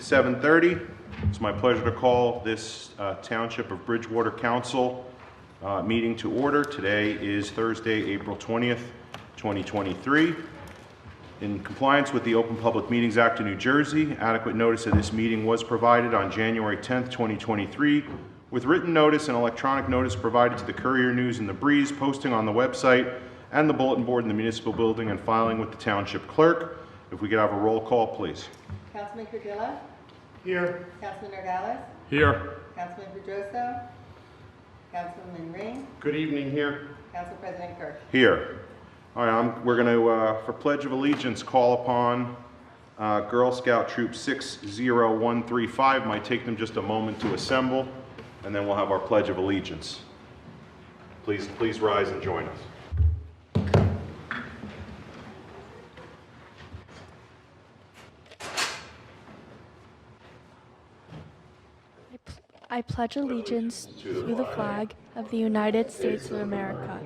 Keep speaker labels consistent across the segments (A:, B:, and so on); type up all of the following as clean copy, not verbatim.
A: 7:30. It's my pleasure to call this Township of Bridgewater Council meeting to order. Today is Thursday, April 20th, 2023. In compliance with the Open Public Meetings Act of New Jersey, adequate notice of this meeting was provided on January 10th, 2023, with written notice and electronic notice provided to the Courier News and the Breeze, posting on the website and the bulletin board in the municipal building, and filing with the Township Clerk. If we could have a roll call, please.
B: Councilman Cardillo?
A: Here.
B: Councilman Nogales?
C: Here.
B: Councilman Pedroso? Councilman Ring?
C: Good evening. Here.
B: Council President Kirk?
A: Here. All right, we're going to, for Pledge of Allegiance, call upon Girl Scout Troop 60135. Might take them just a moment to assemble, and then we'll have our Pledge of Allegiance. Please rise and join us.
D: I pledge allegiance to the flag of the United States of America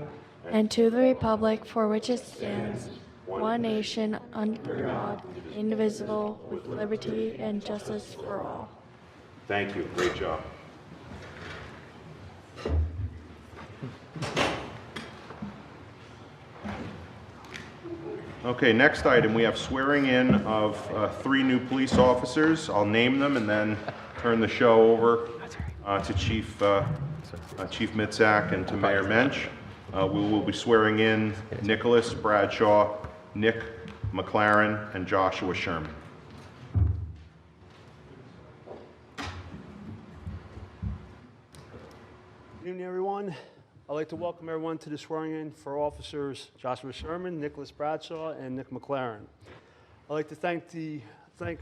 D: and to the republic for which it stands, one nation, under God, indivisible, with liberty and justice for all.
A: Thank you. Great job. Okay, next item, we have swearing in of 3 new police officers. I'll name them and then turn the show over to Chief Mitzak and to Mayor Mensch. We will be swearing in Nicholas Bradshaw, Nick McLaren, and Joshua Sherman.
C: Good evening, everyone. I'd like to welcome everyone to the swearing in for officers Joshua Sherman, Nicholas Bradshaw, and Nick McLaren. I'd like to thank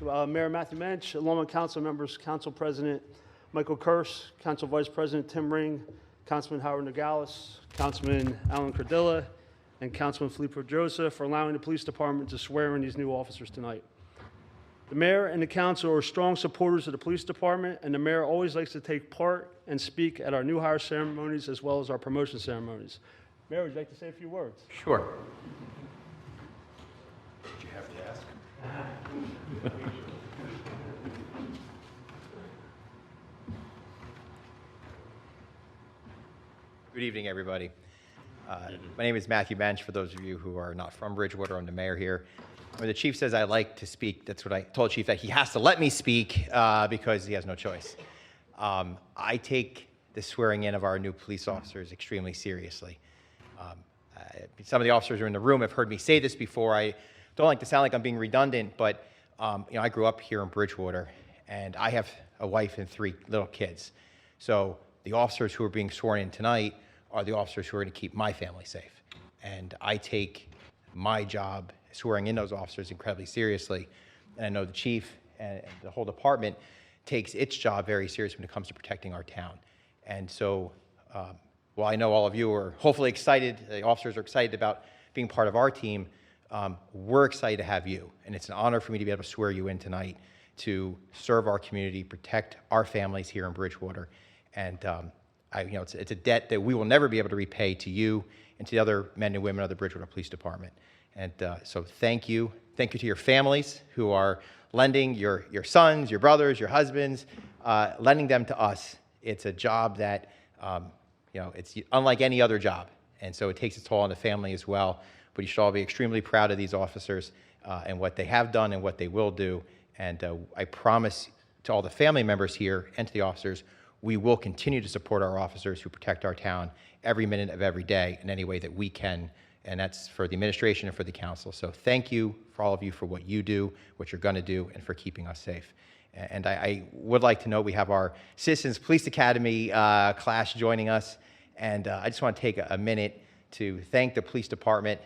C: Mayor Matthew Mensch, along with council members, Council President Michael Kurse, Council Vice President Tim Ring, Councilman Howard Nogales, Councilman Alan Cardilla, and Councilman Felipe Pedrosa for allowing the police department to swear in these new officers tonight. The mayor and the council are strong supporters of the police department, and the mayor always likes to take part and speak at our new hire ceremonies as well as our promotion ceremonies. Mayor, would you like to say a few words?
E: Sure.
A: Did you have to ask?
E: Good evening, everybody. My name is Matthew Mensch. For those of you who are not from Bridgewater, I'm the mayor here. When the chief says I like to speak, that's what I told Chief, that he has to let me speak because he has no choice. I take the swearing in of our new police officers extremely seriously. Some of the officers who are in the room have heard me say this before. I don't like to sound like I'm being redundant, but I grew up here in Bridgewater, and I have a wife and 3 little kids. So the officers who are being sworn in tonight are the officers who are going to keep my family safe. And I take my job swearing in those officers incredibly seriously. And I know the chief and the whole department takes its job very seriously when it comes to protecting our town. And so while I know all of you are hopefully excited, the officers are excited about being part of our team, we're excited to have you. And it's an honor for me to be able to swear you in tonight to serve our community, protect our families here in Bridgewater. And it's a debt that we will never be able to repay to you and to the other men and women of the Bridgewater Police Department. And so thank you. Thank you to your families who are lending your sons, your brothers, your husbands, lending them to us. It's a job that, it's unlike any other job. And so it takes its toll on the family as well. But you should all be extremely proud of these officers and what they have done and what they will do. And I promise to all the family members here and to the officers, we will continue to support our officers who protect our town every minute of every day in any way that we can. And that's for the administration and for the council. So thank you for all of you for what you do, what you're going to do, and for keeping us safe. And I would like to note we have our Citizens Police Academy class joining us. And I just want to take a minute to thank the police department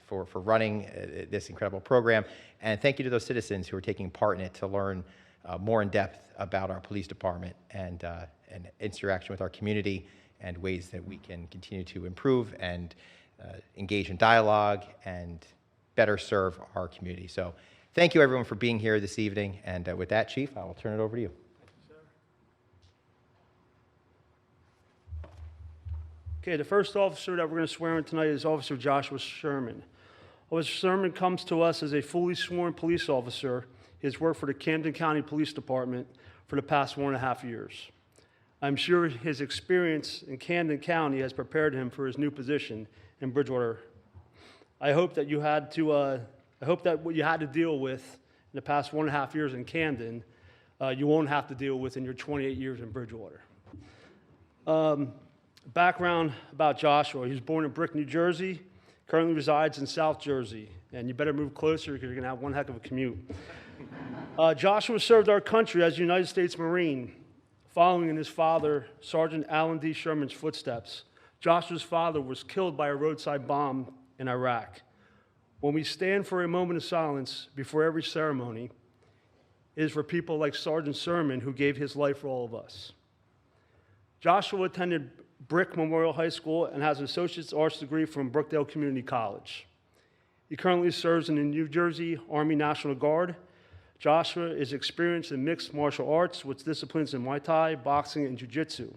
E: for running this incredible program. And thank you to those citizens who are taking part in it to learn more in depth about our police department and interaction with our community and ways that we can continue to improve and engage in dialogue and better serve our community. So thank you, everyone, for being here this evening. And with that, Chief, I will turn it over to you.
C: Okay, the first officer that we're going to swear in tonight is Officer Joshua Sherman. Officer Sherman comes to us as a fully sworn police officer. He has worked for the Camden County Police Department for the past 1.5 years. I'm sure his experience in Camden County has prepared him for his new position in Bridgewater. I hope that what you had to deal with in the past 1.5 years in Camden, you won't have to deal with in your 28 years in Bridgewater. Background about Joshua. He was born in Brick, New Jersey, currently resides in South Jersey, and you better move closer because you're going to have one heck of a commute. Joshua served our country as a United States Marine, following in his father, Sergeant Alan D. Sherman's footsteps. Joshua's father was killed by a roadside bomb in Iraq. When we stand for a moment of silence before every ceremony, it is for people like Sergeant Sherman, who gave his life for all of us. Joshua attended Brick Memorial High School and has an associate's arts degree from Brookdale Community College. He currently serves in the New Jersey Army National Guard. Joshua is experienced in mixed martial arts with disciplines in Muay Thai, boxing, and Jiu-Jitsu.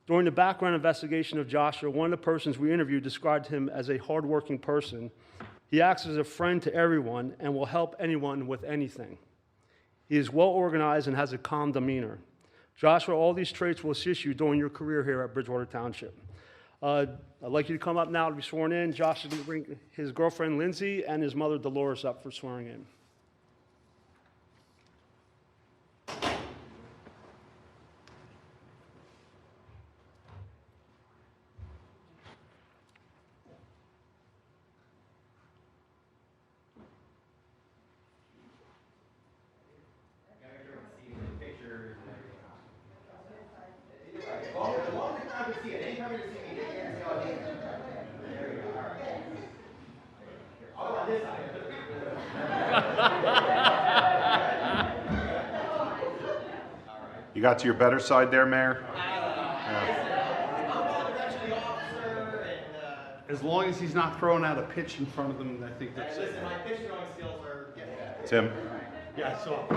C: During the background investigation of Joshua, one of the persons we interviewed described him as a hardworking person. He acts as a friend to everyone and will help anyone with anything. He is well organized and has a calm demeanor. Joshua, all these traits will assist you during your career here at Bridgewater Township. I'd like you to come up now to be sworn in. Josh is going to bring his girlfriend, Lindsay, and his mother, Dolores, up for swearing in.
A: You got to your better side there, Mayor?
F: As long as he's not throwing out a pitch in front of them, I think that's it.
E: Listen, my pitch throwing skills are getting better.
A: Tim?
F: Yeah, so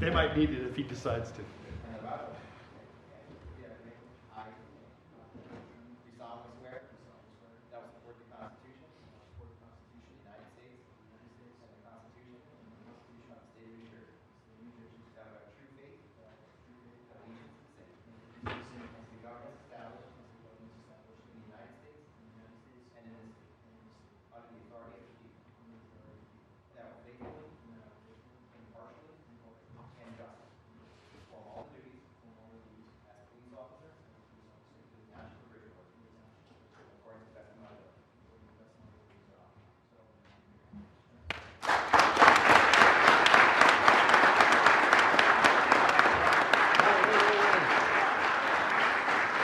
F: they might need it if he decides to.
E: I do solemnly swear that I will support the Constitution of the United States and the Constitution of the State of New Jersey. That I have true faith and allegiance to the same, and to the governments established in the United States and in this state, under the authority of the people. That I will faithfully, impartially, and justly perform all the duties as police officer to the Township of Bridgewater, according to the best of my ability. Yeah, we'll do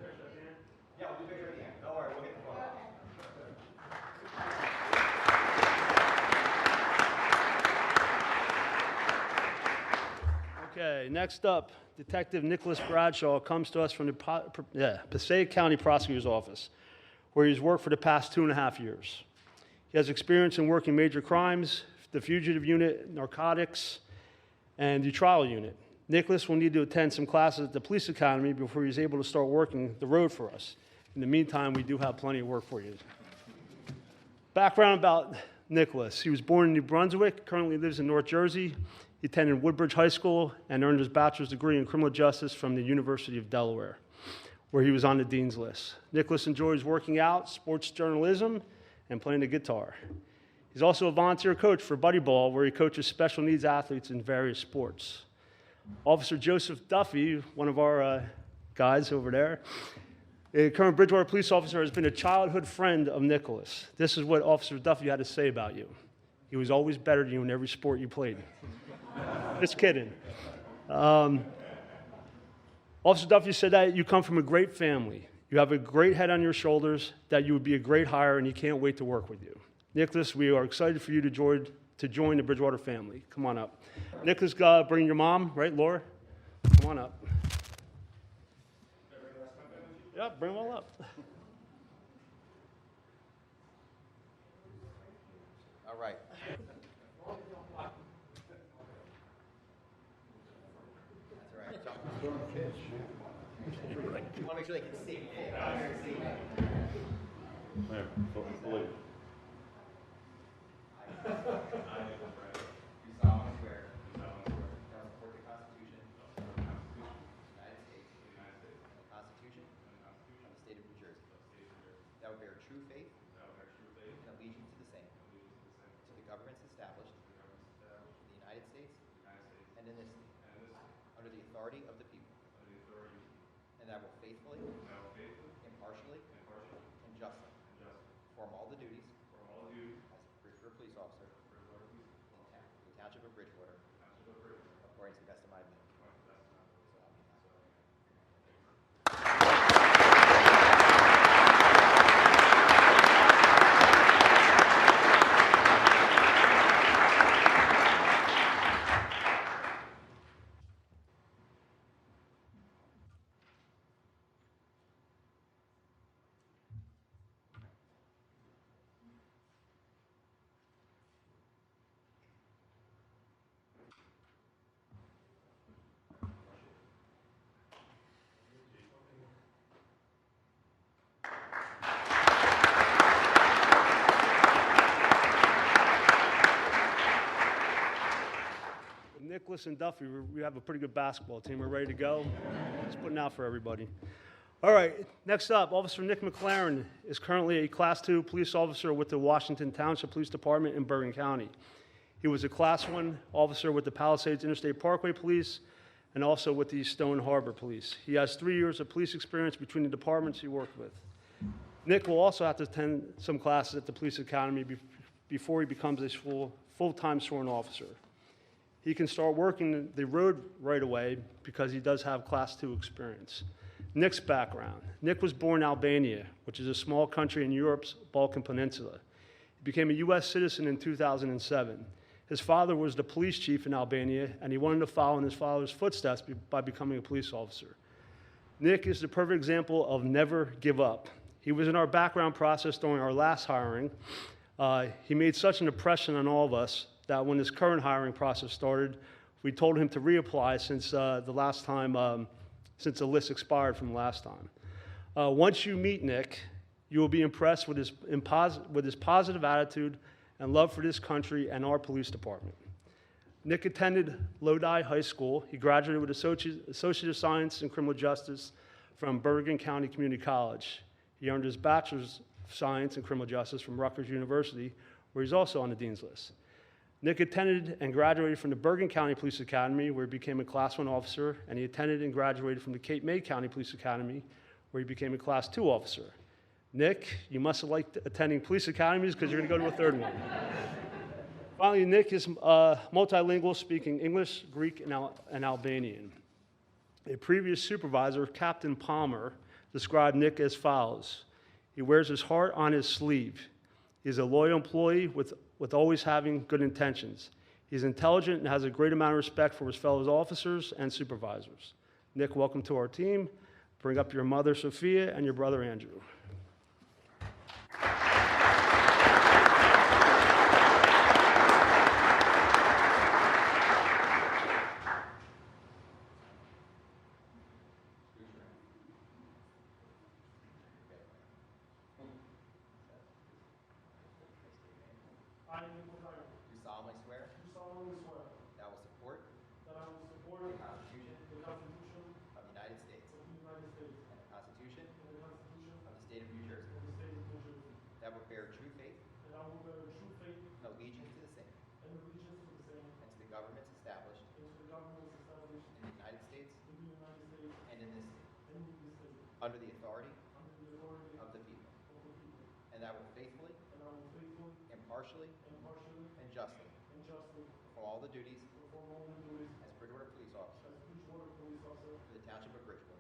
E: picture at the end. Don't worry, we'll get the photo.
C: Okay, next up, Detective Nicholas Bradshaw comes to us from the Passaic County Prosecutor's Office, where he's worked for the past 2.5 years. He has experience in working major crimes, the fugitive unit, narcotics, and the trial unit. Nicholas will need to attend some classes at the police academy before he's able to start working the road for us. In the meantime, we do have plenty of work for you. Background about Nicholas. He was born in New Brunswick, currently lives in North Jersey. He attended Woodbridge High School and earned his bachelor's degree in criminal justice from the University of Delaware, where he was on the dean's list. Nicholas enjoys working out, sports journalism, and playing the guitar. He's also a volunteer coach for Buddy Ball, where he coaches special needs athletes in various sports. Officer Joseph Duffy, one of our guys over there, a current Bridgewater police officer, has been a childhood friend of Nicholas. This is what Officer Duffy had to say about you. He was always better than you in every sport you played. Just kidding. Officer Duffy said that you come from a great family. You have a great head on your shoulders, that you would be a great hire, and he can't wait to work with you. Nicholas, we are excited for you to join the Bridgewater family. Come on up. Nicholas, bring your mom, right, Laura? Come on up. Yeah, bring them all up.
E: All right. That's all right. I want to make sure they can see.
A: There, believe it.
E: You solemnly swear that I will support the Constitution of the United States and the Constitution of the State of New Jersey. That I will bear true faith and allegiance to the same, to the governments established in the United States and in this state, under the authority of the people, and that I will faithfully, impartially, and justly perform all the duties as a Bridgewater police officer in the Township of Bridgewater, according to the best of my ability. So help me God.
C: Nicholas and Duffy, we have a pretty good basketball team. We're ready to go. Just putting out for everybody. All right, next up, Officer Nick McLaren is currently a Class 2 police officer with the Washington Township Police Department in Bergen County. He was a Class 1 officer with the Palisades Interstate Parkway Police and also with the Stone Harbor Police. He has 3 years of police experience between the departments he worked with. Nick will also have to attend some classes at the Police Academy before he becomes a full-time sworn officer. He can start working the road right away because he does have Class 2 experience. Nick's background. Nick was born in Albania, which is a small country in Europe's Balkan Peninsula. He became a U.S. citizen in 2007. His father was the police chief in Albania, and he wanted to follow in his father's footsteps by becoming a police officer. Nick is the perfect example of never give up. He was in our background process during our last hiring. He made such an impression on all of us that when this current hiring process started, we told him to reapply since the list expired from last time. Once you meet Nick, you will be impressed with his positive attitude and love for this country and our police department. Nick attended Lodi High School. He graduated with Associate of Science in Criminal Justice from Bergen County Community College. He earned his Bachelor's of Science in Criminal Justice from Rutgers University, where he's also on the Dean's List. Nick attended and graduated from the Bergen County Police Academy, where he became a Class 1 officer, and he attended and graduated from the Cape May County Police Academy, where he became a Class 2 officer. Nick, you must have liked attending police academies because you're going to go to a third one. Finally, Nick is multilingual, speaking English, Greek, and Albanian. A previous supervisor, Captain Palmer, described Nick as follows. He wears his heart on his sleeve. He's a loyal employee with always having good intentions. He's intelligent and has a great amount of respect for his fellow officers and supervisors. Nick, welcome to our team. Bring up your mother, Sophia, and your brother, Andrew.
E: Do solemnly swear that I will support the Constitution of the United States and the Constitution of the State of New Jersey. That I will bear true faith and allegiance to the same and to the governments established in the United States and in this state, under the authority of the people, and that I will faithfully, impartially, and justly perform all the duties as Bridgewater police officer for the Township of Bridgewater,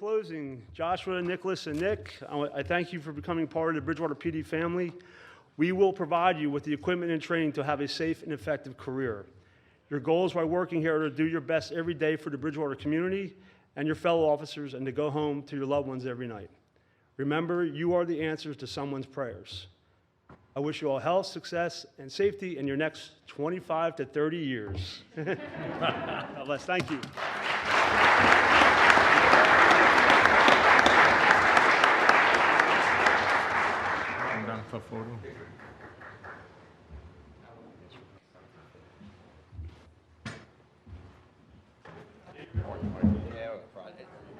C: closing, Joshua, Nicholas, and Nick, I thank you for becoming part of the Bridgewater PD family. We will provide you with the equipment and training to have a safe and effective career. Your goals while working here are to do your best every day for the Bridgewater community and your fellow officers, and to go home to your loved ones every night. Remember, you are the answers to someone's prayers. I wish you all health, success, and safety in your next 25 to 30 years. God bless. Thank you.
G: I'm down for photo.
E: Yeah,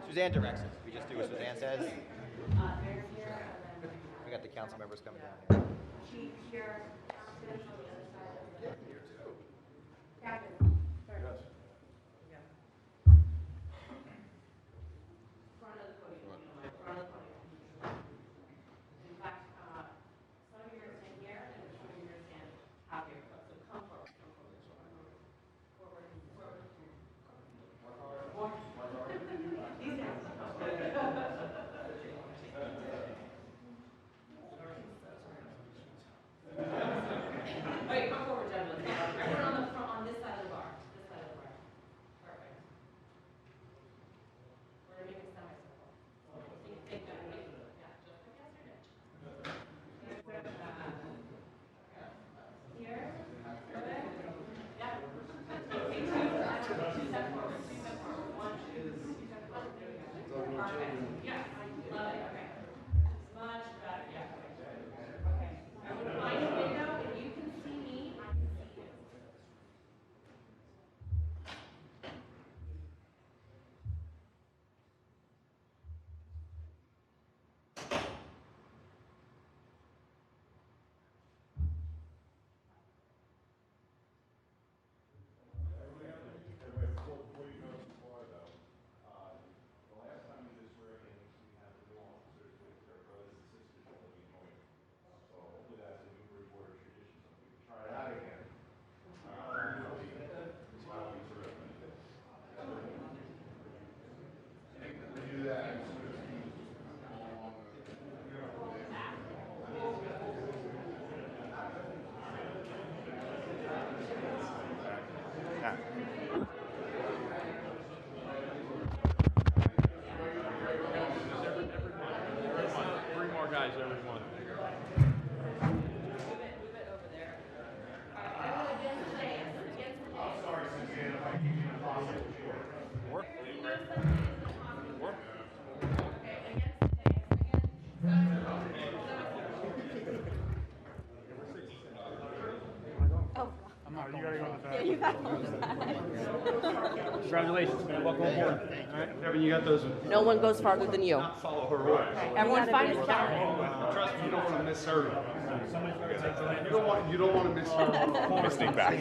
E: Suzanne directs us. We just do what Suzanne says. We got the council members coming down here.
H: Wait, come forward, gentlemen. Everyone on the front, on this side of the bar. This side of the bar. Perfect. We're gonna make a semicircle. Take that, right? Yeah, just put against your niche. Here. Okay. Yeah. Take two step forward. Two step forward. One, two, two step forward. There we go. Perfect. Yes. Love it. Okay. Much better. Yeah. Okay. Everyone find a window. If you can see me, I can see you.
G: Three more guys, everyone.
F: Congratulations, man. Welcome aboard. All right, Evan, you got those.
I: No one goes farther than you.
F: Follow her away.
I: Everyone find his camera.
F: Trust me, you don't want to miss her. You don't want to miss her.
G: Stay back.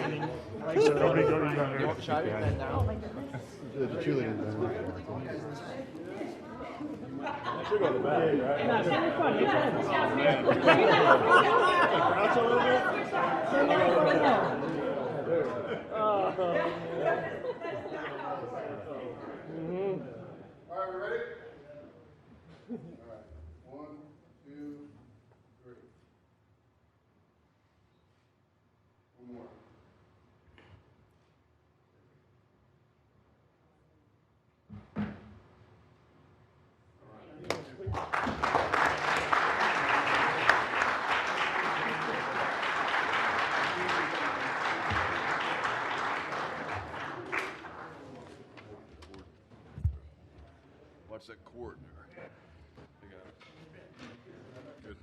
J: All right, we ready? All right, 1, 2, 3. One more. Watch that cord there. Good.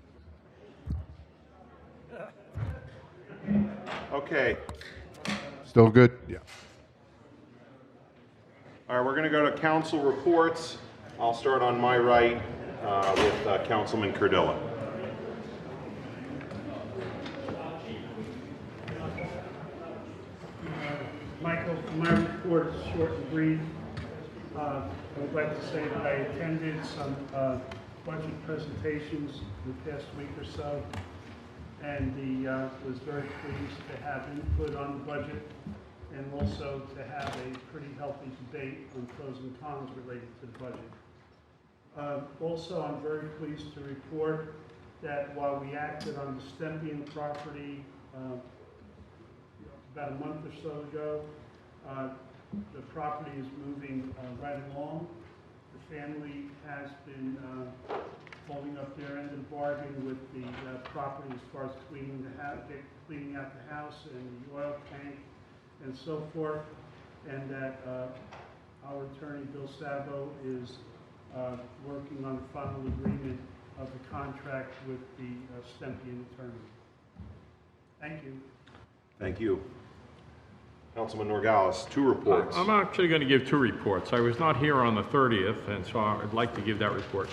A: Okay.
J: Still good? Yeah.
A: All right, we're going to go to council reports. I'll start on my right with Councilman Cardilla.
K: Michael, my report is short and brief. I would like to say that I attended some budget presentations the past week or so, and was very pleased to have input on the budget, and also to have a pretty healthy debate on pros and cons related to the budget. Also, I'm very pleased to report that while we acted on the Stempian property about a month or so ago, the property is moving right along. The family has been holding up their end of the bargain with the property as far as cleaning out the house and the oil tank and so forth, and that our attorney, Bill Savo, is working on the final agreement of the contract with the Stempian attorney. Thank you.
A: Thank you. Councilman Norgalis, 2 reports.
G: I'm actually going to give 2 reports. I was not here on the 30th, and so I'd like to give that report.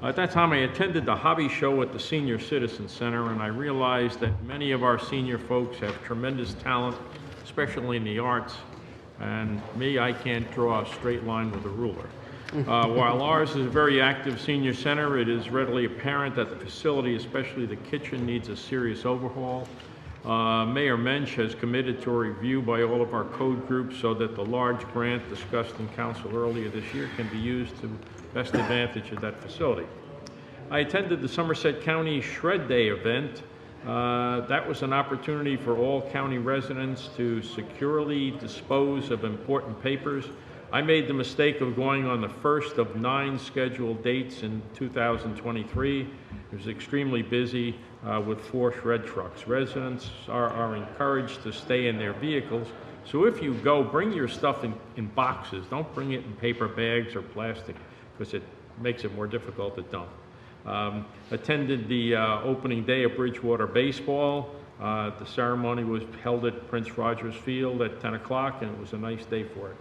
G: At that time, I attended the hobby show at the Senior Citizen Center, and I realized that many of our senior folks have tremendous talent, especially in the arts, and me, I can't draw a straight line with a ruler. While ours is a very active senior center, it is readily apparent that the facility, especially the kitchen, needs a serious overhaul. Mayor Mensch has committed to a review by all of our code groups so that the large grant discussed in council earlier this year can be used to best advantage of that facility. I attended the Somerset County Shred Day event. That was an opportunity for all county residents to securely dispose of important papers. I made the mistake of going on the first of 9 scheduled dates in 2023. It was extremely busy with 4 shred trucks. Residents are encouraged to stay in their vehicles. So if you go, bring your stuff in boxes. Don't bring it in paper bags or plastic because it makes it more difficult to dump. Attended the opening day of Bridgewater baseball. The ceremony was held at Prince Rogers Field at 10 o'clock, and it was a nice day for it.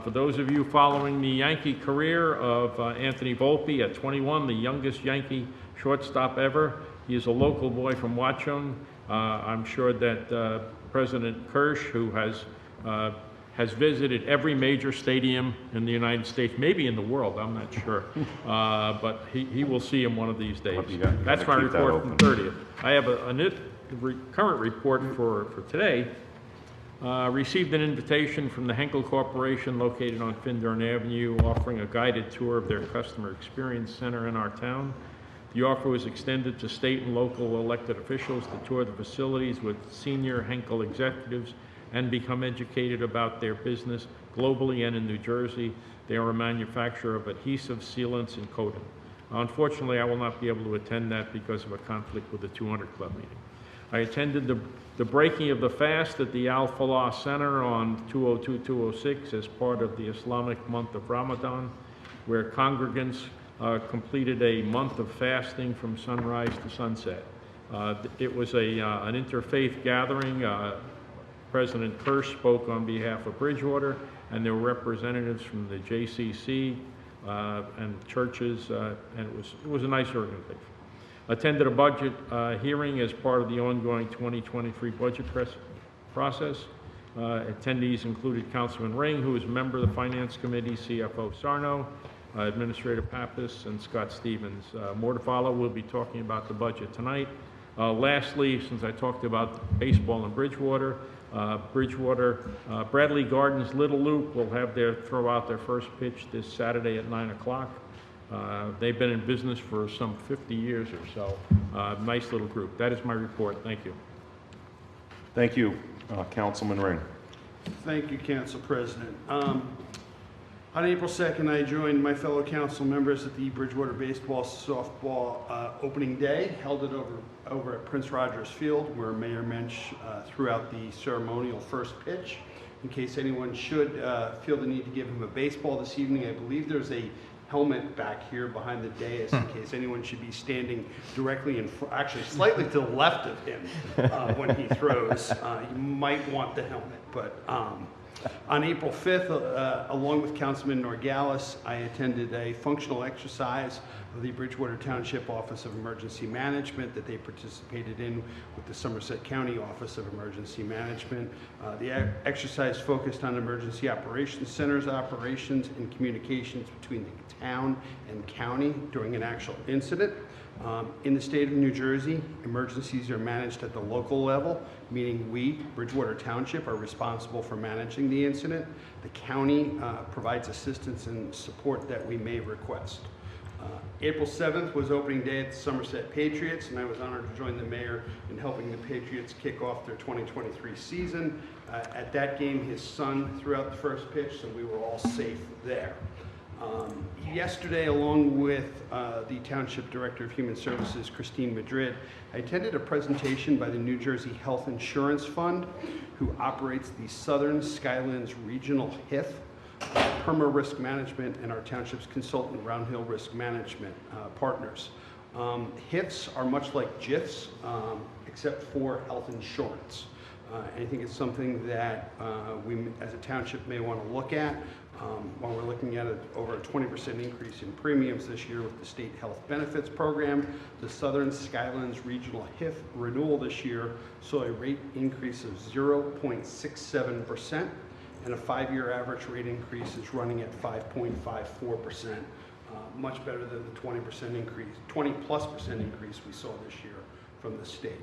G: For those of you following the Yankee career of Anthony Volpe at 21, the youngest Yankee shortstop ever, he is a local boy from Watchung. I'm sure that President Kirsch, who has visited every major stadium in the United States, maybe in the world, I'm not sure, but he will see him one of these days. That's my report from 30th. I have a current report for today. Received an invitation from the Henkel Corporation located on Findorn Avenue offering a guided tour of their customer experience center in our town. The offer was extended to state and local elected officials to tour the facilities with senior Henkel executives and become educated about their business globally and in New Jersey. They are a manufacturer of adhesive, sealants, and coating. Unfortunately, I will not be able to attend that because of a conflict with the 200 Club meeting. I attended the breaking of the fast at the Al-Falah Center on 202-206 as part of the Islamic month of Ramadan, where congregants completed a month of fasting from sunrise to sunset. It was an interfaith gathering. President Kirsch spoke on behalf of Bridgewater, and there were representatives from the JCC and churches, and it was a nice organization. Attended a budget hearing as part of the ongoing 2023 budget process. Attendees included Councilman Ring, who is a member of the Finance Committee, CFO Sarno, Administrator Pappas, and Scott Stevens. More to follow. We'll be talking about the budget tonight. Lastly, since I talked about baseball in Bridgewater, Bradley Gardens Little Loop will throw out their first pitch this Saturday at 9 o'clock. They've been in business for some 50 years or so. Nice little group. That is my report. Thank you.
A: Thank you, Councilman Ring.
F: Thank you, Council President. On April 2nd, I joined my fellow council members at the Bridgewater Baseball Softball opening day, held it over at Prince Rogers Field, where Mayor Mensch threw out the ceremonial first pitch. In case anyone should feel the need to give him a baseball this evening, I believe there's a helmet back here behind the dais in case anyone should be standing directly in front, actually slightly to the left of him when he throws. You might want the helmet, but on April 5th, along with Councilman Norgalis, I attended a functional exercise of the Bridgewater Township Office of Emergency Management that they participated in with the Somerset County Office of Emergency Management. The exercise focused on emergency operations centers, operations, and communications between the town and county during an actual incident. In the state of New Jersey, emergencies are managed at the local level, meaning we, Bridgewater Township, are responsible for managing the incident. The county provides assistance and support that we may request. April 7th was opening day at the Somerset Patriots, and I was honored to join the mayor in helping the Patriots kick off their 2023 season. At that game, his son threw out the first pitch, so we were all safe there. Yesterday, along with the Township Director of Human Services, Christine Madrid, I attended a presentation by the New Jersey Health Insurance Fund, who operates the Southern Skylands Regional HIF, Perma Risk Management, and our township's consultant, Round Hill Risk Management partners. HIFs are much like JIFs, except for health insurance. I think it's something that we, as a township, may want to look at. While we're looking at over a 20% increase in premiums this year with the state health benefits program, the Southern Skylands Regional HIF renewal this year saw a rate increase of 0.67%, and a 5-year average rate increase is running at 5.54%, much better than the 20% increase, 20+% increase we saw this year from the state.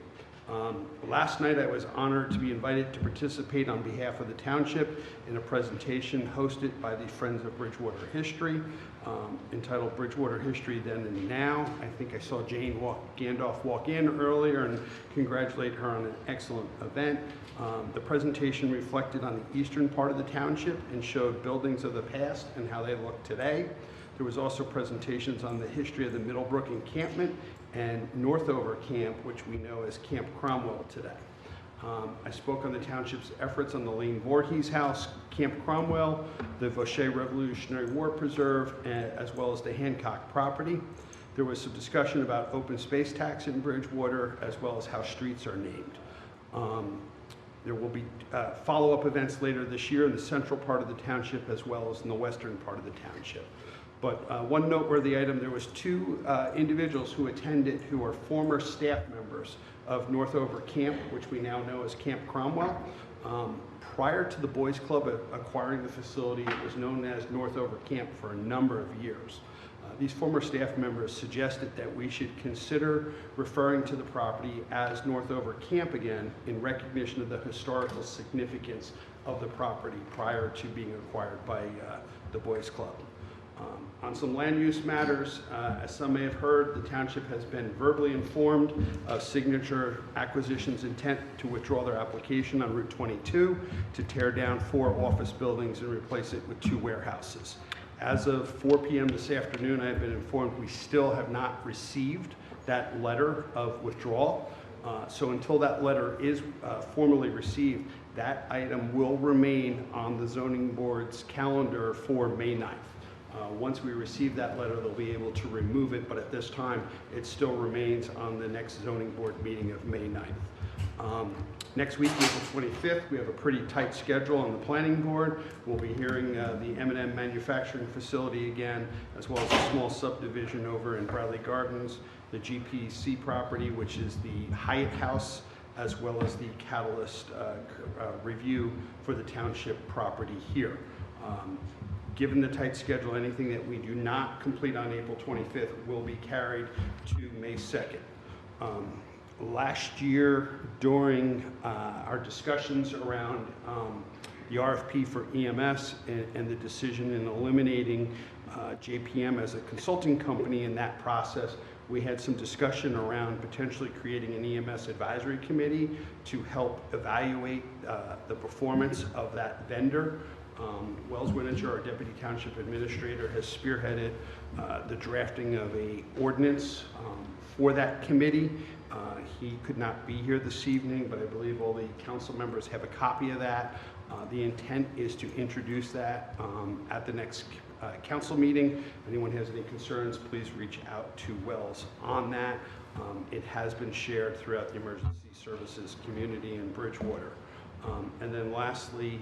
F: Last night I was honored to be invited to participate on behalf of the township in a presentation hosted by the Friends of Bridgewater History, entitled Bridgewater History Then and Now. I think I saw Jane Gandolf walk in earlier and congratulate her on an excellent event. The presentation reflected on the eastern part of the township and showed buildings of the past and how they look today. There was also presentations on the history of the Middlebrook encampment and Northover Camp, which we know as Camp Cromwell today. I spoke on the township's efforts on the Lane Voorhees House, Camp Cromwell, the Vaucher Revolutionary War Preserve, as well as the Hancock property. There was some discussion about open space tax in Bridgewater, as well as how streets are named. There will be follow-up events later this year in the central part of the township, as well as in the western part of the township. But one noteworthy item, there was 2 individuals who attended who are former staff members of Northover Camp, which we now know as Camp Cromwell. Prior to the Boys Club acquiring the facility, it was known as Northover Camp for a number of years. These former staff members suggested that we should consider referring to the property as Northover Camp again in recognition of the historical significance of the property prior to being acquired by the Boys Club. On some land use matters, as some may have heard, the township has been verbally informed of Signature Acquisition's intent to withdraw their application on Route 22 to tear down 4 office buildings and replace it with 2 warehouses. As of 4 p.m. this afternoon, I have been informed we still have not received that letter of withdrawal. So until that letter is formally received, that item will remain on the zoning board's calendar for May 9th. Once we receive that letter, they'll be able to remove it, but at this time, it still remains on the next zoning board meeting of May 9th. Next week, April 25th, we have a pretty tight schedule on the planning board. We'll be hearing the M&M manufacturing facility again, as well as a small subdivision over in Bradley Gardens, the GPC property, which is the Hyatt House, as well as the Catalyst review for the township property here. Given the tight schedule, anything that we do not complete on April 25th will be carried to May 2nd. Last year, during our discussions around the RFP for EMS and the decision in eliminating JPM as a consulting company in that process, we had some discussion around potentially creating an EMS advisory committee to help evaluate the performance of that vendor. Wells Winninger, our Deputy Township Administrator, has spearheaded the drafting of an ordinance for that committee. He could not be here this evening, but I believe all the council members have a copy of that. The intent is to introduce that at the next council meeting. If anyone has any concerns, please reach out to Wells on that. It has been shared throughout the emergency services community in Bridgewater. And then lastly,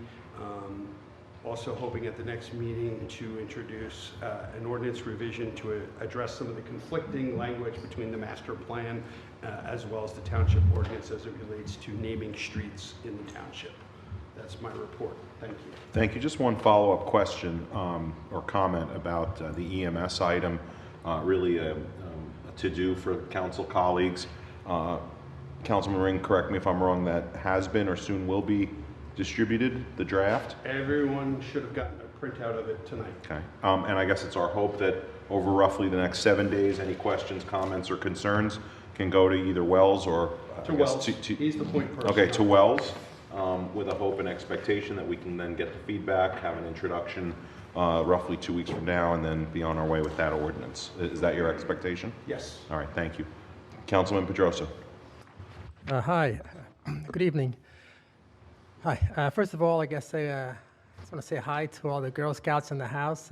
F: also hoping at the next meeting to introduce an ordinance revision to address some of the conflicting language between the master plan as well as the township ordinance as it relates to naming streets in the township. That's my report. Thank you.
A: Thank you. Just one follow-up question or comment about the EMS item. Really a to-do for council colleagues. Councilman Ring, correct me if I'm wrong, that has been or soon will be distributed, the draft?
F: Everyone should have gotten a printout of it tonight.
A: Okay. And I guess it's our hope that over roughly the next 7 days. Any questions, comments, or concerns can go to either Wells or
F: To Wells. He's the point person.
A: Okay, to Wells, with a hope and expectation that we can then get the feedback, have an introduction roughly 2 weeks from now, and then be on our way with that ordinance. Is that your expectation?
F: Yes.
A: All right, thank you. Councilman Pedrosa.
L: Hi, good evening. Hi, first of all, I guess I just want to say hi to all the Girl Scouts in the house.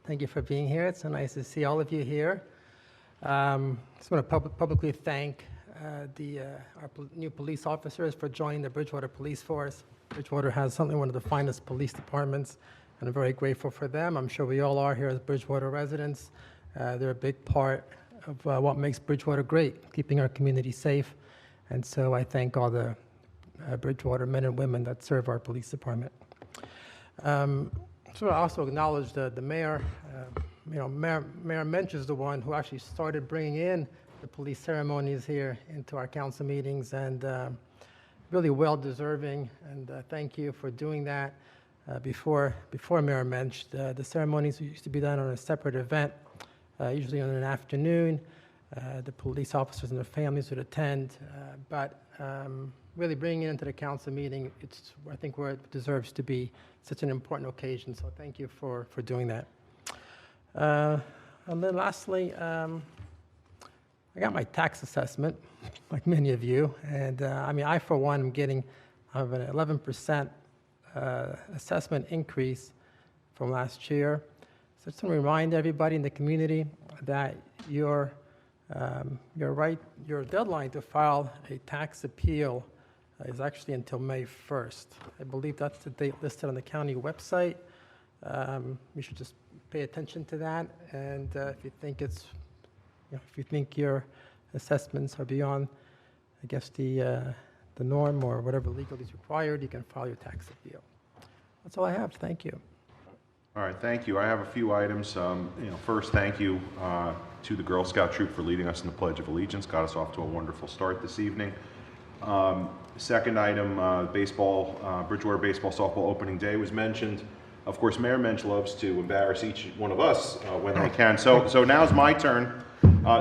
L: Thank you for being here. It's so nice to see all of you here. Just want to publicly thank our new police officers for joining the Bridgewater Police Force. Bridgewater has certainly one of the finest police departments, and I'm very grateful for them. I'm sure we all are here as Bridgewater residents. They're a big part of what makes Bridgewater great, keeping our community safe. And so I thank all the Bridgewater men and women that serve our police department. So I also acknowledge the mayor. Mayor Mensch is the one who actually started bringing in the police ceremonies here into our council meetings, and really well deserving. And thank you for doing that. Before Mayor Mensch, the ceremonies used to be done on a separate event, usually on an afternoon. The police officers and their families would attend, but really bringing it into the council meeting, it's, I think, where it deserves to be, such an important occasion. So thank you for doing that. And then lastly, I got my tax assessment, like many of you, and I for one am getting an 11% assessment increase from last year. So just want to remind everybody in the community that your deadline to file a tax appeal is actually until May 1st. I believe that's the date listed on the county website. You should just pay attention to that, and if you think your assessments are beyond, I guess, the norm or whatever legally is required, you can file your tax appeal. That's all I have. Thank you.
A: All right, thank you. I have a few items. First, thank you to the Girl Scout troop for leading us in the Pledge of Allegiance. Got us off to a wonderful start this evening. Second item, Bridgewater Baseball Softball Opening Day was mentioned. Of course, Mayor Mensch loves to embarrass each one of us when they can. So now's my turn.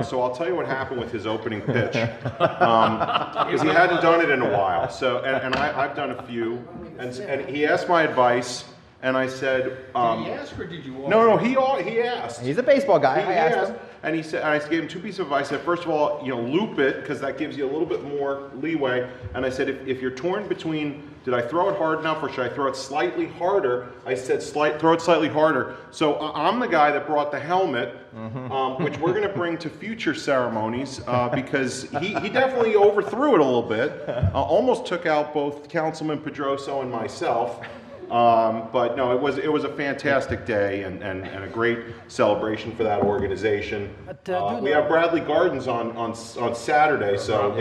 A: So I'll tell you what happened with his opening pitch, because he hadn't done it in a while. So and I've done a few, and he asked my advice, and I said,
F: Did he ask or did you offer?
A: No, he asked.
E: He's a baseball guy.
A: He
E: I asked him.
A: and he said, and I gave him two pieces of advice. I said, first of all, loop it, because that gives you a little bit more leeway. And I said, if you're torn between, did I throw it hard enough or should I throw it slightly harder? I said, throw it slightly harder. So I'm the guy that brought the helmet, which we're going to bring to future ceremonies, because he definitely overthrew it a little bit. Almost took out both Councilman Pedroso and myself. But no, it was a fantastic day and a great celebration for that organization. We have Bradley Gardens on Saturday, so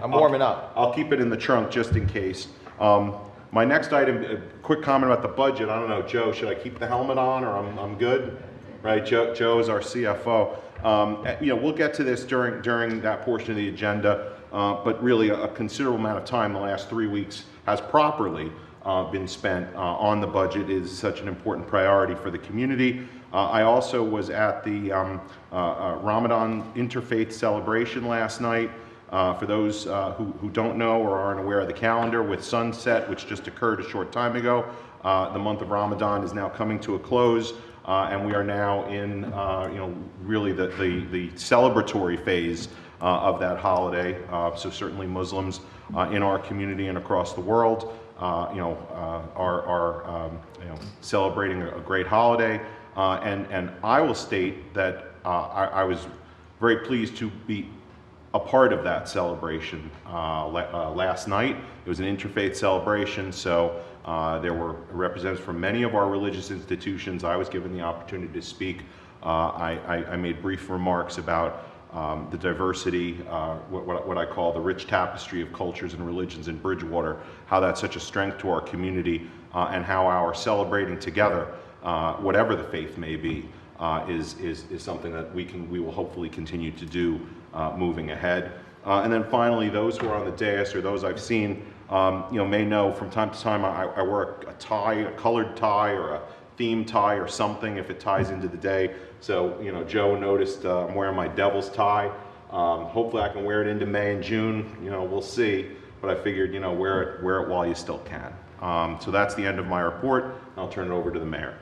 E: I'm warming up.
A: I'll keep it in the trunk just in case. My next item, a quick comment about the budget. I don't know, Joe, should I keep the helmet on or I'm good? Right, Joe is our CFO. We'll get to this during that portion of the agenda, but really a considerable amount of time the last 3 weeks has properly been spent on the budget. Is such an important priority for the community. I also was at the Ramadan Interfaith celebration last night. For those who don't know or aren't aware of the calendar, with sunset, which just occurred a short time ago, the month of Ramadan is now coming to a close, and we are now in really the celebratory phase of that holiday. So certainly Muslims in our community and across the world are celebrating a great holiday, and I will state that I was very pleased to be a part of that celebration last night. It was an interfaith celebration, so there were representatives from many of our religious institutions. I was given the opportunity to speak. I made brief remarks about the diversity, what I call the rich tapestry of cultures and religions in Bridgewater, how that's such a strength to our community, and how our celebrating together, whatever the faith may be, is something that we will hopefully continue to do moving ahead. And then finally, those who are on the dais or those I've seen, may know from time to time I wear a tie, a colored tie or a theme tie or something if it ties into the day. So, you know, Joe noticed I'm wearing my Devil's tie. Hopefully I can wear it into May and June, you know, we'll see. But I figured, you know, wear it while you still can. So that's the end of my report. I'll turn it over to the mayor.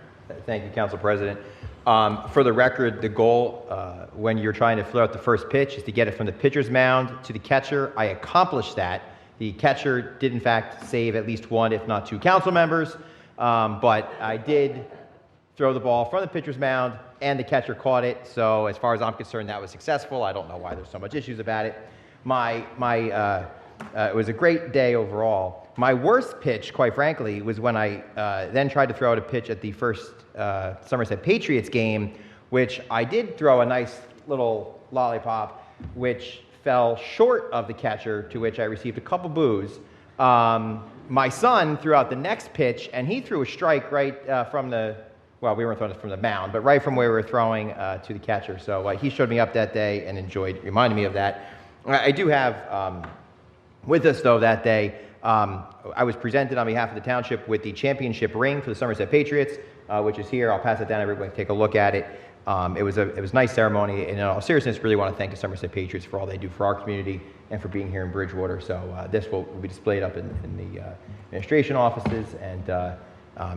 E: Thank you, Council President. For the record, the goal when you're trying to throw out the first pitch is to get it from the pitcher's mound to the catcher. I accomplished that. The catcher did, in fact, save at least one, if not two council members. But I did throw the ball from the pitcher's mound, and the catcher caught it. So as far as I'm concerned, that was successful. I don't know why there's so much issues about it. It was a great day overall. My worst pitch, quite frankly, was when I then tried to throw out a pitch at the first Somerset Patriots game, which I did throw a nice little lollipop, which fell short of the catcher, to which I received a couple boos. My son threw out the next pitch, and he threw a strike right from the, well, we weren't throwing it from the mound, but right from where we were throwing to the catcher. So he showed me up that day and reminded me of that. I do have with us, though, that day, I was presented on behalf of the township with the championship ring for the Somerset Patriots, which is here. I'll pass it down. Everybody can take a look at it. It was a nice ceremony, and in all seriousness, really want to thank the Somerset Patriots for all they do for our community and for being here in Bridgewater. So this will be displayed up in the administration offices, and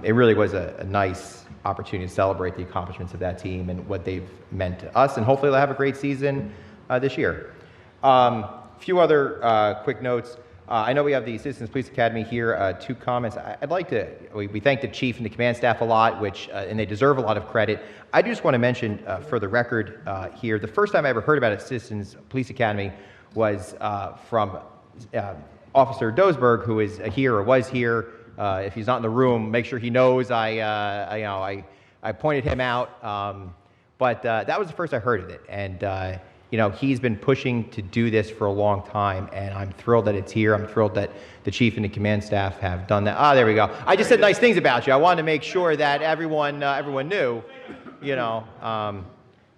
E: it really was a nice opportunity to celebrate the accomplishments of that team and what they've meant to us, and hopefully they'll have a great season this year. A few other quick notes. I know we have the Citizens Police Academy here. Two comments. I'd like to, we thank the chief and the command staff a lot, and they deserve a lot of credit. I just want to mention for the record here, the first time I ever heard about a Citizens Police Academy was from Officer Dosberg, who is here or was here. If he's not in the room, make sure he knows I pointed him out. But that was the first I heard of it. And you know, he's been pushing to do this for a long time, and I'm thrilled that it's here. I'm thrilled that the chief and the command staff have done that. Ah, there we go. I just said nice things about you. I wanted to make sure that everyone knew, you know.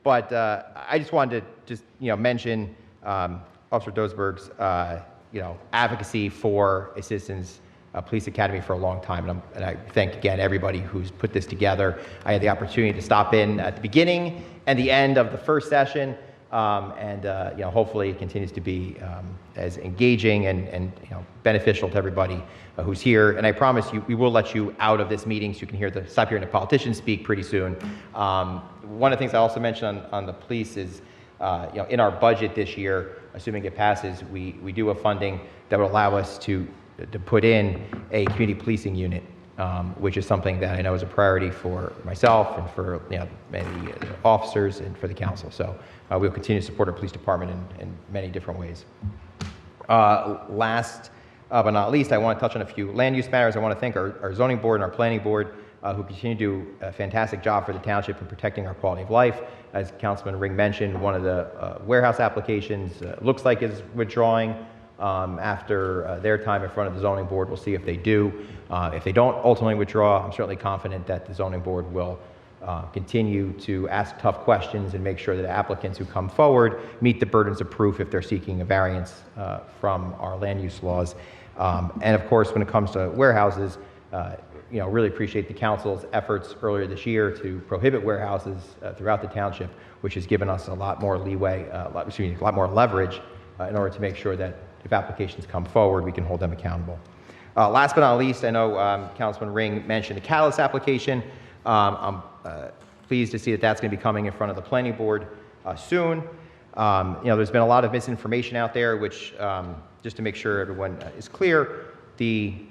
E: But I just wanted to mention Officer Dosberg's advocacy for a Citizens Police Academy for a long time, and I thank again everybody who's put this together. I had the opportunity to stop in at the beginning and the end of the first session. Hopefully it continues to be as engaging and beneficial to everybody who's here. And I promise you, we will let you out of this meeting so you can stop hearing the politicians speak pretty soon. One of the things I also mentioned on the police is, in our budget this year, assuming it passes, we do have funding that will allow us to put in a community policing unit. Which is something that I know is a priority for myself and for many officers and for the council. So we'll continue to support our police department in many different ways. Last but not least, I want to touch on a few land use matters. I want to thank our zoning board and our planning board who continue to do a fantastic job for the township in protecting our quality of life. As Councilman Ring mentioned, one of the warehouse applications looks like is withdrawing. After their time in front of the zoning board. We'll see if they do. If they don't ultimately withdraw, I'm certainly confident that the zoning board will continue to ask tough questions and make sure that applicants who come forward meet the burdens of proof if they're seeking a variance from our land use laws. And of course, when it comes to warehouses, really appreciate the council's efforts earlier this year to prohibit warehouses throughout the township, which has given us a lot more leeway, a lot more leverage in order to make sure that if applications come forward, we can hold them accountable. Last but not least, I know Councilman Ring mentioned the catalyst application. I'm pleased to see that that's going to be coming in front of the planning board soon. There's been a lot of misinformation out there, which, just to make sure everyone is clear, the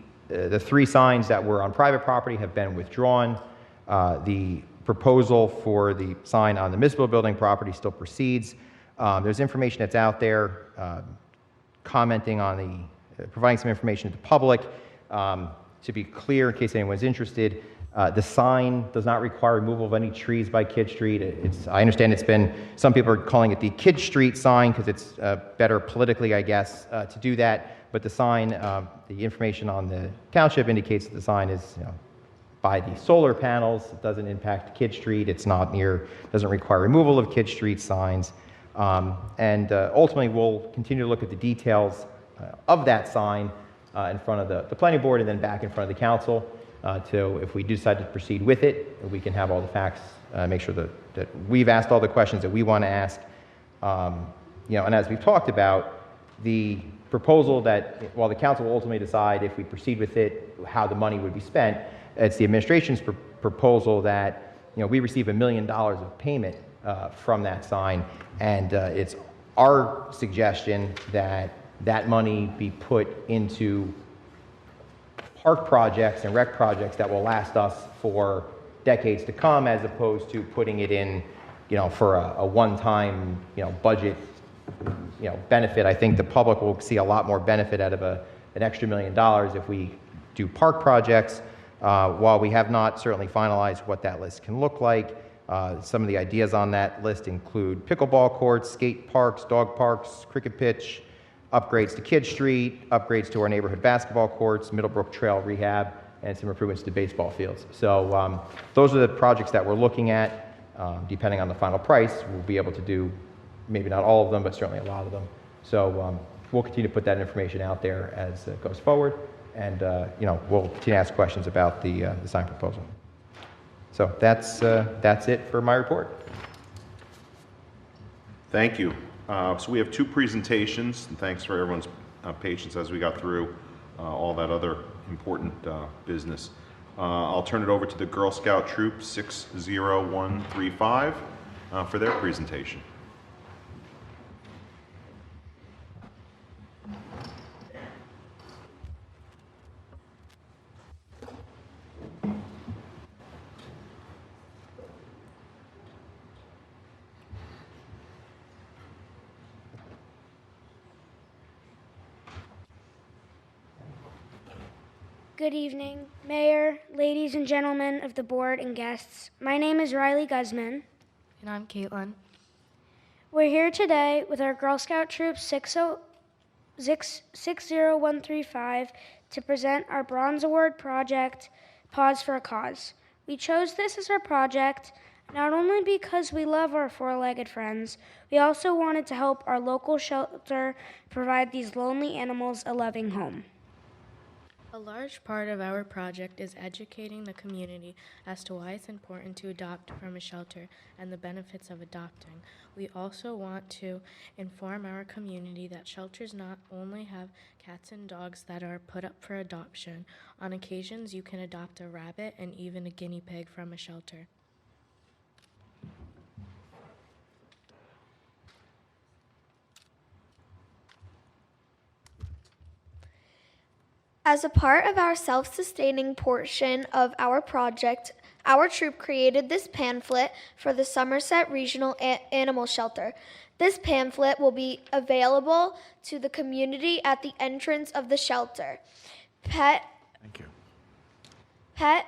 E: three signs that were on private property have been withdrawn. The proposal for the sign on the municipal building property still proceeds. There's information that's out there commenting on providing some information to the public. To be clear, in case anyone's interested, the sign does not require removal of any trees by Kid Street. I understand some people are calling it the Kid Street sign because it's better politically, I guess, to do that. But the sign, the information on the township indicates that the sign is by the solar panels. It doesn't impact Kid Street. It's not doesn't require removal of Kid Street signs. Ultimately, we'll continue to look at the details of that sign in front of the planning board and then back in front of the council. to, if we decide to proceed with it, we can have all the facts, make sure that we've asked all the questions that we want to ask. And as we've talked about, the proposal that, while the council will ultimately decide if we proceed with it, how the money would be spent, it's the administration's proposal that, we receive $1 million of payment from that sign, and it's our suggestion that that money be put into park projects and rec projects that will last us for decades to come, as opposed to putting it in, for a one-time, budget, benefit. I think the public will see a lot more benefit out of an extra $1 million if we do park projects. While we have not certainly finalized what that list can look like, some of the ideas on that list include pickleball courts, skate parks, dog parks, cricket pitch, upgrades to Kidd Street, upgrades to our neighborhood basketball courts, Middlebrook Trail rehab, and some improvements to baseball fields. So those are the projects that we're looking at. Depending on the final price, we'll be able to do maybe not all of them, but certainly a lot of them. So we'll continue to put that information out there as it goes forward, and we'll continue to ask questions about the sign proposal. So that's it for my report.
A: Thank you. So we have two presentations, and thanks for everyone's patience as we got through all that other important business. I'll turn it over to the Girl Scout Troop 60135 for their presentation.
M: Good evening, Mayor, ladies and gentlemen of the board and guests. My name is Riley Guzman.
D: And I'm Caitlin.
M: We're here today with our Girl Scout Troop 60135 to present our Bronze Award project, Pause for a Cause. We chose this as our project not only because we love our four-legged friends, we also wanted to help our local shelter provide these lonely animals a loving home.
D: A large part of our project is educating the community as to why it's important to adopt from a shelter and the benefits of adopting. We also want to inform our community that shelters not only have cats and dogs that are put up for adoption. On occasions, you can adopt a rabbit and even a guinea pig from a shelter.
N: As a part of our self-sustaining portion of our project, our troop created this pamphlet for the Somerset Regional Animal Shelter. This pamphlet will be available to the community at the entrance of the shelter. Pet,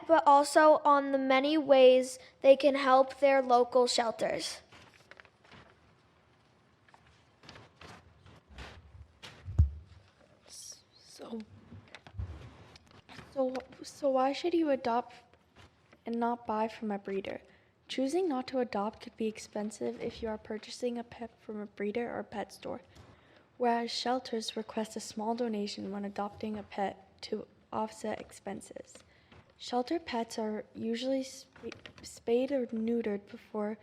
N: but also on the many ways they can help their local shelters.
D: So why should you adopt and not buy from a breeder? Choosing not to adopt could be expensive if you are purchasing a pet from a breeder or pet store, whereas shelters request a small donation when adopting a pet to offset expenses. Shelter pets are usually spayed or neutered before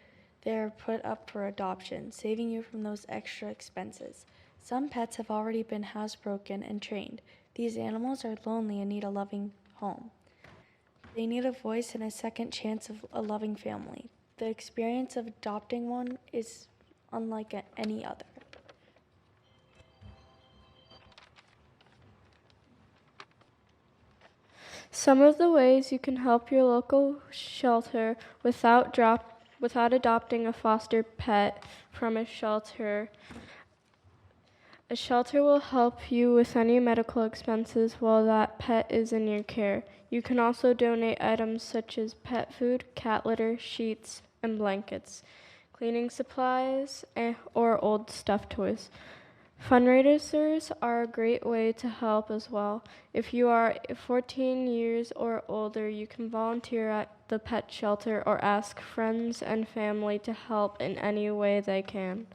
D: they are put up for adoption, saving you from those extra expenses. Some pets have already been housebroken and trained. These animals are lonely and need a loving home. They need a voice and a second chance of a loving family. The experience of adopting one is unlike any other.
M: Some of the ways you can help your local shelter without adopting a foster pet from a shelter. A shelter will help you with any medical expenses while that pet is in your care. You can also donate items such as pet food, cat litter, sheets, and blankets, cleaning supplies, or old stuffed toys. Fundraisers are a great way to help as well. If you are 14 years or older, you can volunteer at the pet shelter or ask friends and family to help in any way they can.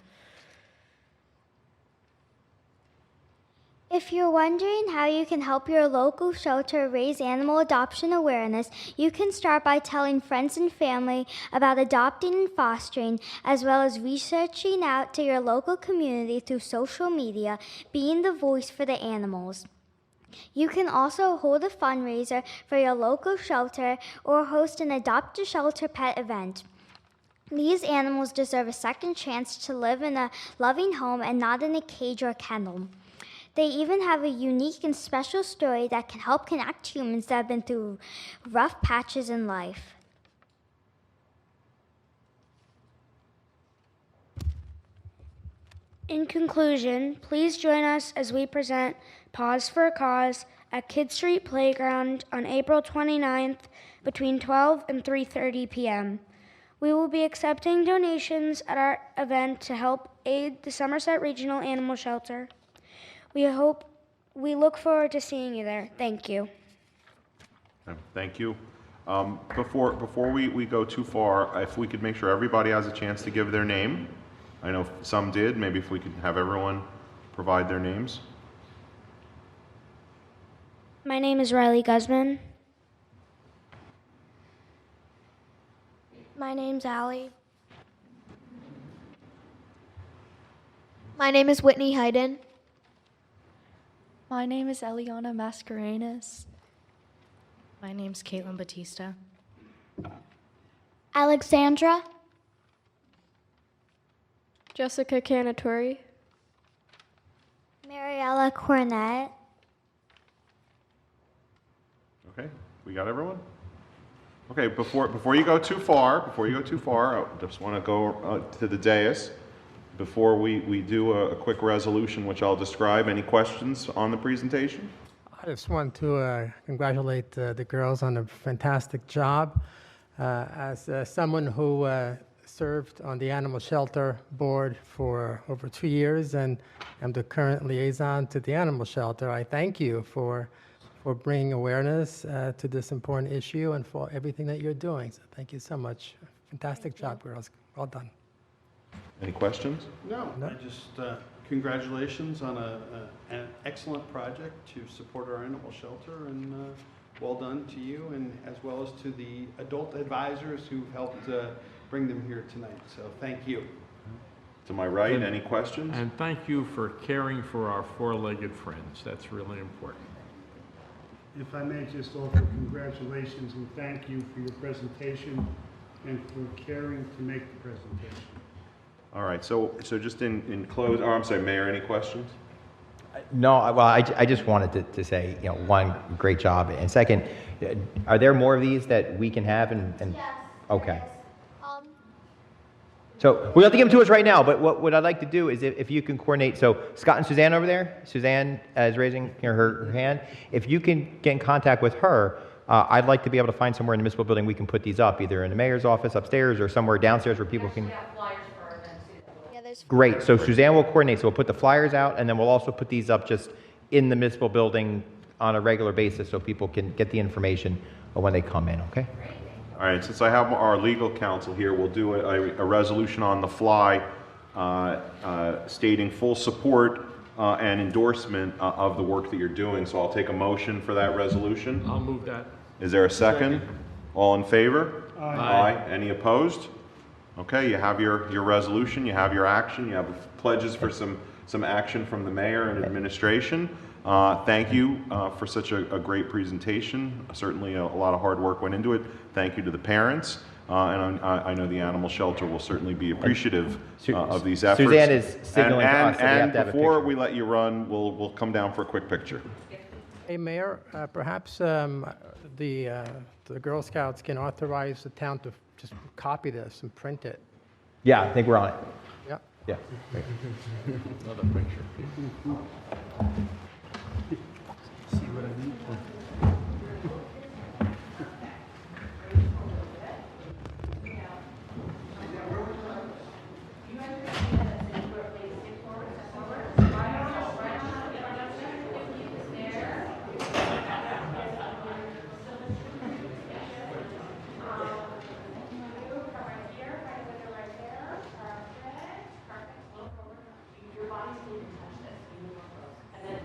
O: If you're wondering how you can help your local shelter raise animal adoption awareness, you can start by telling friends and family about adopting and fostering, as well as researching out to your local community through social media, being the voice for the animals. You can also hold a fundraiser for your local shelter or host an Adopt a Shelter pet event. These animals deserve a second chance to live in a loving home and not in a cage or kennel. They even have a unique and special story that can help connect humans that have been through rough patches in life.
P: In conclusion, please join us as we present Pause for a Cause at Kidd Street Playground on April 29th between 12 and 3:30 p.m. We will be accepting donations at our event to help aid the Somerset Regional Animal Shelter. We look forward to seeing you there. Thank you.
A: Thank you. Before we go too far, if we could make sure everybody has a chance to give their name. I know some did. Maybe if we could have everyone provide their names.
P: My name is Riley Guzman.
N: My name's Allie. My name is Whitney Hayden.
D: My name is Eliana Mascarenas.
Q: My name's Caitlin Batista.
O: Alexandra.
M: Jessica Canatori.
O: Mariella Cornett.
A: Okay, we got everyone? Okay, before you go too far, I just want to go to the dais. Before we do a quick resolution, which I'll describe. Any questions on the presentation?
L: I just want to congratulate the girls on a fantastic job. As someone who served on the Animal Shelter Board for over 2 years and am the current liaison to the Animal Shelter, I thank you for bringing awareness to this important issue and for everything that you're doing. So thank you so much. Fantastic job, girls. Well done.
A: Any questions?
F: No, I just, congratulations on an excellent project to support our animal shelter, and well done to you, and as well as to the adult advisors who've helped bring them here tonight. So thank you.
A: To my right, any questions?
G: And thank you for caring for our four-legged friends. That's really important.
K: If I may just offer congratulations and thank you for your presentation and for caring to make the presentation.
A: All right, so just in close, I'm sorry, Mayor, any questions?
E: No, well, I just wanted to say, one, great job, and second, are there more of these that we can have? And
N: Yes.
E: Okay. So we have to give them to us right now, but what I'd like to do is if you can coordinate, so Scott and Suzanne over there, Suzanne is raising her hand. If you can get in contact with her, I'd like to be able to find somewhere in the municipal building we can put these up, either in the mayor's office upstairs or somewhere downstairs where people can. Great, so Suzanne will coordinate, so we'll put the flyers out, and then we'll also put these up just in the municipal building on a regular basis so people can get the information when they come in, okay?
A: All right, since I have our legal counsel here, we'll do a resolution on the fly stating full support and endorsement of the work that you're doing. So I'll take a motion for that resolution.
G: I'll move that.
A: Is there a second? All in favor?
G: Aye.
A: Any opposed? Okay, you have your resolution, you have your action, you have pledges for some action from the mayor and administration. Thank you for such a great presentation. Certainly a lot of hard work went into it. Thank you to the parents. And I know the animal shelter will certainly be appreciative of these efforts.
E: Suzanne is signaling to us that we have to have a
A: before
E: picture.
A: we let you run, we'll come down for a quick picture.
L: Hey, Mayor, perhaps the Girl Scouts can authorize the town to just copy this and print it.
E: Yeah, I think we're on it.
L: Yeah.
E: Yeah.
G: Another picture.
K: See what I mean?
H: Your body's going to touch this. You move close. And then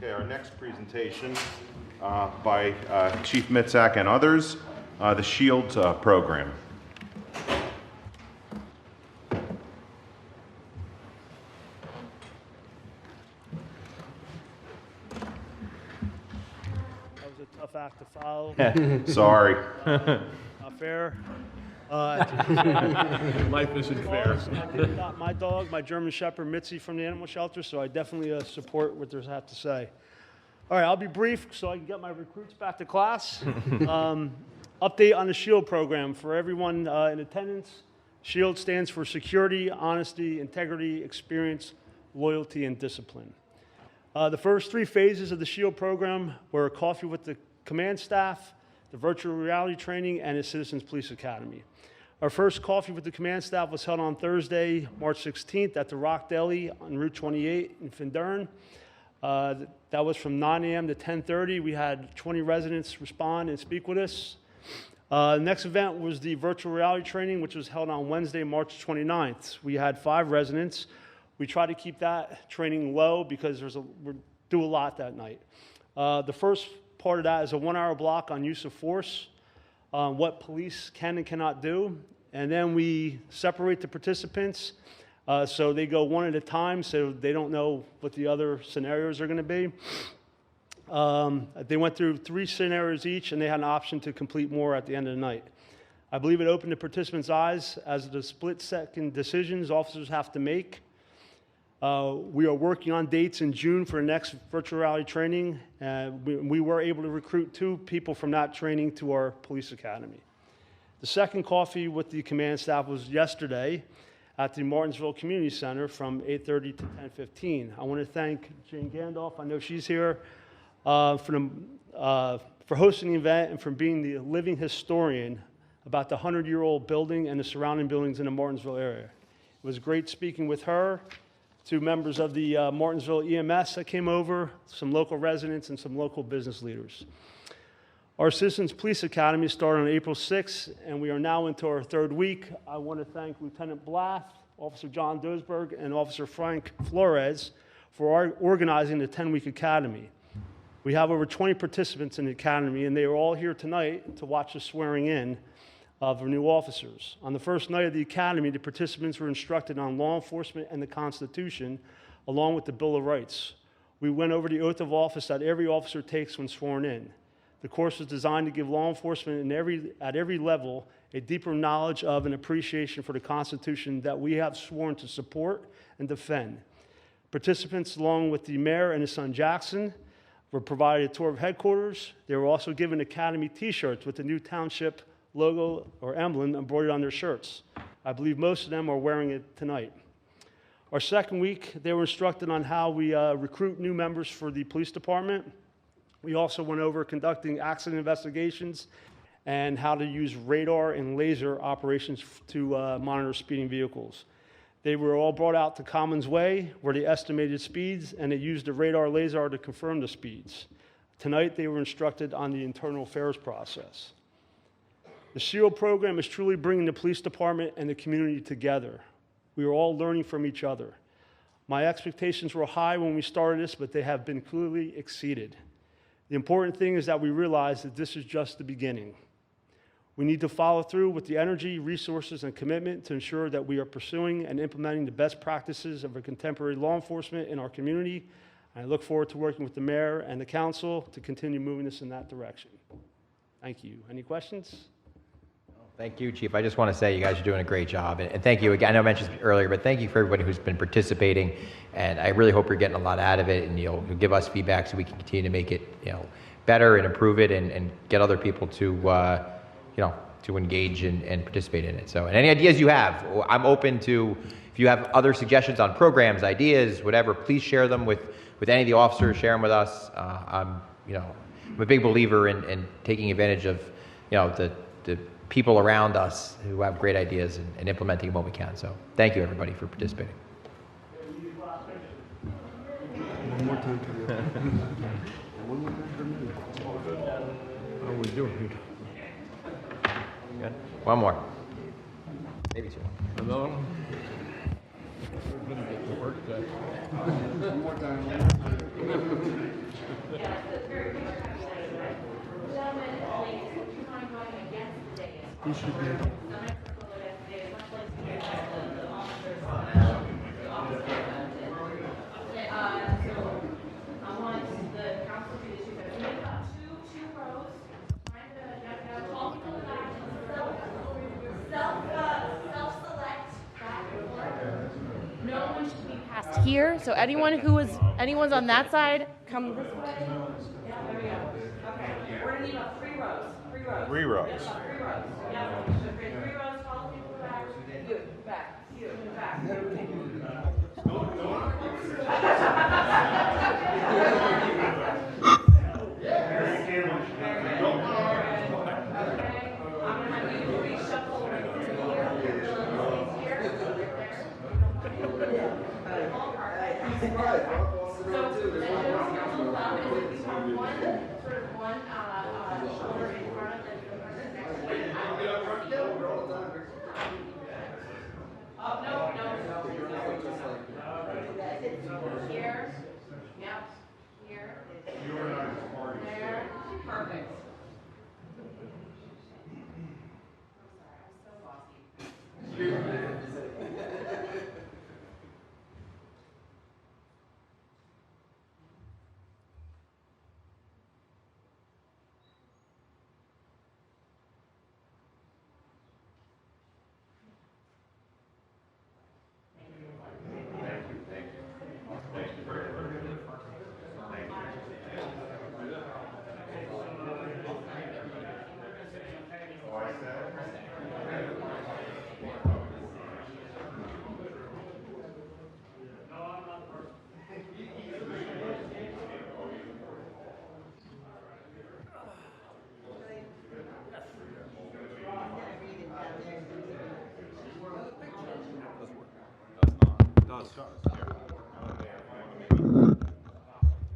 A: Okay, our next presentation by Chief Mitzak and others, the SHIELD program.
C: That was a tough act to follow.
A: Sorry.
C: Not fair.
G: Life isn't fair.
C: I did adopt my dog, my German Shepherd Mitzi, from the animal shelter, so I definitely support what they have to say. All right, I'll be brief so I can get my recruits back to class. Update on the SHIELD program for everyone in attendance. SHIELD stands for Security, Honesty, Integrity, Experience, Loyalty, and Discipline. The first 3 phases of the SHIELD program were coffee with the command staff, the virtual reality training, and the Citizens Police Academy. Our first coffee with the command staff was held on Thursday, March 16th at the Rock Deli on Route 28 in Findern. That was from 9 a.m. to 10:30. We had 20 residents respond and speak with us. The next event was the virtual reality training, which was held on Wednesday, March 29th. We had 5 residents. We try to keep that training low because we do a lot that night. The first part of that is a 1-hour block on use of force, what police can and cannot do. And then we separate the participants so they go one at a time so they don't know what the other scenarios are going to be. They went through 3 scenarios each, and they had an option to complete more at the end of the night. I believe it opened the participants' eyes as the split-second decisions officers have to make. We are working on dates in June for the next virtual reality training. We were able to recruit 2 people from that training to our police academy. The second coffee with the command staff was yesterday at the Martinsville Community Center from 8:30 to 10:15. I want to thank Jane Gandalf, I know she's here, for hosting the event and for being the living historian about the 100-year-old building and the surrounding buildings in the Martinsville area. It was great speaking with her, 2 members of the Martinsville EMS that came over, some local residents, and some local business leaders. Our Citizens Police Academy started on April 6th, and we are now into our 3rd week. I want to thank Lieutenant Blath, Officer John Dosberg, and Officer Frank Flores for organizing the 10-week academy. We have over 20 participants in the academy, and they are all here tonight to watch the swearing in of our new officers. On the first night of the academy, the participants were instructed on law enforcement and the Constitution, along with the Bill of Rights. We went over the oath of office that every officer takes when sworn in. The course was designed to give law enforcement at every level a deeper knowledge of and appreciation for the Constitution that we have sworn to support and defend. Participants, along with the mayor and his son Jackson, were provided a tour of headquarters. They were also given Academy t-shirts with the new Township logo or emblem embroidered on their shirts. I believe most of them are wearing it tonight. Our second week, they were instructed on how we recruit new members for the police department. We also went over conducting accident investigations and how to use radar and laser operations to monitor speeding vehicles. They were all brought out to Commons Way where they estimated speeds and they used the radar laser to confirm the speeds. Tonight they were instructed on the internal affairs process. The SHIELD program is truly bringing the police department and the community together. We are all learning from each other. My expectations were high when we started this, but they have been clearly exceeded. The important thing is that we realize that this is just the beginning. We need to follow through with the energy, resources, and commitment to ensure that we are pursuing and implementing the best practices of our contemporary law enforcement in our community. And I look forward to working with the mayor and the council to continue moving us in that direction. Thank you. Any questions?
E: Thank you, Chief. I just want to say you guys are doing a great job. And thank you again. I know I mentioned this earlier, but thank you for everybody who's been participating. And I really hope you're getting a lot out of it, and you'll give us feedback so we can continue to make it better and improve it and get other people to to engage and participate in it. So, and any ideas you have, I'm open to. If you have other suggestions on programs, ideas, whatever, please share them with any of the officers. Share them with us. I'm a big believer in taking advantage of the people around us who have great ideas and implementing what we can. So thank you, everybody, for participating.
F: One more time for you. One more time for me.
G: How are we doing?
E: Good. One more. Maybe 2 more.
G: Another one? We're gonna get to work that.
F: One more time.
K: He should be.
H: I want the council to issue that we make about two rows, trying to get tall people in the back, self-select back and forth. No one should be past here, so anyone's on that side, come this way. Yeah, there we go. Okay, we're gonna need about 3 rows. 3 rows.
A: 3 rows.
H: Yes, 3 rows. Yeah, so create 3 rows, tall people in the back. You, back. You, in the back. Here, yep, here, there, perfect.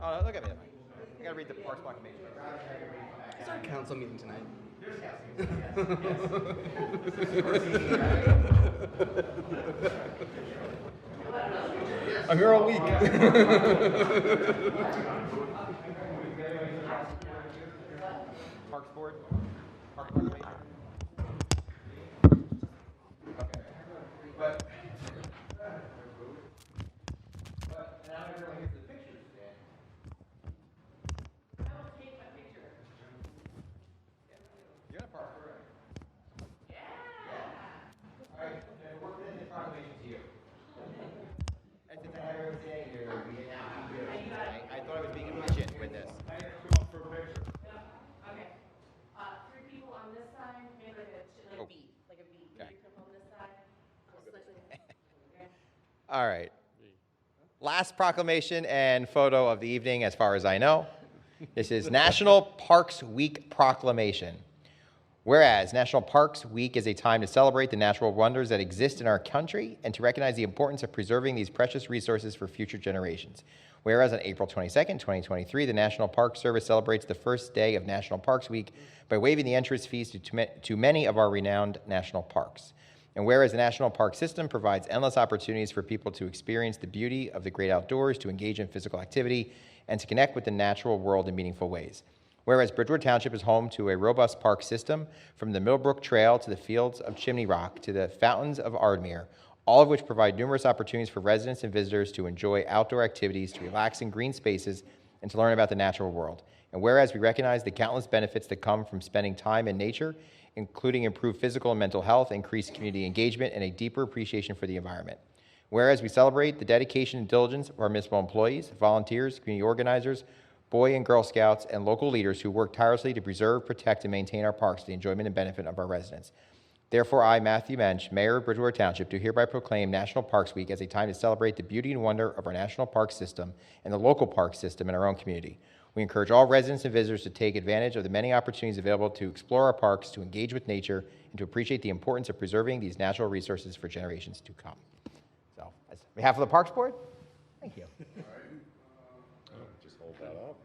E: Oh, look at me. I gotta read the Parks Proclamation.
R: Is our council meeting tonight? I'm here all week.
E: Parks Board? Parks Proclamation? Okay. But now everyone gets the pictures today. I will take a picture. You're in a park. Yeah. All right, we're in this proclamation to you. And since I have everyone standing here, we now have to do it. I thought I was being efficient with this.
H: For a picture. Okay. 3 people on this side, make like a V, like a V.
E: Okay.
H: 3 people on this side.
E: All right. Last proclamation and photo of the evening, as far as I know. This is National Parks Week proclamation. Whereas National Parks Week is a time to celebrate the natural wonders that exist in our country and to recognize the importance of preserving these precious resources for future generations. Whereas on April 22nd, 2023, the National Park Service celebrates the first day of National Parks Week by waiving the entrance fees to many of our renowned national parks. And whereas the National Park System provides endless opportunities for people to experience the beauty of the great outdoors, to engage in physical activity, and to connect with the natural world in meaningful ways. Whereas Bridgewater Township is home to a robust park system, from the Millbrook Trail to the fields of Chimney Rock to the fountains of Ardmere, all of which provide numerous opportunities for residents and visitors to enjoy outdoor activities, to relax in green spaces, and to learn about the natural world. And whereas we recognize the countless benefits that come from spending time in nature, including improved physical and mental health, increased community engagement, and a deeper appreciation for the environment. Whereas we celebrate the dedication and diligence of our municipal employees, volunteers, community organizers, Boy and Girl Scouts, and local leaders who work tirelessly to preserve, protect, and maintain our parks to the enjoyment and benefit of our residents. Therefore, I, Matthew Mensch, Mayor of Bridgewater Township, do hereby proclaim National Parks Week as a time to celebrate the beauty and wonder of our national park system and the local park system in our own community. We encourage all residents and visitors to take advantage of the many opportunities available to explore our parks, to engage with nature, and to appreciate the importance of preserving these natural resources for generations to come. So, on behalf of the Parks Board, thank you.
A: Just hold that up.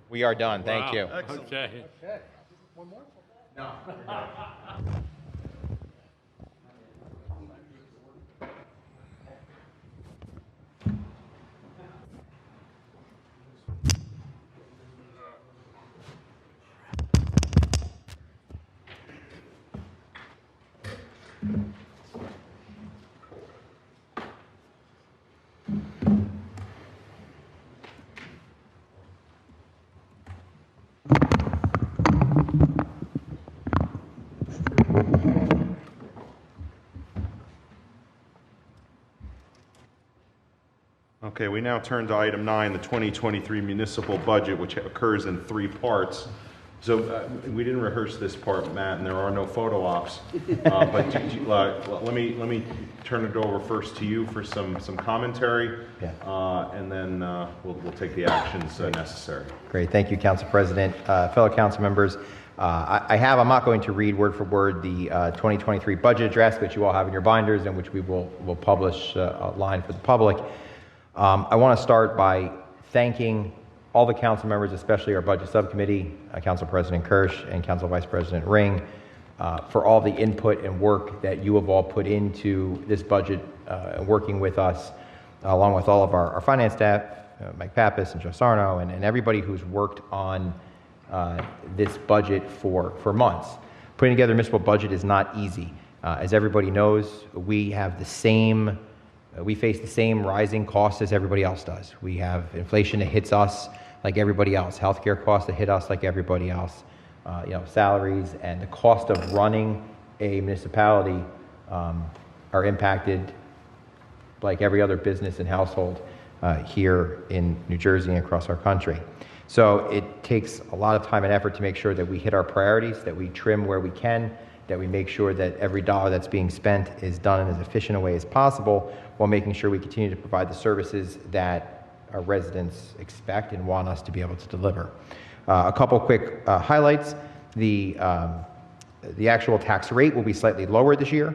E: We are done. Thank you.
G: Okay.
R: One more?
E: No.
A: Okay, we now turn to item 9, the 2023 municipal budget, which occurs in 3 parts. So we didn't rehearse this part, Matt, and there are no photo ops. But let me turn it over first to you for some commentary, and then we'll take the actions necessary.
E: Great, thank you, Council President. Fellow council members, I'm not going to read word for word the 2023 budget address that you all have in your binders and which we will publish online for the public. I want to start by thanking all the council members, especially our budget subcommittee, Council President Kirsch and Council Vice President Ring, for all the input and work that you have all put into this budget, working with us, along with all of our finance staff, Mike Pappas and Joe Sarno, and everybody who's worked on this budget for months. Putting together a municipal budget is not easy. As everybody knows, we face the same rising costs as everybody else does. We have inflation that hits us like everybody else, healthcare costs that hit us like everybody else, salaries and the cost of running a municipality are impacted like every other business and household here in New Jersey and across our country. So it takes a lot of time and effort to make sure that we hit our priorities, that we trim where we can, that we make sure that every dollar that's being spent is done in as efficient a way as possible, while making sure we continue to provide the services that our residents expect and want us to be able to deliver. A couple quick highlights. The actual tax rate will be slightly lower this year.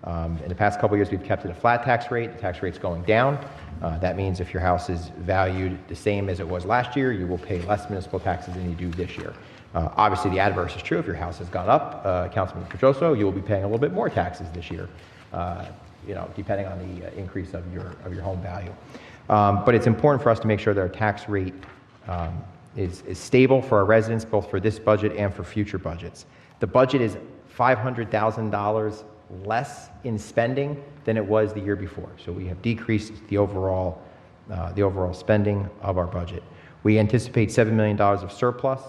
E: In the past couple of years, we've kept it a flat tax rate. The tax rate's going down. That means if your house is valued the same as it was last year, you will pay less municipal taxes than you do this year. Obviously, the adverse is true. If your house has gone up, Councilman Pedroso, you will be paying a little bit more taxes this year, depending on the increase of your home value. But it's important for us to make sure that our tax rate is stable for our residents, both for this budget and for future budgets. The budget is $500,000 less in spending than it was the year before. So we have decreased the overall spending of our budget. We anticipate $7 million of surplus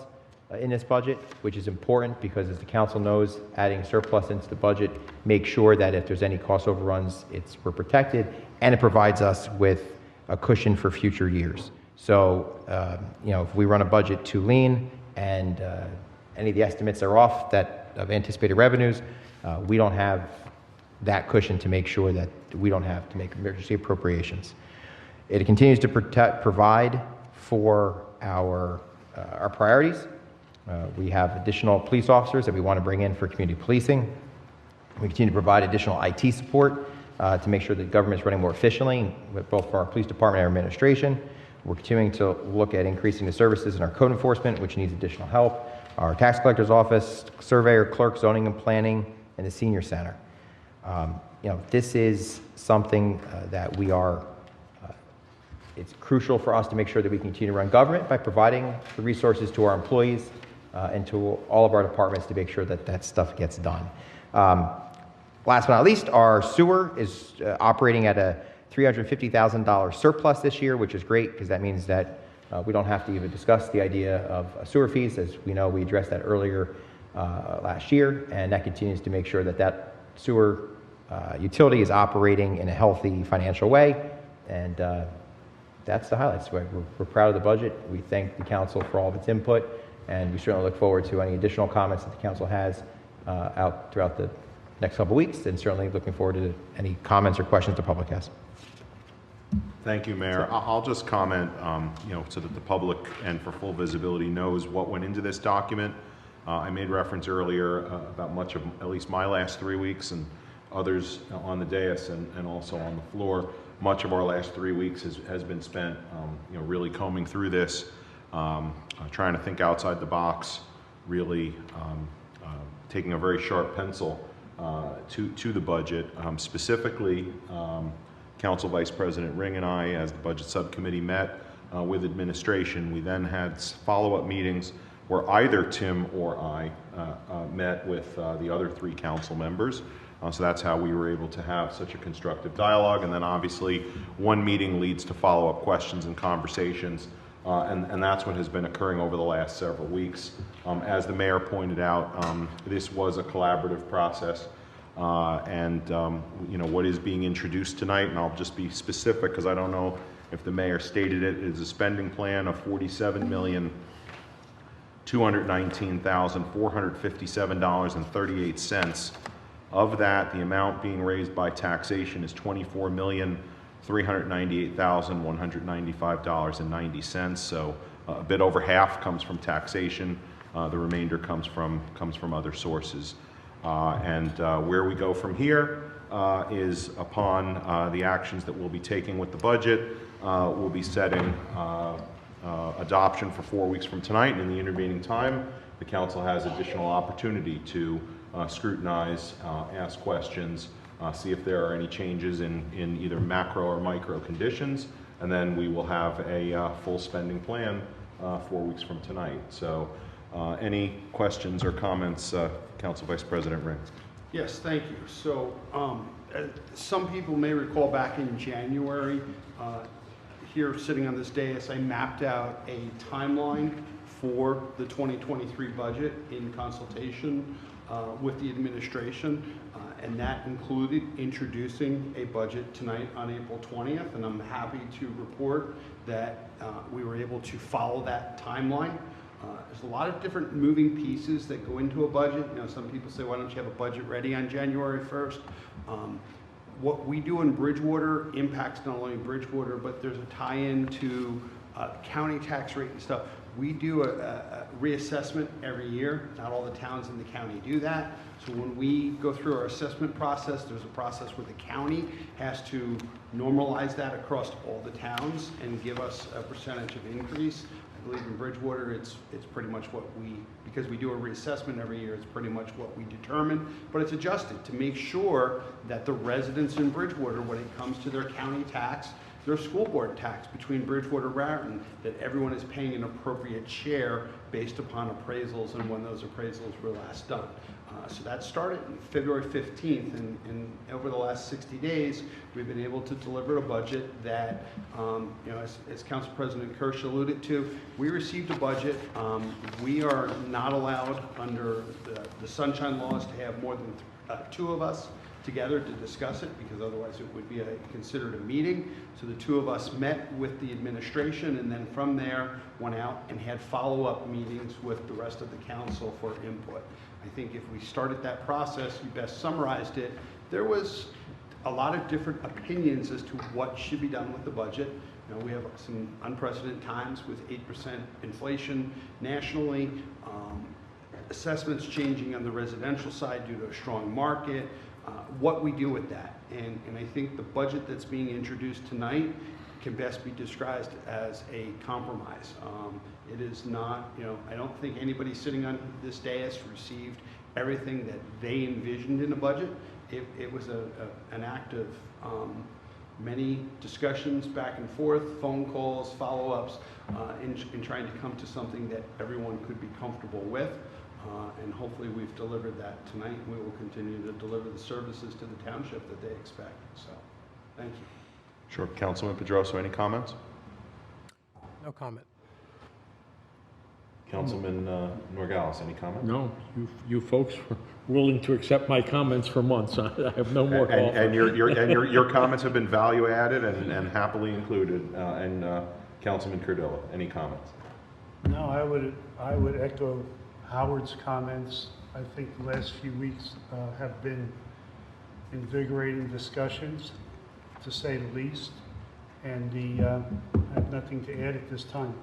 E: in this budget, which is important because, as the council knows, adding surplus into the budget makes sure that if there's any cost overruns, we're protected, and it provides us with a cushion for future years. So, if we run a budget too lean and any of the estimates are off of anticipated revenues, we don't have that cushion to make sure that we don't have to make emergency appropriations. It continues to provide for our priorities. We have additional police officers that we want to bring in for community policing. We continue to provide additional IT support to make sure that government is running more efficiently, both for our police department and our administration. We're continuing to look at increasing the services in our code enforcement, which needs additional help, our tax collector's office, surveyor, clerk, zoning and planning, and the senior center. This is something that it's crucial for us to make sure that we continue to run government by providing the resources to our employees and to all of our departments to make sure that that stuff gets done. Last but not least, our sewer is operating at a $350,000 surplus this year, which is great because that means that we don't have to even discuss the idea of sewer fees. As we know, we addressed that earlier last year, and that continues to make sure that sewer utility is operating in a healthy financial way, and that's the highlights. We're proud of the budget. We thank the council for all of its input, and we certainly look forward to any additional comments that the council has out throughout the next couple of weeks, and certainly looking forward to any comments or questions the public has.
A: Thank you, Mayor. I'll just comment, so that the public and for full visibility knows what went into this document. I made reference earlier about much of at least my last 3 weeks and others on the dais and also on the floor. Much of our last 3 weeks has been spent, really combing through this, trying to think outside the box, really taking a very sharp pencil to the budget. Specifically, Council Vice President Ring and I, as the Budget Subcommittee, met with administration. We then had follow-up meetings where either Tim or I met with the other 3 council members. So that's how we were able to have such a constructive dialogue. And then obviously one meeting leads to follow-up questions and conversations. And that's what has been occurring over the last several weeks. As the mayor pointed out, this was a collaborative process. What is being introduced tonight, and I'll just be specific because I don't know if the mayor stated it, is a spending plan of $47,219,457.38. Of that, the amount being raised by taxation is $24,398,195.90. So a bit over half comes from taxation. The remainder comes from other sources. Where we go from here is upon the actions that we'll be taking with the budget. We'll be setting adoption for 4 weeks from tonight, and in the intervening time, the council has additional opportunity to scrutinize, ask questions, see if there are any changes in either macro or micro conditions, and then we will have a full spending plan 4 weeks from tonight. So any questions or comments, Council Vice President Ring?
F: Yes, thank you. So some people may recall back in January, here sitting on this dais, I mapped out a timeline for the 2023 budget in consultation with the administration, and that included introducing a budget tonight on April 20th, and I'm happy to report that we were able to follow that timeline. There's a lot of different moving pieces that go into a budget. You know, some people say, why don't you have a budget ready on January 1st? What we do in Bridgewater impacts not only Bridgewater, but there's a tie-in to county tax rate and stuff. We do a reassessment every year. Not all the towns in the county do that. So when we go through our assessment process, there's a process where the county has to normalize that across all the towns and give us a percentage of increase. I believe in Bridgewater, it's pretty much what because we do a reassessment every year, it's pretty much what we determine, but it's adjusted to make sure that the residents in Bridgewater, when it comes to their county tax, their school board tax between Bridgewater and Raritan, that everyone is paying an appropriate share based upon appraisals and when those appraisals were last done. So that started February 15th, and over the last 60 days, we've been able to deliver a budget that, you know, as Council President Kirsch alluded to, we received a budget. We are not allowed under the sunshine laws to have more than two of us together to discuss it, because otherwise it would be considered a meeting. So the two of us met with the administration, and then from there went out and had follow-up meetings with the rest of the council for input. I think if we started that process, you best summarized it, there was a lot of different opinions as to what should be done with the budget. You know, we have some unprecedented times with 8% inflation nationally, assessments changing on the residential side due to a strong market, what we do with that. And I think the budget that's being introduced tonight can best be described as a compromise. It is not, you know, I don't think anybody sitting on this dais received everything that they envisioned in a budget. It was an act of many discussions back and forth, phone calls, follow-ups, in trying to come to something that everyone could be comfortable with. And hopefully we've delivered that tonight. We will continue to deliver the services to the township that they expect. So, thank you.
A: Sure. Councilman Pedroso, any comments?
L: No comment.
A: Councilman Norgalis, any comment?
G: No, you folks were willing to accept my comments for months. I have no more to offer.
A: And your comments have been value added and happily included. Councilman Cardillo, any comments?
K: No, I would echo Howard's comments. I think the last few weeks have been invigorating discussions, to say the least, and I have nothing to add at this time.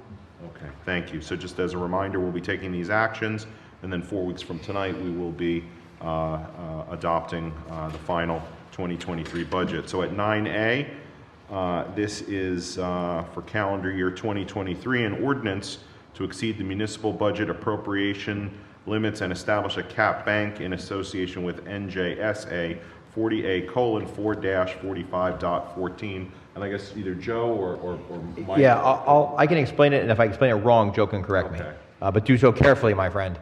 A: Okay, thank you. So just as a reminder, we'll be taking these actions, and then 4 weeks from tonight, we will be adopting the final 2023 budget. So at 9A, this is for calendar year 2023, an ordinance to exceed the municipal budget appropriation limits and establish a cap bank in association with NJSA 40A:4-45.14. And I guess either Joe or Mike.
E: Yeah, I can explain it, and if I explain it wrong, Joe can correct me. But do so carefully, my friend.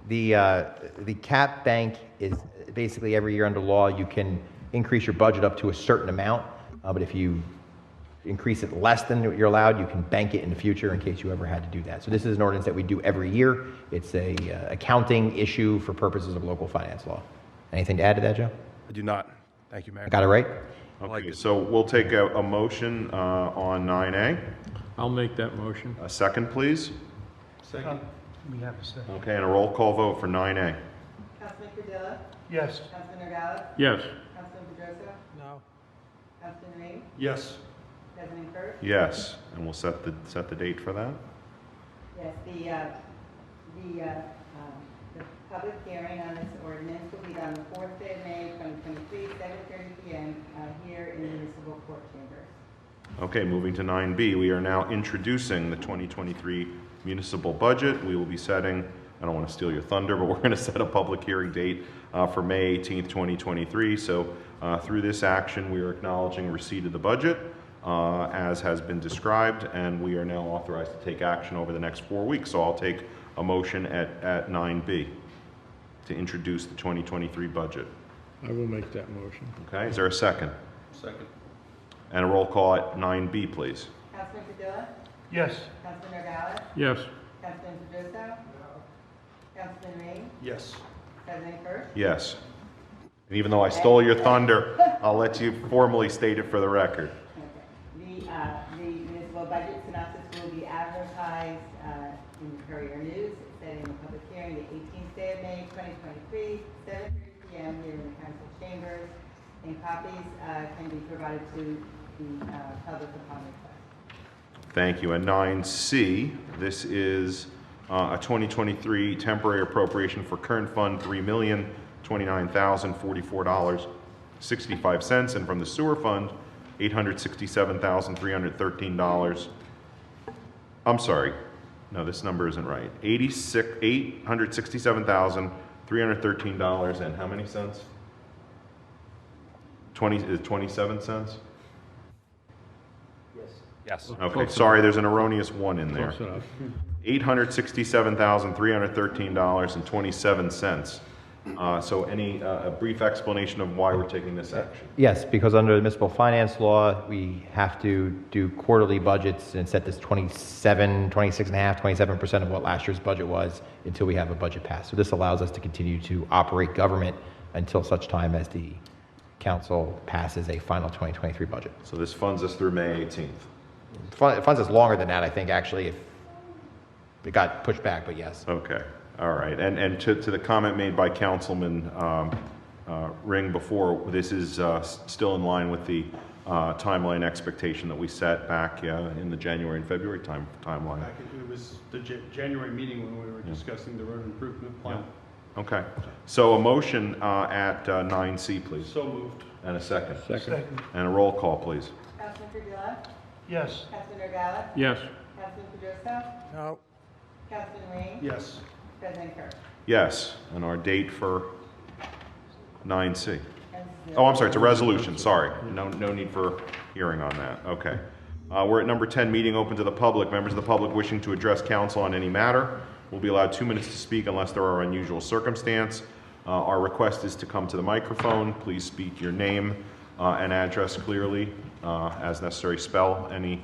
E: The cap bank is basically every year under law, you can increase your budget up to a certain amount, but if you increase it less than what you're allowed, you can bank it in the future in case you ever had to do that. So this is an ordinance that we do every year. It's a accounting issue for purposes of local finance law. Anything to add to that, Joe?
R: I do not. Thank you, Mayor.
E: Got it right?
A: Okay, so we'll take a motion on 9A.
G: I'll make that motion.
A: A second, please.
F: Second.
K: We have a second.
A: Okay, and a roll call vote for 9A.
B: Councilman Cardillo?
K: Yes.
B: Councilman Nogales?
G: Yes.
B: Councilman Pedrosa?
L: No.
B: Councilman Ring?
F: Yes.
B: President Kirk?
A: Yes, and we'll set the date for that.
B: Yes, the public hearing on this ordinance will be on the 4th day of May, 2023, 7:30 p.m. Here in the Municipal Court Chambers.
A: Okay, moving to 9B, we are now introducing the 2023 municipal budget. We will be setting, I don't want to steal your thunder, but we're going to set a public hearing date for May 18th, 2023. So through this action, we are acknowledging receipt of the budget as has been described, and we are now authorized to take action over the next 4 weeks. So I'll take a motion at 9B to introduce the 2023 budget.
G: I will make that motion.
A: Okay, is there a second?
F: Second.
A: And a roll call at 9B, please.
B: Councilman Cardillo?
K: Yes.
B: Councilman Nogales?
G: Yes.
B: Councilman Pedrosa? Councilman Ring?
F: Yes.
B: President Kirk?
A: Yes. And even though I stole your thunder, I'll let you formally state it for the record.
B: The municipal budget synopsis will be advertised in the Courier News, setting the public hearing the 18th day of May, 2023, 7:30 p.m. here in the council chambers, and copies can be provided to the public upon request.
A: Thank you. And 9C, this is a 2023 temporary appropriation for current fund, $3,029,044.65, and from the sewer fund, $867,313. I'm sorry. No, this number isn't right. $867,313 and how many cents? 27 cents?
G: Yes.
A: Okay, sorry, there's an erroneous one in there.
G: Close enough.
A: $867,313.27. So a brief explanation of why we're taking this action?
E: Yes, because under the municipal finance law, we have to do quarterly budgets and set this 27% of what last year's budget was until we have a budget passed. So this allows us to continue to operate government until such time as the council passes a final 2023 budget.
A: So this funds us through May 18th.
E: It funds us longer than that, I think, actually, if it got pushed back, but yes.
A: Okay, all right. And to the comment made by Councilman Ring before, this is still in line with the timeline expectation that we set back in the January and February timeline.
F: It was the January meeting when we were discussing the road improvement plan.
A: Yeah. Okay, so a motion at 9C, please.
F: So moved.
A: And a second.
G: Second.
A: And a roll call, please.
B: Councilman Cardillo?
K: Yes.
B: Councilman Nogales?
G: Yes.
B: Councilman Pedrosa?
L: No.
B: Councilman Ring?
F: Yes.
B: President Kirk?
A: Yes, and our date for 9C. Oh, I'm sorry, it's a resolution, sorry. No need for hearing on that, okay. We're at number 10, meeting open to the public. Members of the public wishing to address council on any matter will be allowed 2 minutes to speak unless there are unusual circumstance. Our request is to come to the microphone. Please speak your name and address clearly. As necessary, spell any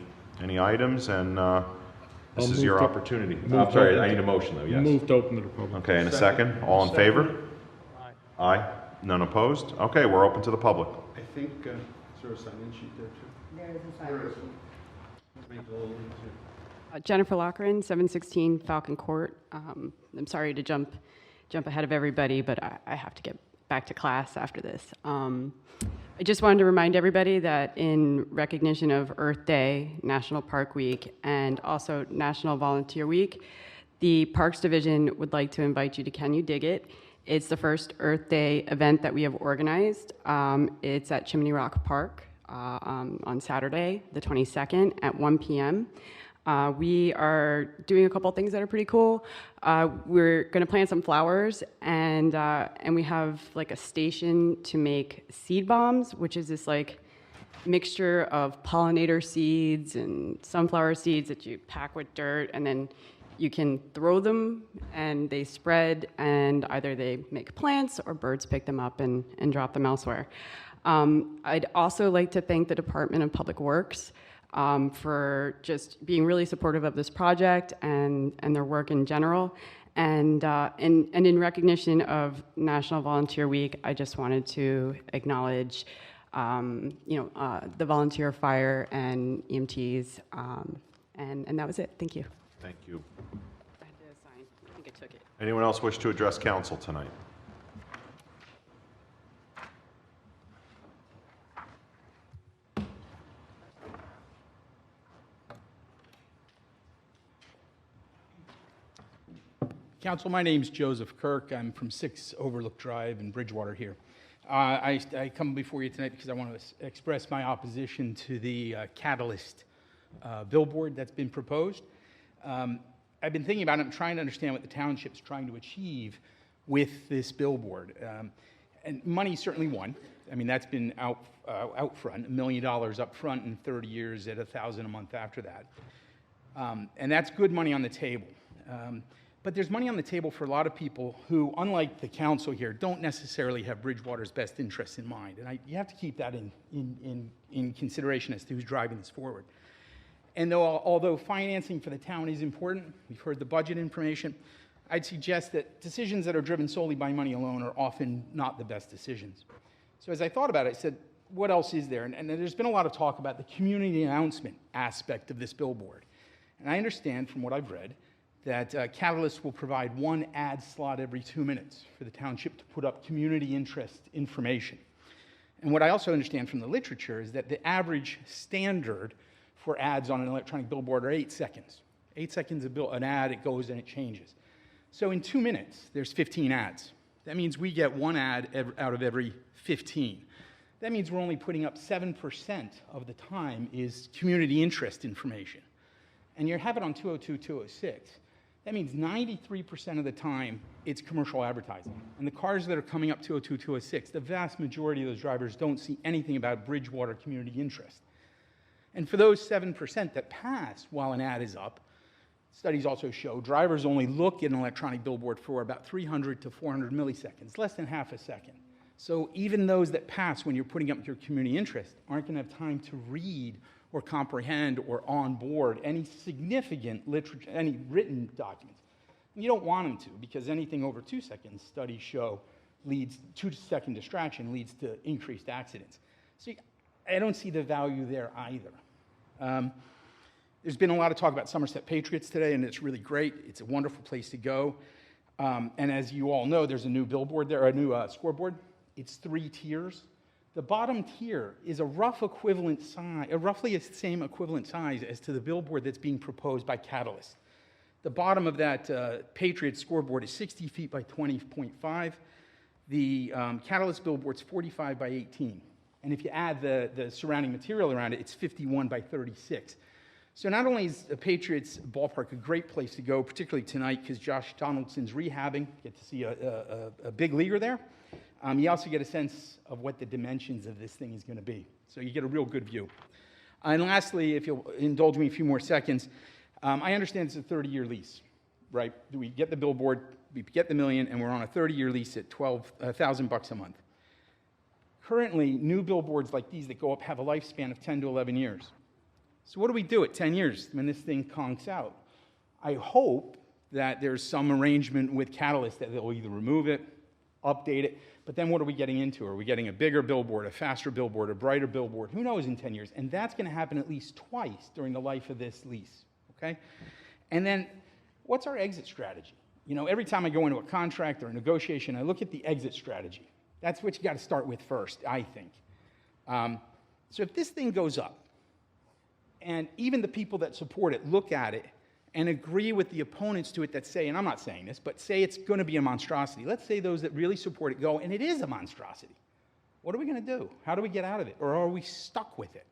A: items, and this is your opportunity. I'm sorry, I need a motion though, yes.
G: Move to open to the public.
A: Okay, and a second. All in favor? Aye. None opposed? Okay, we're open to the public.
F: I think, is there a sign-in sheet there too?
B: There is a sign.
F: Make it a little easier.
S: Jennifer Lochran, 716 Falcon Court. I'm sorry to jump ahead of everybody, but I have to get back to class after this. I just wanted to remind everybody that in recognition of Earth Day, National Park Week, and also National Volunteer Week, the Parks Division would like to invite you to Can You Dig It? It's the first Earth Day event that we have organized. It's at Chimney Rock Park on Saturday, the 22nd at 1 p.m. We are doing a couple things that are pretty cool. We're going to plant some flowers, and we have like a station to make seed bombs, which is this like mixture of pollinator seeds and sunflower seeds that you pack with dirt, and then you can throw them, and they spread, and either they make plants or birds pick them up and drop them elsewhere. I'd also like to thank the Department of Public Works for just being really supportive of this project and their work in general. And in recognition of National Volunteer Week, I just wanted to acknowledge the volunteer fire and EMTs, and that was it. Thank you.
A: Thank you.
S: I had to sign. I think I took it.
A: Anyone else wish to address council tonight?
T: Council, my name's Joseph Kirk. I'm from 6 Overlook Drive in Bridgewater here. I come before you tonight because I want to express my opposition to the Catalyst billboard that's been proposed. I've been thinking about it and trying to understand what the township's trying to achieve with this billboard. And money's certainly one. I mean, that's been out front, $1 million up front in 30 years at $1,000 a month after that. And that's good money on the table. But there's money on the table for a lot of people who, unlike the council here, don't necessarily have Bridgewater's best interests in mind. And you have to keep that in consideration as to who's driving this forward. And although financing for the town is important, we've heard the budget information, I'd suggest that decisions that are driven solely by money alone are often not the best decisions. So as I thought about it, I said, what else is there? And there's been a lot of talk about the community announcement aspect of this billboard. And I understand from what I've read that Catalyst will provide one ad slot every 2 minutes for the township to put up community interest information. And what I also understand from the literature is that the average standard for ads on an electronic billboard are 8 seconds. 8 seconds an ad, it goes and it changes. So in 2 minutes, there's 15 ads. That means we get one ad out of every 15. That means we're only putting up 7% of the time is community interest information. And you have it on 202, 206. That means 93% of the time it's commercial advertising. And the cars that are coming up 202, 206, the vast majority of those drivers don't see anything about Bridgewater community interest. And for those 7% that pass while an ad is up, studies also show drivers only look at an electronic billboard for about 300 to 400 milliseconds, less than half a second. So even those that pass when you're putting up your community interest aren't going to have time to read or comprehend or onboard any significant literature, any written documents. And you don't want them to, because anything over 2 seconds, studies show, 2-second distraction leads to increased accidents. So I don't see the value there either. There's been a lot of talk about Somerset Patriots today, and it's really great. It's a wonderful place to go. And as you all know, there's a new billboard there, a new scoreboard. It's 3 tiers. The bottom tier is a roughly the same equivalent size as to the billboard that's being proposed by Catalyst. The bottom of that Patriot scoreboard is 60 feet by 20.5. The Catalyst billboard's 45 by 18. And if you add the surrounding material around it, it's 51 by 36. So not only is the Patriots ballpark a great place to go, particularly tonight because Josh Donaldson's rehabbing, get to see a big leaguer there. You also get a sense of what the dimensions of this thing is going to be. So you get a real good view. And lastly, if you'll indulge me a few more seconds, I understand it's a 30-year lease, right? We get the billboard, we get the $1 million, and we're on a 30-year lease at $1,000 a month. Currently, new billboards like these that go up have a lifespan of 10 to 11 years. So what do we do at 10 years when this thing conks out? I hope that there's some arrangement with Catalyst that they'll either remove it, update it, but then what are we getting into? Are we getting a bigger billboard, a faster billboard, a brighter billboard? Who knows in 10 years? And that's going to happen at least twice during the life of this lease, okay? And then what's our exit strategy? You know, every time I go into a contract or a negotiation, I look at the exit strategy. That's what you got to start with first, I think. So if this thing goes up, and even the people that support it look at it and agree with the opponents to it that say, and I'm not saying this, but say it's going to be a monstrosity. Let's say those that really support it go, and it is a monstrosity. What are we going to do? How do we get out of it? Or are we stuck with it?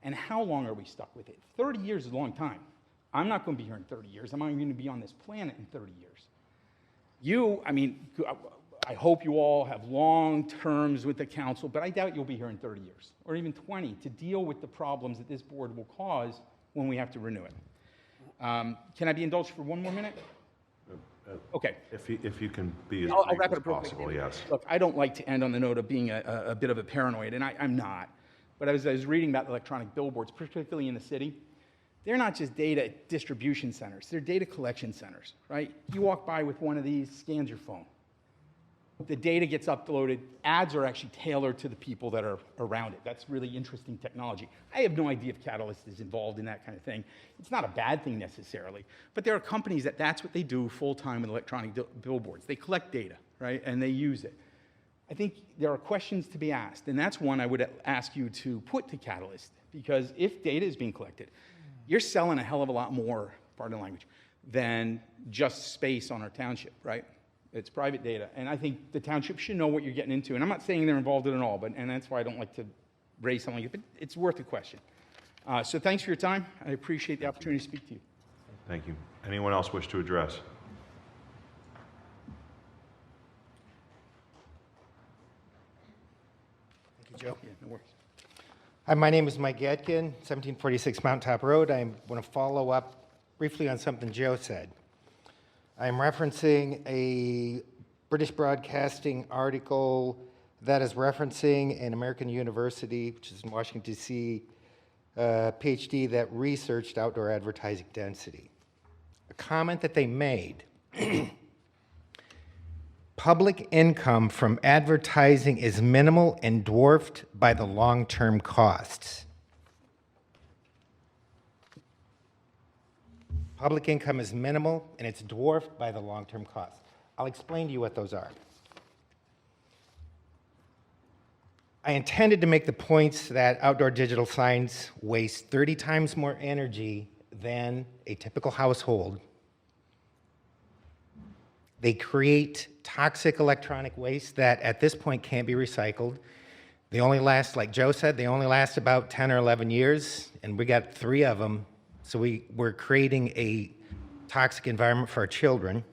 T: And how long are we stuck with it? 30 years is a long time. I'm not going to be here in 30 years. I'm not even going to be on this planet in 30 years. I hope you all have long terms with the council, but I doubt you'll be here in 30 years, or even 20, to deal with the problems that this board will cause when we have to renew it. Can I be indulged for one more minute? Okay.
A: If you can be as
T: I'll
A: brief
T: wrap it
A: as
T: up real quick.
A: possible, yes.
T: Look, I don't like to end on the note of being a bit of a paranoid, and I'm not. But as I was reading about electronic billboards, particularly in the city, they're not just data distribution centers. They're data collection centers, right? You walk by with one of these, scans your phone. the data gets uploaded. Ads are actually tailored to the people that are around it. That's really interesting technology. I have no idea if Catalyst is involved in that kind of thing. It's not a bad thing necessarily, but there are companies that's what they do full-time with electronic billboards. They collect data, right, and they use it. I think there are questions to be asked, and that's one I would ask you to put to Catalyst, because if data is being collected, you're selling a hell of a lot more, pardon the language, than just space on our township, right? It's private data, and I think the township should know what you're getting into. And I'm not saying they're involved in it all, and that's why I don't like to raise something like it, but it's worth a question. So thanks for your time. I appreciate the opportunity to speak to you.
A: Thank you. Anyone else wish to address?
U: Thank you, Joe.
T: Yeah, no worries.
U: Hi, my name is Mike Yetkin, 1746 Mountaintop Road. I want to follow up briefly on something Joe said. I'm referencing a British Broadcasting article that is referencing an American university, which is in Washington, D.C., PhD that researched outdoor advertising density. A comment that they made, public income from advertising is minimal and dwarfed by the long-term costs. Public income is minimal and it's dwarfed by the long-term costs. I'll explain to you what those are. I intended to make the points that outdoor digital signs waste 30 times more energy than a typical household. They create toxic electronic waste that at this point can't be recycled. They only last, like Joe said, they only last about 10 or 11 years, and we got 3 of them. So we're creating a toxic environment for our children.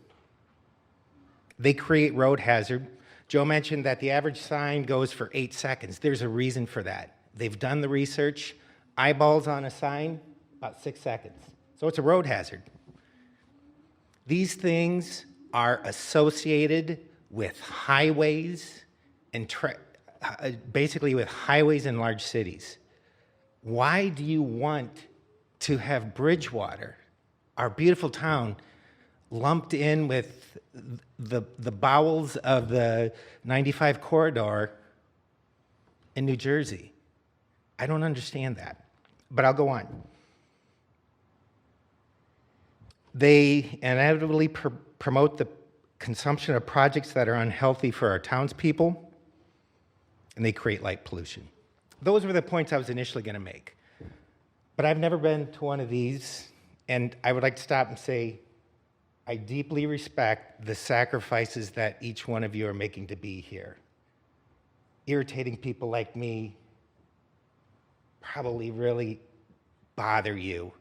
U: They create road hazard. Joe mentioned that the average sign goes for 8 seconds. There's a reason for that. They've done the research. Eyeballs on a sign, about 6 seconds. So it's a road hazard. These things are associated with highways and basically with highways in large cities. Why do you want to have Bridgewater, our beautiful town, lumped in with the bowels of the 95 corridor in New Jersey? I don't understand that, but I'll go on. They inevitably promote the consumption of projects that are unhealthy for our townspeople, and they create light pollution. Those were the points I was initially going to make. But I've never been to one of these, and I would like to stop and say, I deeply respect the sacrifices that each one of you are making to be here. Irritating people like me probably really bother you,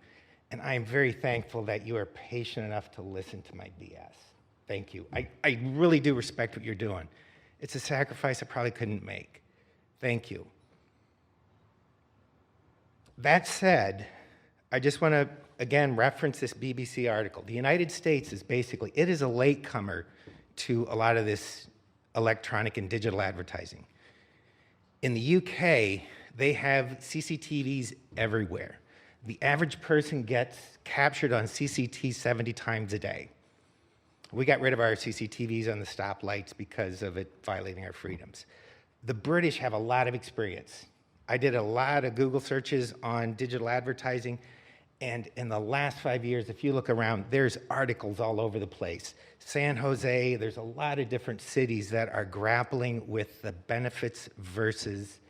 U: and I am very thankful that you are patient enough to listen to my BS. Thank you. I really do respect what you're doing. It's a sacrifice I probably couldn't make. Thank you. That said, I just want to, again, reference this BBC article. The United States is basically, it is a latecomer to a lot of this electronic and digital advertising. In the UK, they have CCTVs everywhere. The average person gets captured on CCTV 70 times a day. We got rid of our CCTVs on the stoplights because of it violating our freedoms. The British have a lot of experience. I did a lot of Google searches on digital advertising, and in the last 5 years, if you look around, there's articles all over the place. San Jose, there's a lot of different cities that are grappling with the benefits versus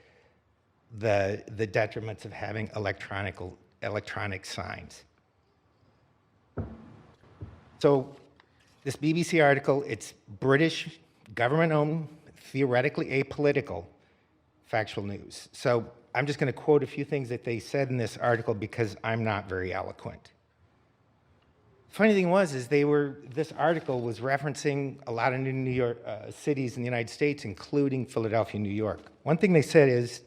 U: the detriments of having electronic signs. So this BBC article, it's British, government-owned, theoretically apolitical, factual news. So I'm just going to quote a few things that they said in this article because I'm not very eloquent. Funny thing was, this article was referencing a lot of New York cities in the United States, including Philadelphia, New York. One thing they said is,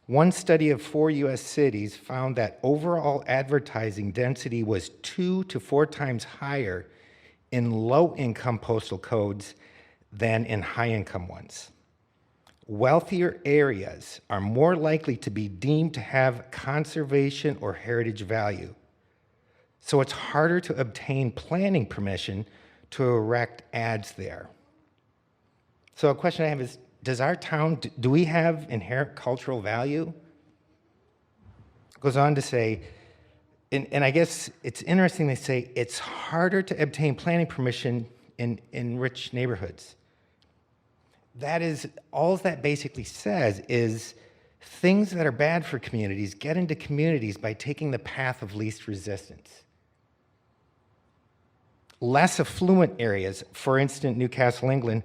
U: one study of 4 U.S. cities found that overall advertising density was 2 to 4 times higher in low-income postal codes than in high-income ones. Wealthier areas are more likely to be deemed to have conservation or heritage value. So it's harder to obtain planning permission to erect ads there. So a question I have is, does our town, do we have inherent cultural value? Goes on to say, and I guess it's interesting they say it's harder to obtain planning permission in rich neighborhoods. That is, all that basically says is things that are bad for communities get into communities by taking the path of least resistance. Less affluent areas, for instance, Newcastle, England,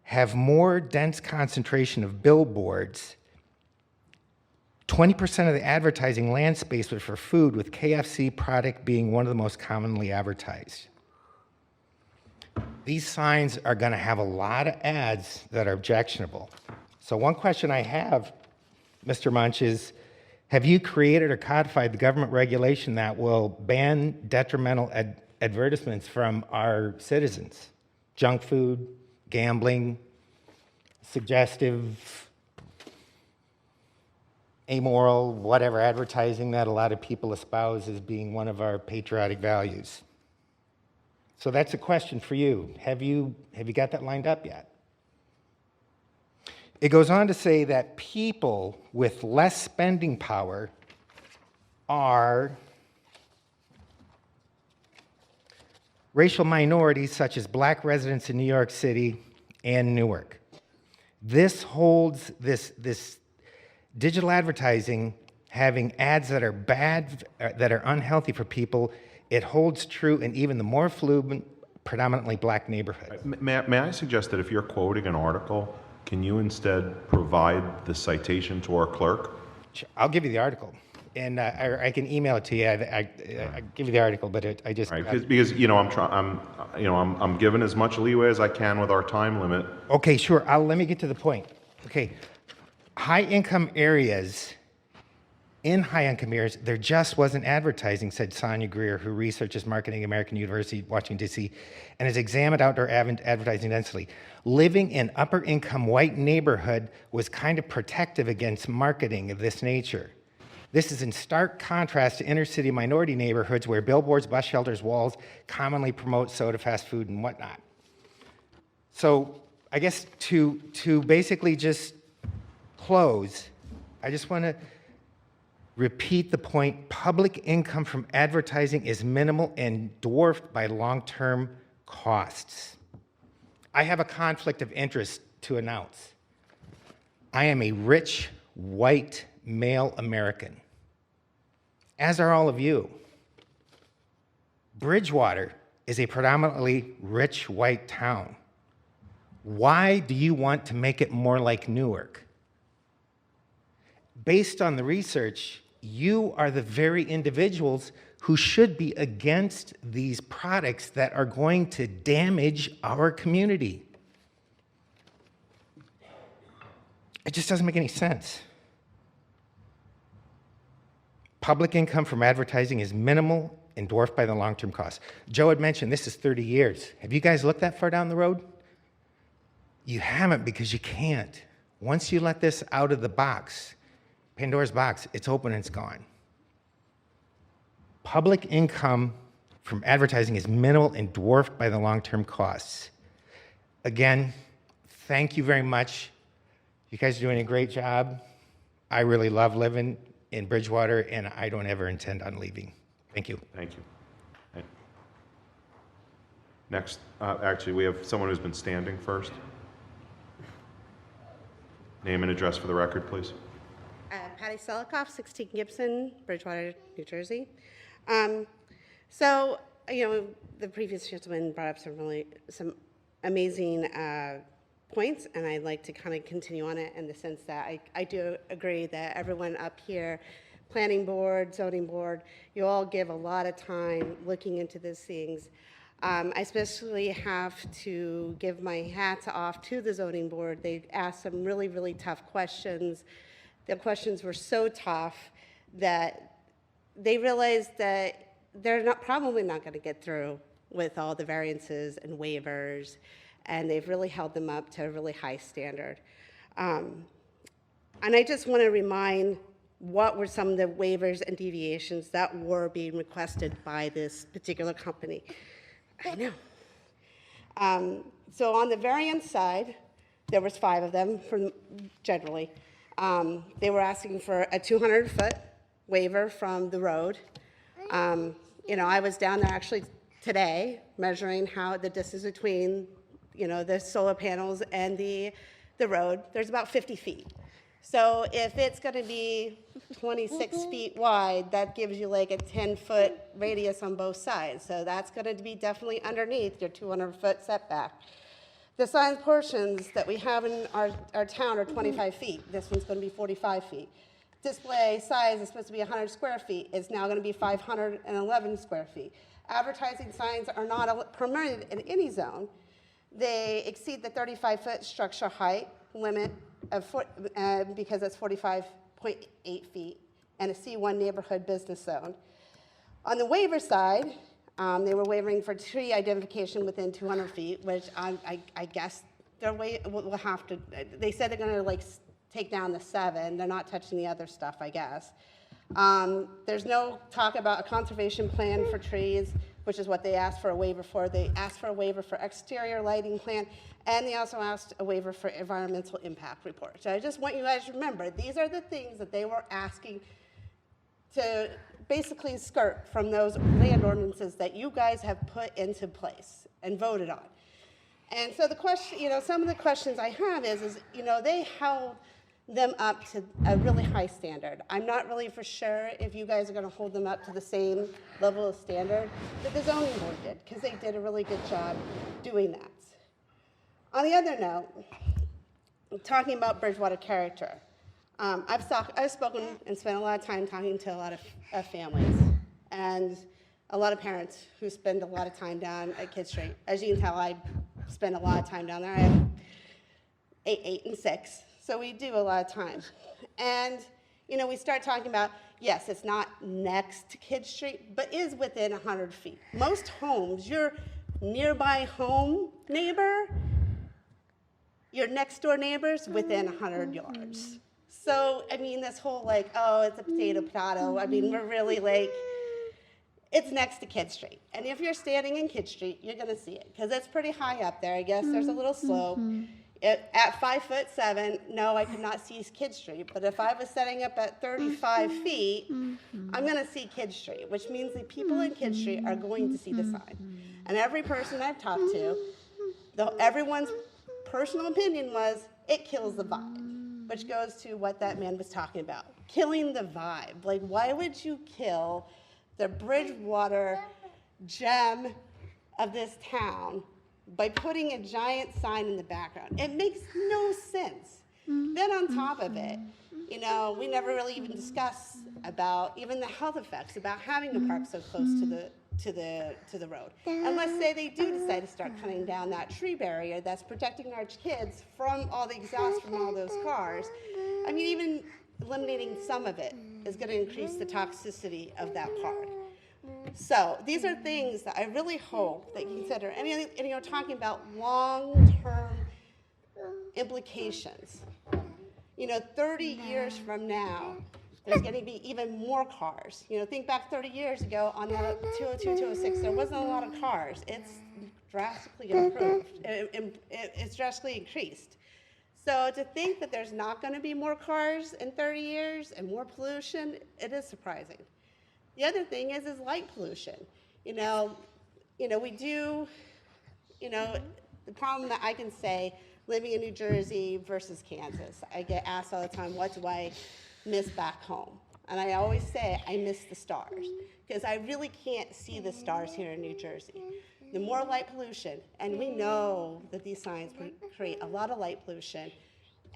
U: have more dense concentration of billboards. 20% of the advertising land space was for food, with KFC product being one of the most commonly advertised. These signs are going to have a lot of ads that are objectionable. So one question I have, Mr. Munch, is have you created or codified the government regulation that will ban detrimental advertisements from our citizens? Junk food, gambling, suggestive, amoral, whatever advertising that a lot of people espouse as being one of our patriotic values. So that's a question for you. Have you got that lined up yet? It goes on to say that people with less spending power are racial minorities such as black residents in New York City and Newark. This holds this digital advertising having ads that are bad, that are unhealthy for people. It holds true in even the more affluent, predominantly black neighborhoods.
A: May I suggest that if you're quoting an article, can you instead provide the citation to our clerk?
U: I'll give you the article, and I can email it to you. I give you the article, but I just
A: right, because you know I'm given as much leeway as I can with our time limit.
U: Okay, sure. Let me get to the point. Okay, high-income areas. In high-income areas, there just wasn't advertising, said Sonia Greer, who researches marketing at American University, Washington, D.C., and has examined outdoor advertising density. Living in upper-income white neighborhood was kind of protective against marketing of this nature. This is in stark contrast to inner-city minority neighborhoods where billboards, bus shelters, walls commonly promote soda, fast food, and whatnot. So I guess to basically just close, I just want to repeat the point. Public income from advertising is minimal and dwarfed by long-term costs. I have a conflict of interest to announce. I am a rich, white, male American, as are all of you. Bridgewater is a predominantly rich, white town. Why do you want to make it more like Newark? Based on the research, you are the very individuals who should be against these products that are going to damage our community. It just doesn't make any sense. Public income from advertising is minimal and dwarfed by the long-term costs. Joe had mentioned this is 30 years. Have you guys looked that far down the road? You haven't, because you can't. Once you let this out of the box, Pandora's box, it's open and it's gone. Public income from advertising is minimal and dwarfed by the long-term costs. Again, thank you very much. You guys are doing a great job. I really love living in Bridgewater, and I don't ever intend on leaving. Thank you.
A: Thank you. Next, actually, we have someone who's been standing first. Name and address for the record, please.
I: Patty Selikoff, 16 Gibson, Bridgewater, New Jersey. So, the previous gentleman brought up some amazing points, and I'd like to kind of continue on it in the sense that I do agree that everyone up here, planning board, zoning board, you all give a lot of time looking into these things. I especially have to give my hats off to the zoning board. They asked some really, really tough questions. The questions were so tough that they realized that they're probably not going to get through with all the variances and waivers, and they've really held them up to a really high standard. And I just want to remind what were some of the waivers and deviations that were being requested by this particular company. I know. So on the variance side, There was 5 of them from generally. They were asking for a 200-foot waiver from the road. I was down there actually today measuring how the distance between, the solar panels and the road. There's about 50 feet. So if it's going to be 26 feet wide, that gives you like a 10-foot radius on both sides. So that's going to be definitely underneath your 200-foot setback. The sign portions that we have in our town are 25 feet. This one's going to be 45 feet. Display size is supposed to be 100 square feet. It's now going to be 511 square feet. Advertising signs are not permitted in any zone. They exceed the 35-foot structure height limit because it's 45.8 feet, and a C1 neighborhood business zone. On the waiver side, they were waivering for tree identification within 200 feet, which I guess we'll have to. They said they're going to take down the 7. They're not touching the other stuff, I guess. There's no talk about a conservation plan for trees, which is what they asked for a waiver for. They asked for a waiver for exterior lighting plan, and they also asked a waiver for environmental impact report. So I just want you guys to remember, these are the things that they were asking to basically skirt from those land ordinances that you guys have put into place and voted on. And so the question, some of the questions I have is they held them up to a really high standard. I'm not really for sure if you guys are going to hold them up to the same level of standard that the zoning board did, because they did a really good job doing that. On the other note, talking about Bridgewater character, I've spoken and spent a lot of time talking to a lot of families and a lot of parents who spend a lot of time down at Kid Street. As you can tell, I spend a lot of time down there. I have 8, and 6. So we do a lot of time. And, we start talking about, yes, it's not next to Kid Street, but is within 100 feet. Most homes, your nearby home neighbor, your next door neighbor's within 100 yards. So, this whole it's a potato. We're really it's next to Kid Street. And if you're standing in Kid Street, you're gonna see it, because it's pretty high up there. I guess there's a little slope. At 5'7", no, I could not see Kid Street. But if I was setting up at 35 feet, I'm going to see Kid Street, which means the people in Kid Street are going to see the sign. And every person I've talked to, everyone's personal opinion was it kills the vibe, which goes to what that man was talking about, killing the vibe. Why would you kill the Bridgewater gem of this town by putting a giant sign in the background? It makes no sense. Then on top of it, we never really even discuss about even the health effects about having a park so close to the road. And let's say they do decide to start cutting down that tree barrier that's protecting our kids from all the exhaust from all those cars. Even eliminating some of it is going to increase the toxicity of that park. So these are things that I really hope that you consider. And you're talking about long-term implications. 30 years from now, there's going to be even more cars. Think back 30 years ago on the 202, 206, there wasn't a lot of cars. It's drastically improved. It's drastically increased. So to think that there's not going to be more cars in 30 years and more pollution, it is surprising. The other thing is light pollution. We do, the problem that I can say living in New Jersey versus Kansas, I get asked all the time, what do I miss back home? And I always say I miss the stars, because I really can't see the stars here in New Jersey. The more light pollution, and we know that these signs create a lot of light pollution.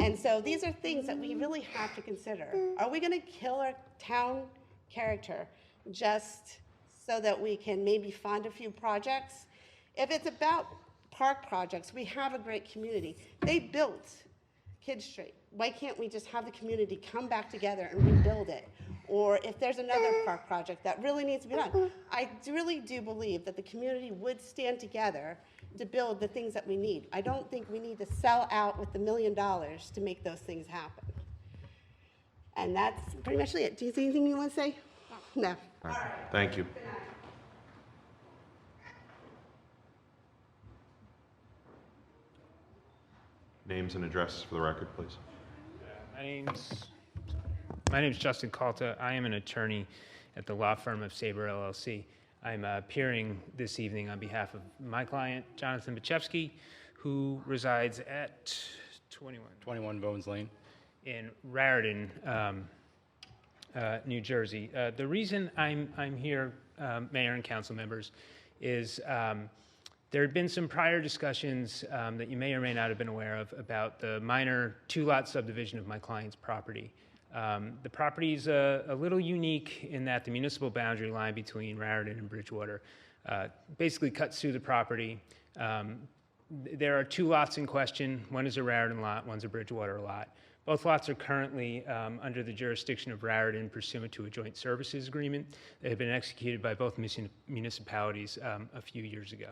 I: And so these are things that we really have to consider. Are we going to kill our town character just so that we can maybe fund a few projects? If it's about park projects, we have a great community. They built Kid Street. Why can't we just have the community come back together and rebuild it? Or if there's another park project that really needs to be done, I really do believe that the community would stand together to build the things that we need. I don't think we need to sell out with $1 million to make those things happen. And that's pretty much it. Do you see anything you want to say? No.
A: All right. Thank you. Names and addresses for the record, please.
J: My name's Justin Calta. I am an attorney at the law firm of Saber LLC. I'm appearing this evening on behalf of my client, Jonathan Bachevsky, who resides at
R: 21 Bones Lane.
J: in Raritan, New Jersey. The reason I'm here, Mayor and council members, is there had been some prior discussions that you may or may not have been aware of about the minor two-lot subdivision of my client's property. The property is a little unique in that the municipal boundary line between Raritan and Bridgewater basically cuts through the property. There are two lots in question. One is a Raritan lot, one's a Bridgewater lot. Both lots are currently under the jurisdiction of Raritan pursuant to a joint services agreement that had been executed by both municipalities a few years ago.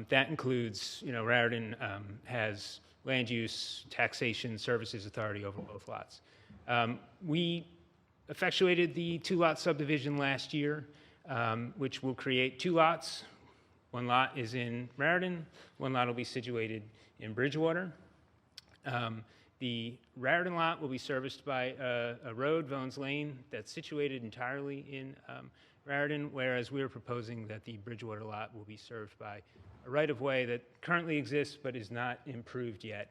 J: That includes, Raritan has land use, taxation, services authority over both lots. We effectuated the two-lot subdivision last year, which will create two lots. One lot is in Raritan, one lot will be situated in Bridgewater. The Raritan lot will be serviced by a road, Vones Lane, that's situated entirely in Raritan, whereas we're proposing that the Bridgewater lot will be served by a right-of-way that currently exists but is not improved yet,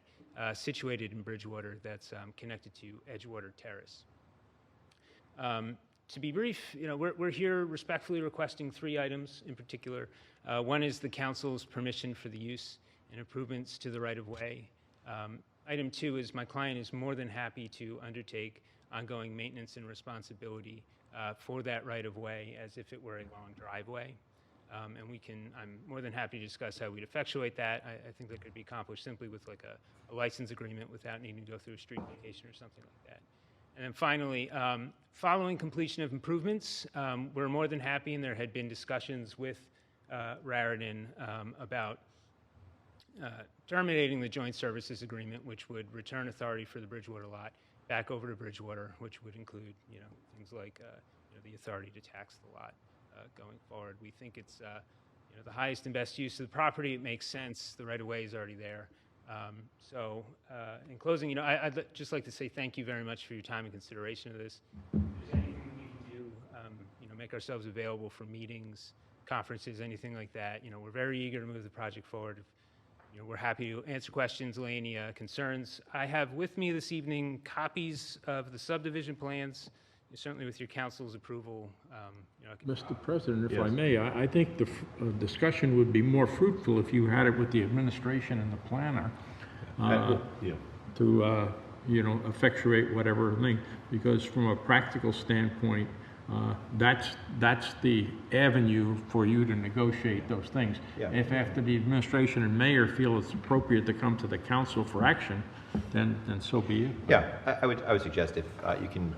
J: situated in Bridgewater that's connected to Edgewater Terrace. To be brief, we're here respectfully requesting three items in particular. One is the council's permission for the use and improvements to the right-of-way. Item two is my client is more than happy to undertake ongoing maintenance and responsibility for that right-of-way as if it were a long driveway. And I'm more than happy to discuss how we'd effectuate that. I think that could be accomplished simply with like a license agreement without needing to go through a street vacation or something like that. And then finally, following completion of improvements, we're more than happy, and there had been discussions with Raritan about terminating the joint services agreement, which would return authority for the Bridgewater lot back over to Bridgewater, which would include, things like the authority to tax the lot going forward. We think it's the highest and best use of the property. It makes sense. The right-of-way is already there. So in closing, I'd just like to say thank you very much for your time and consideration of this. If there's anything we can do, make ourselves available for meetings, conferences, anything like that. We're very eager to move the project forward. We're happy to answer questions, lay any concerns. I have with me this evening copies of the subdivision plans. Certainly with your council's approval.
G: Mr. President, if I may, I think the discussion would be more fruitful if you had it with the administration and the planner to effectuate whatever thing, because from a practical standpoint, that's the avenue for you to negotiate those things.
E: Yeah.
G: If after the administration and mayor feel it's appropriate to come to the council for action, then so be it.
E: Yeah, I would suggest if you can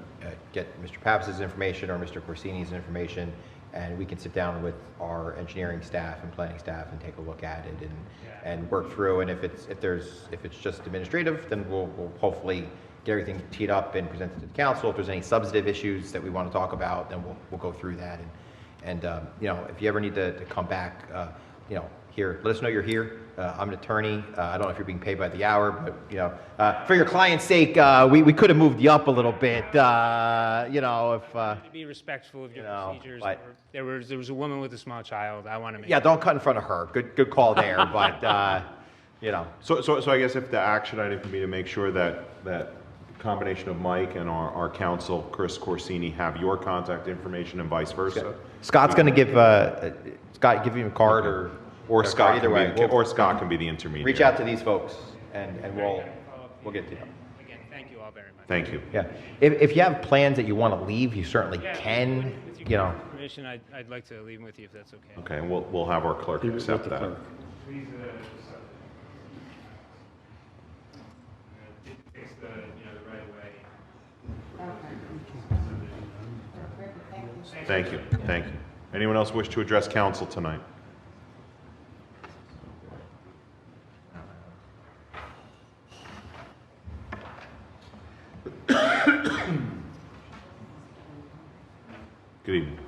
E: get Mr. Pappas' information or Mr. Corsini's information, and we can sit down with our engineering staff and planning staff and take a look at it and work through. And if it's just administrative, then we'll hopefully get everything teed up and presented to the council. If there's any substantive issues that we want to talk about, then we'll go through that. And if you ever need to come back, here, let us know you're here. I'm an attorney. I don't know if you're being paid by the hour, but for your client's sake, we could have moved you up a little bit. If
J: to be respectful of your procedures. There was a woman with a small child. I want to make
E: don't cut in front of her. Good call there. But
A: So I guess if the action item can be to make sure that combination of Mike and our counsel, Chris Corsini, have your contact information and vice versa.
E: Scott's going to give you a card
A: or Scott
E: either way.
A: Or Scott can be the intermediary.
E: Reach out to these folks, and we'll get to them.
J: Again, thank you all very much.
A: Thank you.
E: Yeah. If you have plans that you want to leave, you certainly can.
J: With your permission, I'd like to leave them with you if that's okay.
A: Okay, and we'll have our clerk accept that.
J: Please, fix the right away.
A: Thank you. Anyone else wish to address council tonight? Good evening.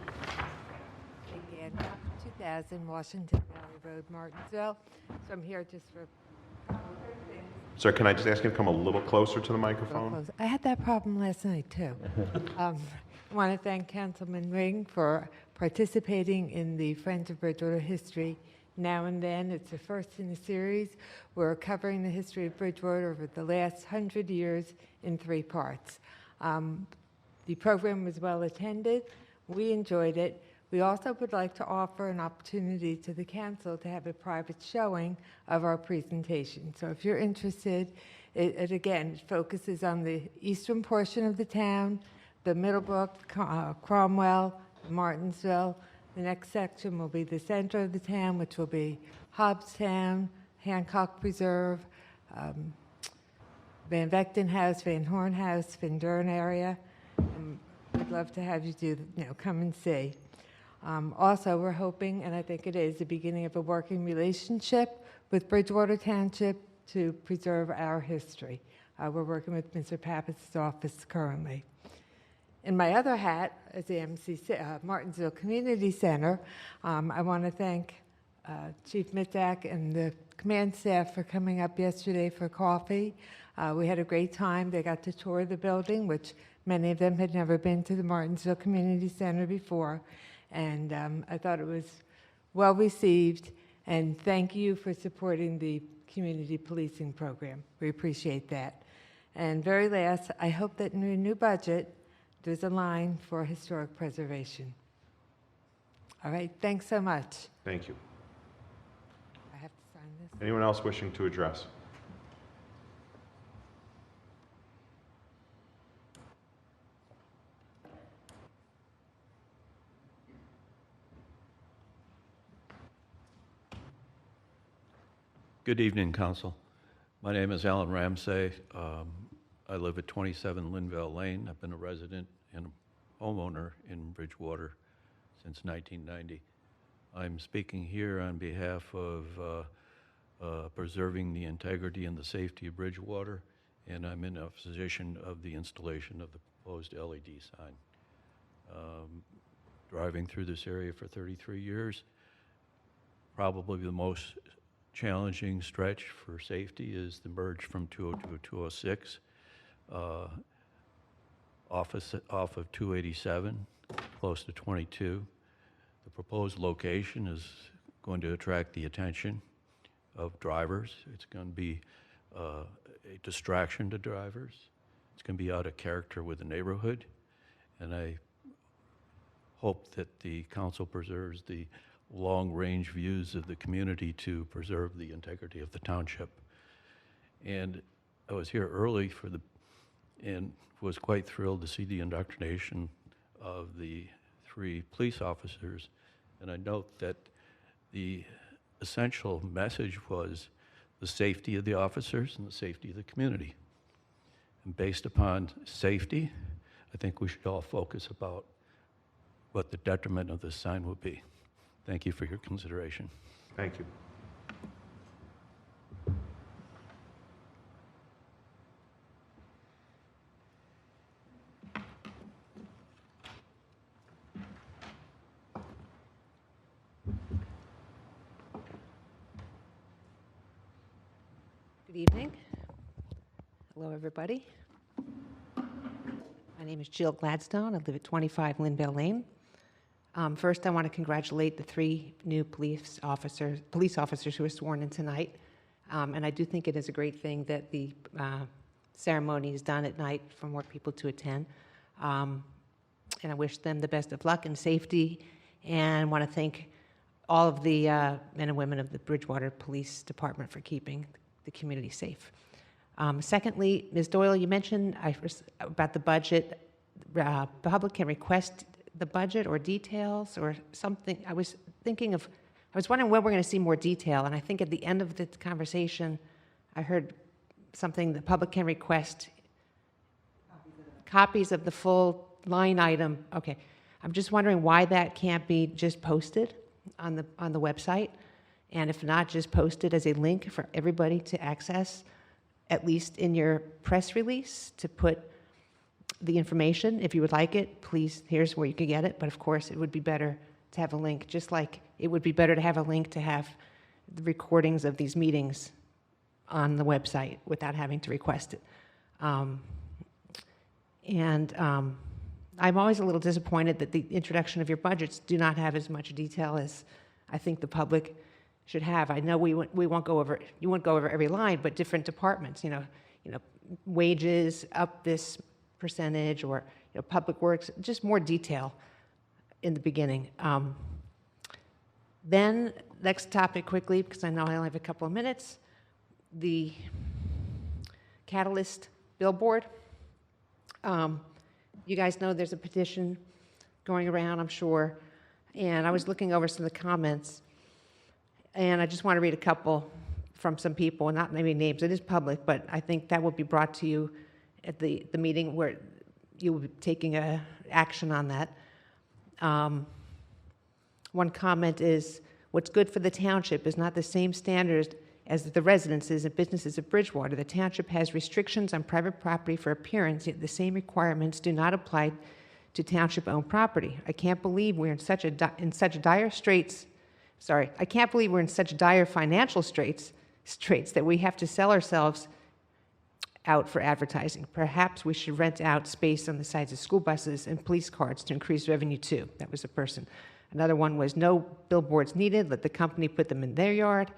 V: Again, 2000 Washington Valley Road, Martinsville. So I'm here just for
A: Sir, can I just ask you to come a little closer to the microphone?
D: I had that problem last night, too. I want to thank Councilman Ring for participating in the Friends of Bridgewater History Now and Then. It's the first in a series. We're covering the history of Bridgewater over the last 100 years in 3 parts. The program was well attended. We enjoyed it. We also would like to offer an opportunity to the council to have a private showing of our presentation. So if you're interested, it again focuses on the eastern portion of the town, the Middlebrook, Cromwell, Martinsville. The next section will be the center of the town, which will be Hobbstown, Hancock Preserve, Van Vechten House, Van Horn House, Van Duren area. We'd love to have you come and see. Also, we're hoping, and I think it is, the beginning of a working relationship with Bridgewater Township to preserve our history. We're working with Mr. Pappas' office currently. In my other hat, as the Martinsville Community Center, I want to thank Chief Mitzak and the command staff for coming up yesterday for coffee. We had a great time. They got to tour the building, which many of them had never been to the Martinsville Community Center before. And I thought it was well received. And thank you for supporting the community policing program. We appreciate that. And very last, I hope that in your new budget, there's a line for historic preservation. All right, thanks so much.
A: Thank you.
D: I have to sign this.
A: Anyone else wishing to address?
P: Good evening, Council. My name is Alan Ramsey. I live at 27 Linville Lane. I've been a resident and homeowner in Bridgewater since 1990. I'm speaking here on behalf of preserving the integrity and the safety of Bridgewater, and I'm in opposition of the installation of the proposed LED sign. Driving through this area for 33 years, probably the most challenging stretch for safety is the merge from 202 to 206, off of 287, close to 22. The proposed location is going to attract the attention of drivers. It's going to be a distraction to drivers. It's going to be out of character with the neighborhood, and I hope that the council preserves the long-range views of the community to preserve the integrity of the township. And I was here early and was quite thrilled to see the indoctrination of the 3 police officers. And I note that the essential message was the safety of the officers and the safety of the community. And based upon safety, I think we should all focus about what the detriment of this sign would be. Thank you for your consideration.
A: Thank you.
W: Good evening. Hello, everybody. My name is Jill Gladstone. I live at 25 Linville Lane. First, I want to congratulate the 3 new police officers who were sworn in tonight. And I do think it is a great thing that the ceremony is done at night for more people to attend. And I wish them the best of luck and safety, and want to thank all of the men and women of the Bridgewater Police Department for keeping the community safe. Secondly, Ms. Doyle, you mentioned about the budget. The public can request the budget or details or something. I was wondering when we're going to see more detail, and I think at the end of the conversation, I heard something the public can request copies of the full line item. Okay, I'm just wondering why that can't be just posted on the website, and if not, just posted as a link for everybody to access, at least in your press release, to put the information. If you would like it, please, here's where you can get it. But of course, it would be better to have a link, just like it would be better to have a link to have the recordings of these meetings on the website without having to request it. I'm always a little disappointed that the introduction of your budgets do not have as much detail as I think the public should have. I know we won't go over, you won't go over every line, but different departments, wages up this percentage, or public works, just more detail in the beginning. Then, next topic quickly, because I know I only have a couple of minutes, the Catalyst billboard. You guys know there's a petition going around, I'm sure, and I was looking over some of the comments, and I just want to read a couple from some people, not naming names. It is public, but I think that will be brought to you at the meeting where you will be taking action on that. One comment is, what's good for the township is not the same standards as the residences and businesses of Bridgewater. The township has restrictions on private property for appearance, yet the same requirements do not apply to township-owned property. I can't believe we're in such dire straits. Sorry, I can't believe we're in such dire financial straits that we have to sell ourselves out for advertising. Perhaps we should rent out space on the sides of school buses and police cars to increase revenue too. That was a person. Another one was, no billboards needed, let the company put them in their yard.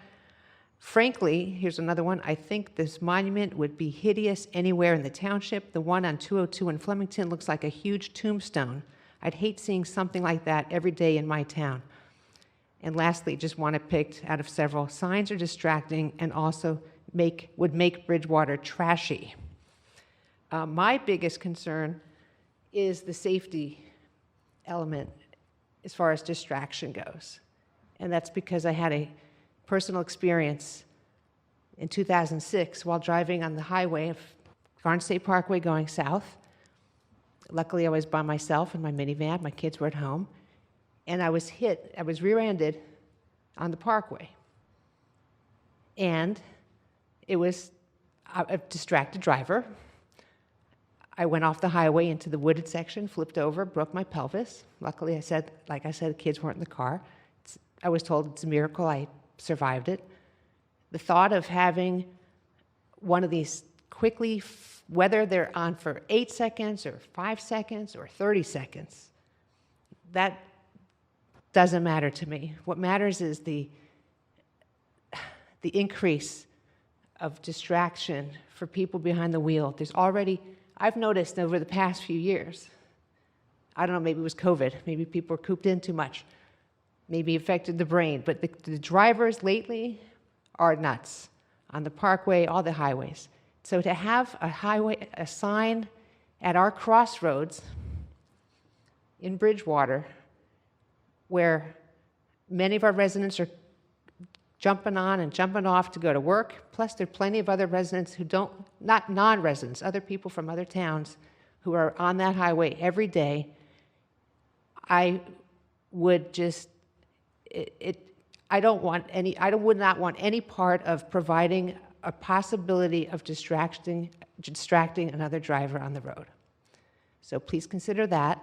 W: Frankly, here's another one, I think this monument would be hideous anywhere in the township. The one on 202 in Flemington looks like a huge tombstone. I'd hate seeing something like that every day in my town. And lastly, just want to pick out of several, signs are distracting and also would make Bridgewater trashy. My biggest concern is the safety element as far as distraction goes. And that's because I had a personal experience in 2006 while driving on the highway of Garden State Parkway going south. Luckily, I was by myself in my minivan. My kids were at home. And I was rear-ended on the parkway. And it was a distracted driver. I went off the highway into the wooded section, flipped over, broke my pelvis. Luckily, like I said, the kids weren't in the car. I was told it's a miracle I survived it. The thought of having one of these quickly, whether they're on for 8 seconds or 5 seconds or 30 seconds, that doesn't matter to me. What matters is the increase of distraction for people behind the wheel. I've noticed over the past few years, I don't know, maybe it was COVID, maybe people were cooped in too much, maybe affected the brain, but the drivers lately are nuts on the parkway, all the highways. So to have a sign at our crossroads in Bridgewater, where many of our residents are jumping on and jumping off to go to work, plus there are plenty of other residents who not non-residents, other people from other towns who are on that highway every day. I would not want any part of providing a possibility of distracting another driver on the road. So please consider that,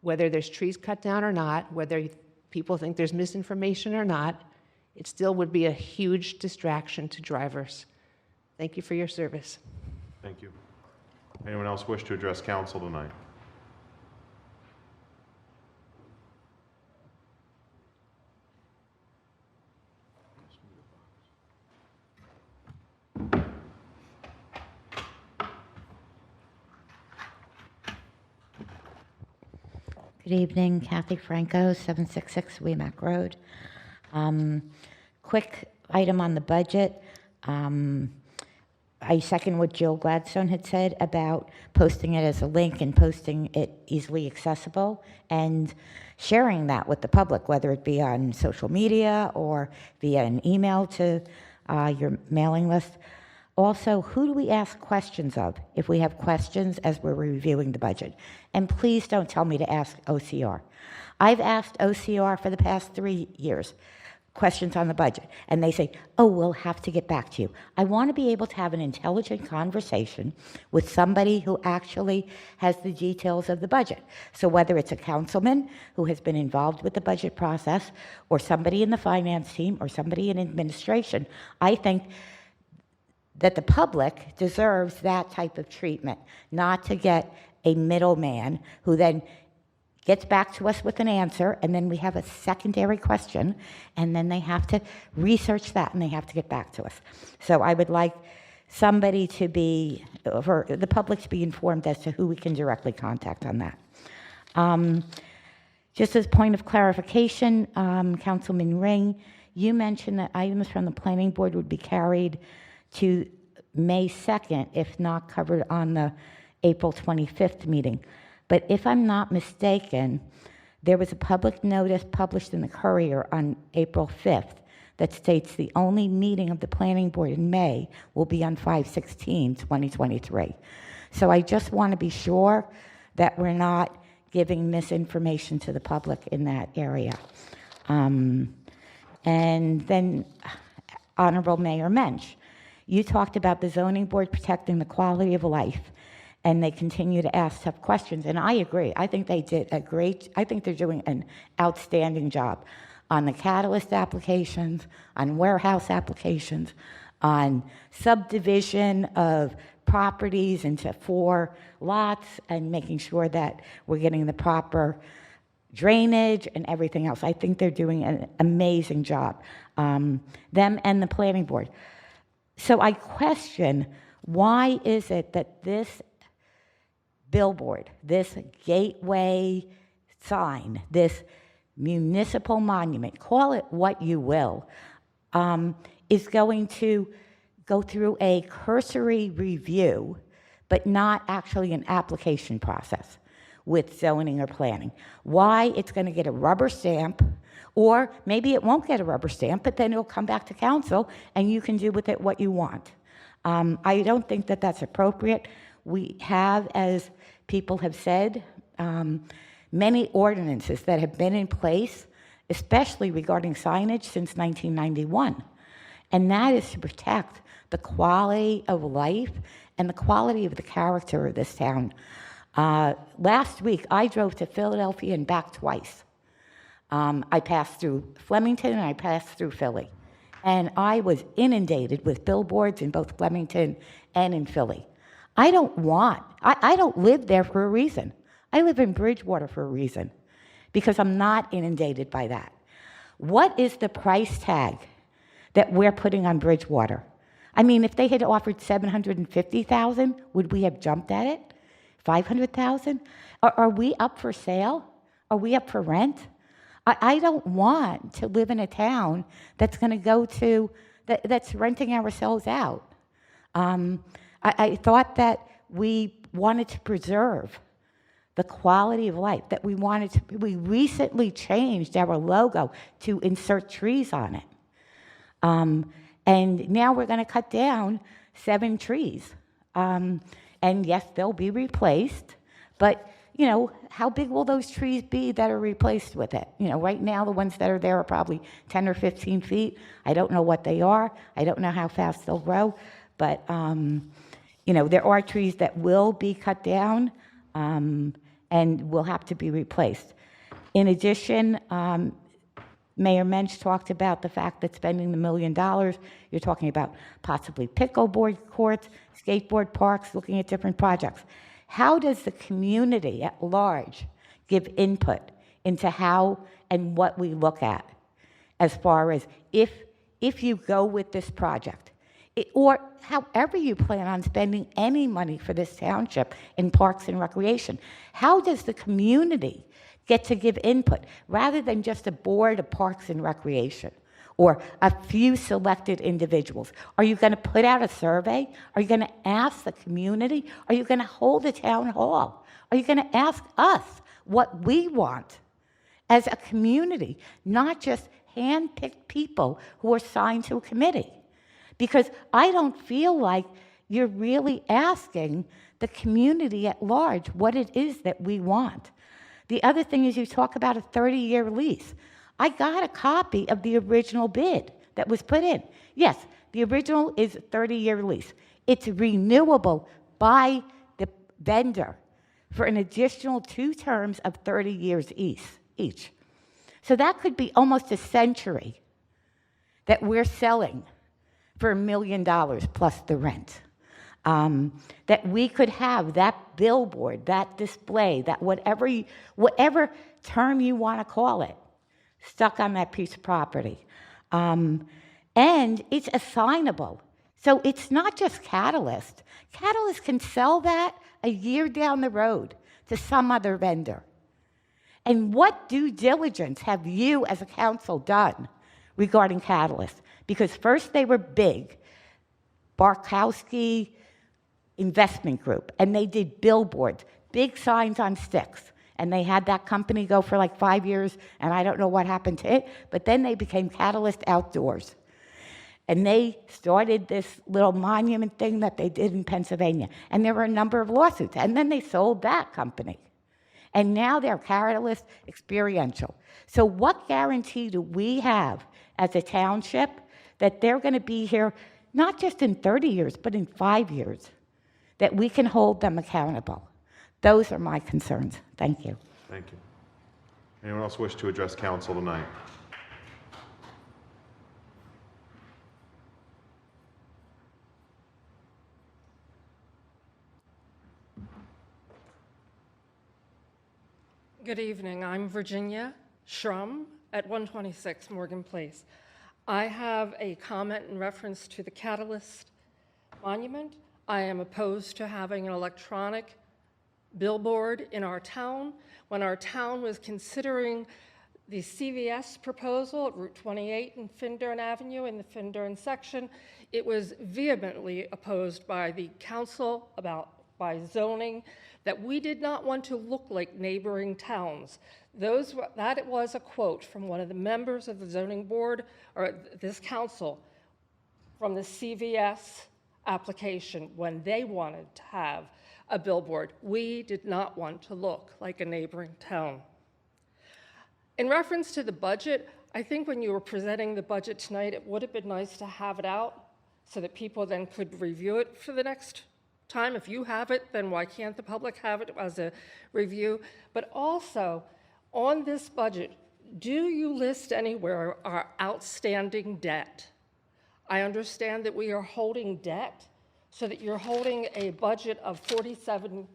W: whether there's trees cut down or not, whether people think there's misinformation or not, it still would be a huge distraction to drivers. Thank you for your service.
A: Thank you. Anyone else wish to address council tonight?
M: Good evening, Kathy Franco, 766 Weemac Road. Quick item on the budget. I second what Jill Gladstone had said about posting it as a link and posting it easily accessible and sharing that with the public, whether it be on social media or via an email to your mailing list. Also, who do we ask questions of if we have questions as we're reviewing the budget? And please don't tell me to ask OCR. I've asked OCR for the past 3 years questions on the budget, and they say, oh, we'll have to get back to you. I want to be able to have an intelligent conversation with somebody who actually has the details of the budget. So whether it's a councilman who has been involved with the budget process, or somebody in the finance team, or somebody in administration, I think that the public deserves that type of treatment, not to get a middleman who then gets back to us with an answer, and then we have a secondary question, and then they have to research that, and they have to get back to us. So I would like somebody to be, for the public to be informed as to who we can directly contact on that. Just as a point of clarification, Councilman Ring, you mentioned that items from the planning board would be carried to May 2nd, if not covered on the April 25th meeting. But if I'm not mistaken, there was a public notice published in the Courier on April 5th that states the only meeting of the planning board in May will be on 5/16/2023. So I just want to be sure that we're not giving misinformation to the public in that area. And then, Honorable Mayor Mensch, you talked about the zoning board protecting the quality of life, and they continue to ask tough questions, and I agree. I think they did I think they're doing an outstanding job on the catalyst applications, on warehouse applications, on subdivision of properties into 4 lots, and making sure that we're getting the proper drainage and everything else. I think they're doing an amazing job, them and the planning board. So I question, why is it that this billboard, this gateway sign, this municipal monument, call it what you will, is going to go through a cursory review, but not actually an application process with zoning or planning? Why it's going to get a rubber stamp, or maybe it won't get a rubber stamp, but then it'll come back to council and you can do with it what you want. I don't think that that's appropriate. We have, as people have said, many ordinances that have been in place, especially regarding signage, since 1991. And that is to protect the quality of life and the quality of the character of this town. Last week, I drove to Philadelphia and back twice. I passed through Flemington and I passed through Philly. And I was inundated with billboards in both Flemington and in Philly. I don't live there for a reason. I live in Bridgewater for a reason, because I'm not inundated by that. What is the price tag that we're putting on Bridgewater? I mean, if they had offered $750,000, would we have jumped at it? $500,000? Are we up for sale? Are we up for rent? I don't want to live in a town that's going to go to, that's renting ourselves out. I thought that we wanted to preserve the quality of life, that we recently changed our logo to insert trees on it. And now we're going to cut down 7 trees. And yes, they'll be replaced, but how big will those trees be that are replaced with it? Right now, the ones that are there are probably 10 or 15 feet. I don't know what they are. I don't know how fast they'll grow. But, there are trees that will be cut down and will have to be replaced. In addition, Mayor Mensch talked about the fact that spending the $1 million, you're talking about possibly pickleball courts, skateboard parks, looking at different projects. How does the community at large give input into how and what we look at, as far as if you go with this project, or however you plan on spending any money for this township in parks and recreation? How does the community get to give input, rather than just a board of parks and recreation or a few selected individuals? Are you going to put out a survey? Are you going to ask the community? Are you going to hold a town hall? Are you going to ask us what we want as a community, not just hand-picked people who are assigned to a committee? Because I don't feel like you're really asking the community at large what it is that we want. The other thing is, you talk about a 30-year lease. I got a copy of the original bid that was put in. Yes, the original is a 30-year lease. It's renewable by the vendor for an additional 2 terms of 30 years each. So that could be almost a century that we're selling for $1 million plus the rent. That we could have that billboard, that display, that whatever term you want to call it, stuck on that piece of property. And it's assignable. So it's not just Catalyst. Catalyst can sell that a year down the road to some other vendor. And what due diligence have you as a council done regarding Catalyst? Because first they were big, Barkowski Investment Group, and they did billboards, big signs on sticks. And they had that company go for like 5 years, and I don't know what happened to it, but then they became Catalyst Outdoors. And they started this little monument thing that they did in Pennsylvania. And there were a number of lawsuits. And then they sold that company. And now they're Catalyst Experiential. So what guarantee do we have as a township that they're going to be here not just in 30 years, but in 5 years, that we can hold them accountable? Those are my concerns. Thank you.
A: Thank you. Anyone else wish to address council tonight?
N: Good evening. I'm Virginia Schrum at 126 Morgan Place. I have a comment in reference to the Catalyst Monument. I am opposed to having an electronic billboard in our town. When our town was considering the CVS proposal at Route 28 and Findurn Avenue in the Findurn section, it was vehemently opposed by the council by zoning, that we did not want to look like neighboring towns. That was a quote from one of the members of the zoning board, or this council, from the CVS application when they wanted to have a billboard. We did not want to look like a neighboring town. In reference to the budget, I think when you were presenting the budget tonight, it would have been nice to have it out so that people then could review it for the next time. If you have it, then why can't the public have it as a review? But also, on this budget, do you list anywhere our outstanding debt? I understand that we are holding debt, so that you're holding a budget of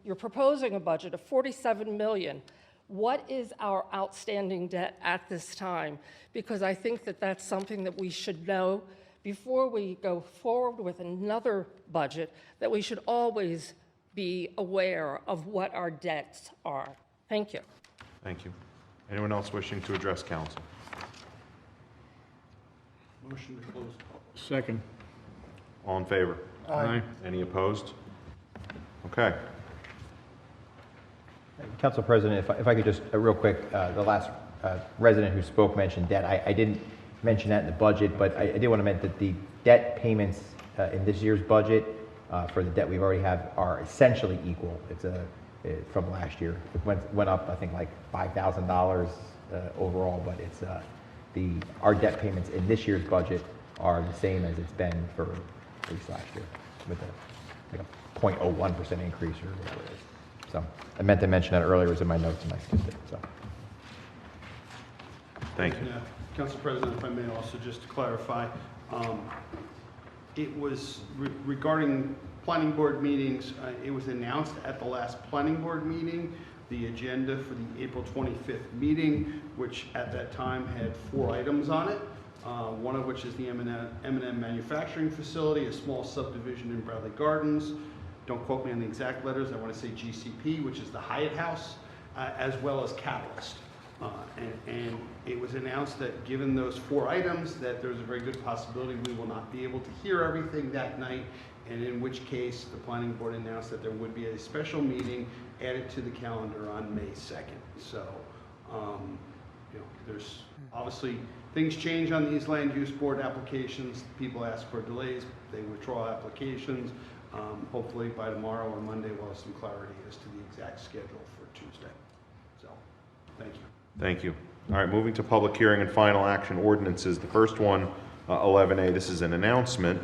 N: you're proposing a budget of 47 million. What is our outstanding debt at this time? Because I think that that's something that we should know before we go forward with another budget, that we should always be aware of what our debts are. Thank you.
A: Thank you. Anyone else wishing to address council?
F: Motion to close.
G: Second.
A: All in favor?
G: Aye.
A: Any opposed? Okay.
E: Council President, if I could just, real quick, the last resident who spoke mentioned debt. I didn't mention that in the budget, but I did want to mention that the debt payments in this year's budget for the debt we already have are essentially equal. It's from last year. It went up, I think, like $5,000 overall, but it's our debt payments in this year's budget are the same as it's been for at least last year, with a 0.01% increase or whatever it is. So I meant to mention that earlier. It was in my notes and I skipped it. So
A: thank you.
F: Yeah. Council President, if I may also just to clarify, it was regarding planning board meetings, it was announced at the last planning board meeting, the agenda for the April 25th meeting, which at that time had 4 items on it, one of which is the M&M manufacturing facility, a small subdivision in Bradley Gardens. Don't quote me on the exact letters, I want to say GCP, which is the Hyatt House, as well as Catalyst. And it was announced that given those 4 items, that there's a very good possibility we will not be able to hear everything that night, and in which case the planning board announced that there would be a special meeting added to the calendar on May 2nd. So, there's obviously things change on these land use board applications. People ask for delays, they withdraw applications. Hopefully by tomorrow or Monday we'll have some clarity as to the exact schedule for Tuesday. So, thank you.
A: Thank you. All right, moving to public hearing and final action ordinances. The first one, 11A, this is an announcement.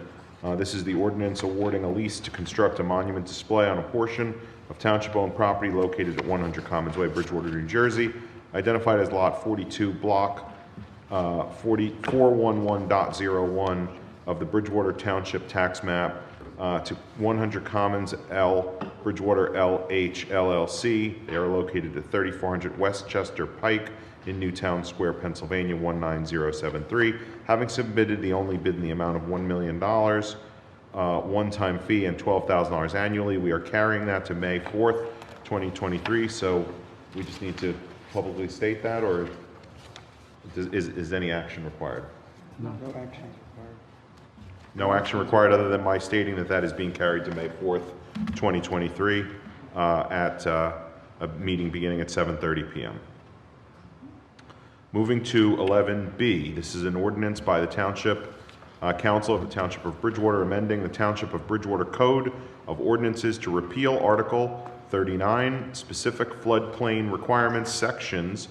A: This is the ordinance awarding a lease to construct a monument display on a portion of township-owned property located at 100 Commons Way, Bridgewater, New Jersey, identified as Lot 42, Block 411.01 of the Bridgewater Township tax map to 100 Commons L, Bridgewater LH LLC. They are located at 3400 Westchester Pike in Newtown Square, Pennsylvania, 19073. Having submitted the only bid in the amount of $1 million, one-time fee, and $12,000 annually, we are carrying that to May 4th, 2023. So we just need to publicly state that, or is any action required?
K: No action required.
A: No action required other than my stating that that is being carried to May 4th, 2023 at a meeting beginning at 7:30 p.m. Moving to 11B, this is an ordinance by the Township Council of the Township of Bridgewater amending the Township of Bridgewater Code of Ordinances to repeal Article 39, specific floodplain requirements, sections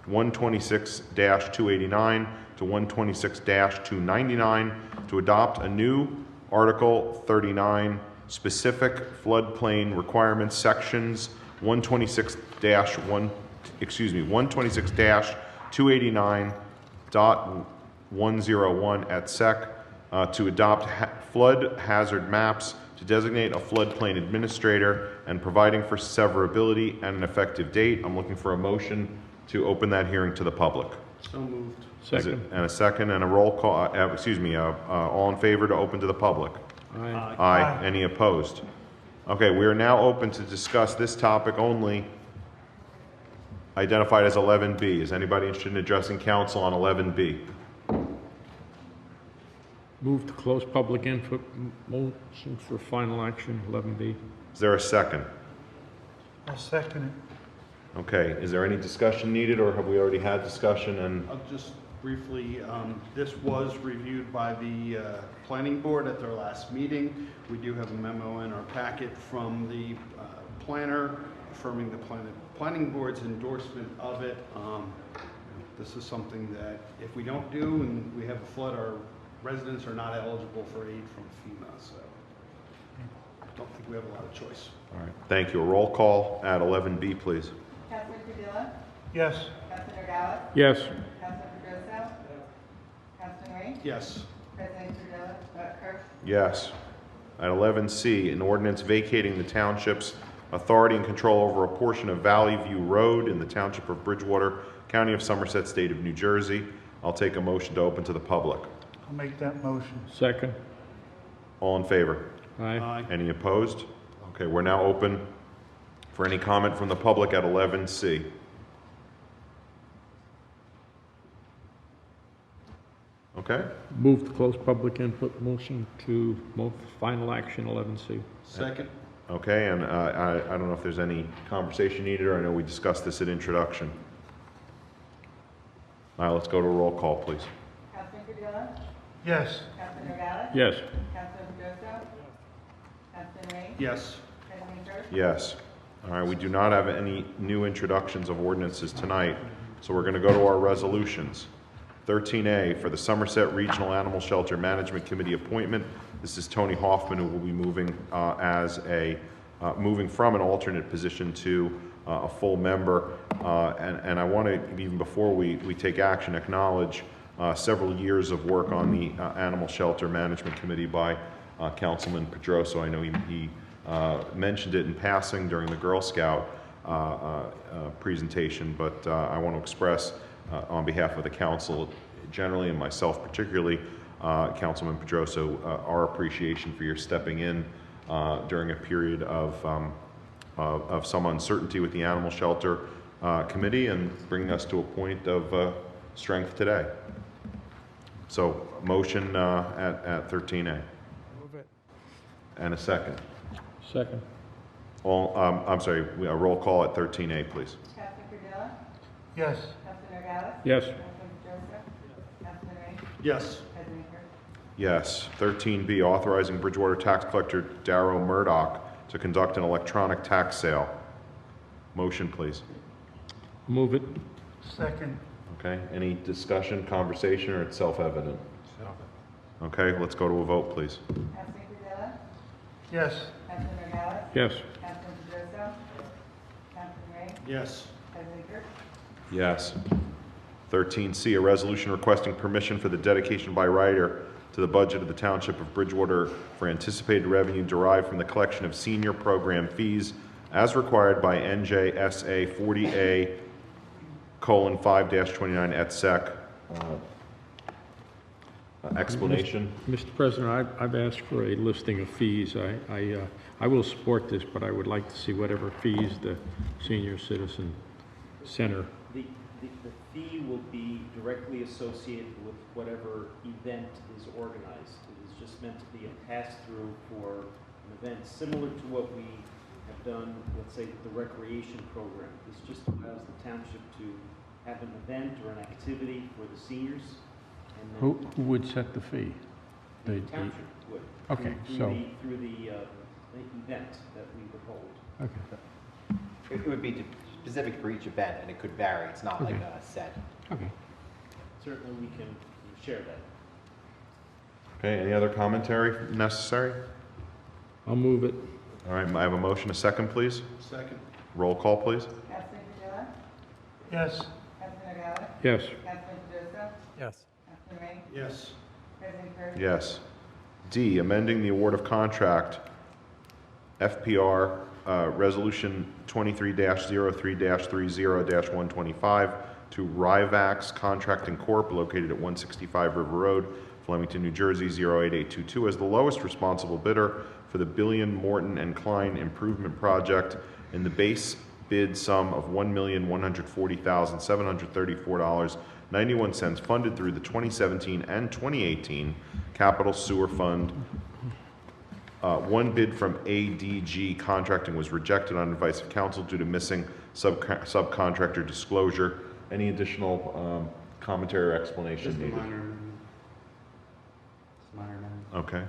A: 126-289 to 126-299, to adopt a new Article 39, specific floodplain requirements, sections 126-289.101 at SEC, to adopt flood hazard maps, to designate a floodplain administrator, and providing for severability and an effective date. I'm looking for a motion to open that hearing to the public.
F: So moved.
G: Second.
A: And a second and a roll call, all in favor to open to the public?
G: Aye.
A: Aye. Any opposed? Okay, we are now open to discuss this topic only, identified as 11B. Is anybody interested in addressing council on 11B?
G: Move to close public input, motion for final action, 11B.
A: Is there a second?
K: I'll second it.
A: Okay, is there any discussion needed, or have we already had discussion? And
F: I'll just briefly, this was reviewed by the planning board at their last meeting. We do have a memo in our packet from the planner affirming the planning board's endorsement of it. This is something that if we don't do and we have a flood, our residents are not eligible for aid from FEMA, so I don't think we have a lot of choice.
A: all right, thank you. A roll call at 11B, please.
B: Councilman Trudilla?
K: Yes.
B: Councilman Nogales?
G: Yes.
B: Councilman Pedrosa? Councilman Ring?
F: Yes.
B: President Trudilla, Kirk?
A: Yes. At 11C, an ordinance vacating the township's authority and control over a portion of Valley View Road in the Township of Bridgewater, County of Somerset, State of New Jersey. I'll take a motion to open to the public.
K: I'll make that motion.
G: Second.
A: All in favor?
G: Aye.
A: Any opposed? Okay, we're now open for any comment from the public at 11C. Okay?
G: Move to close public input, motion to move final action, 11C.
F: Second.
A: Okay, and I don't know if there's any conversation needed, or I know we discussed this at introduction. All right, let's go to a roll call, please.
B: Councilman Trudilla?
K: Yes.
B: Councilman Nogales?
G: Yes.
B: Councilman Pedrosa? Councilman Ring?
F: Yes.
B: President Kirk?
A: Yes. All right, we do not have any new introductions of ordinances tonight, so we're going to go to our resolutions. 13A for the Somerset Regional Animal Shelter Management Committee appointment. This is Tony Hoffman, who will be moving moving from an alternate position to a full member. And I want to, even before we take action, acknowledge several years of work on the Animal Shelter Management Committee by Councilman Pedrosa. I know he mentioned it in passing during the Girl Scout presentation, but I want to express on behalf of the council generally and myself particularly, Councilman Pedrosa, our appreciation for your stepping in during a period of some uncertainty with the Animal Shelter Committee and bringing us to a point of strength today. So motion at 13A.
K: Move it.
A: And a second.
G: Second.
A: I'm sorry, a roll call at 13A, please.
B: Councilman Trudilla?
K: Yes.
B: Councilman Nogales?
G: Yes.
B: Councilman Pedrosa? Councilman Ring?
F: Yes.
B: President Kirk?
A: Yes. 13B, authorizing Bridgewater tax collector Darrow Murdoch to conduct an electronic tax sale. Motion, please.
G: Move it.
K: Second.
A: Okay, any discussion, conversation, or it's self-evident? Okay, let's go to a vote, please.
B: Councilman Trudilla?
K: Yes.
B: Councilman Nogales?
G: Yes.
B: Councilman Pedrosa? Councilman Ring?
F: Yes.
B: President Kirk?
A: Yes. 13C, a resolution requesting permission for the dedication by writer to the budget of the Township of Bridgewater for anticipated revenue derived from the collection of senior program fees as required by NJSA 40A:5-29 et sec. Explanation.
G: Mr. President, I've asked for a listing of fees. I will support this, but I would like to see whatever fees the Senior Citizen Center.
C: The fee will be directly associated with whatever event is organized. It is just meant to be a pass-through for an event similar to what we have done, let's say, with the recreation program. This just allows the township to have an event or an activity for the seniors. And then
G: Who would set the fee?
C: the township would.
G: Okay,
C: Through the event that we would hold.
G: Okay.
E: It would be specific for each event, and it could vary. It's not like
G: Okay.
E: a set.
G: Okay.
C: Certainly, we can share that.
A: Okay, any other commentary necessary?
G: I'll move it.
A: All right, I have a motion, a second, please.
F: Second.
A: Roll call, please.
B: Councilman Padilla?
K: Yes.
B: Councilman Nogales?
G: Yes.
B: Councilman Pedrosa?
L: Yes.
B: Councilman Ring?
F: Yes.
B: President Kirk?
A: Yes. D, amending the award of contract, FPR, Resolution 23-03-30-125 to Rivax Contracting Corp., located at 165 River Road, Flemington, New Jersey, 08822, as the lowest responsible bidder for the Billion Morton and Klein Improvement Project in the base bid sum of $1,140,734.91 funded through the 2017 and 2018 Capital Sewer Fund. One bid from ADG Contracting was rejected on advice of council due to missing subcontractor disclosure. Any additional commentary or explanation
F: Just a
A: needed?
F: minor amendment.
A: Okay.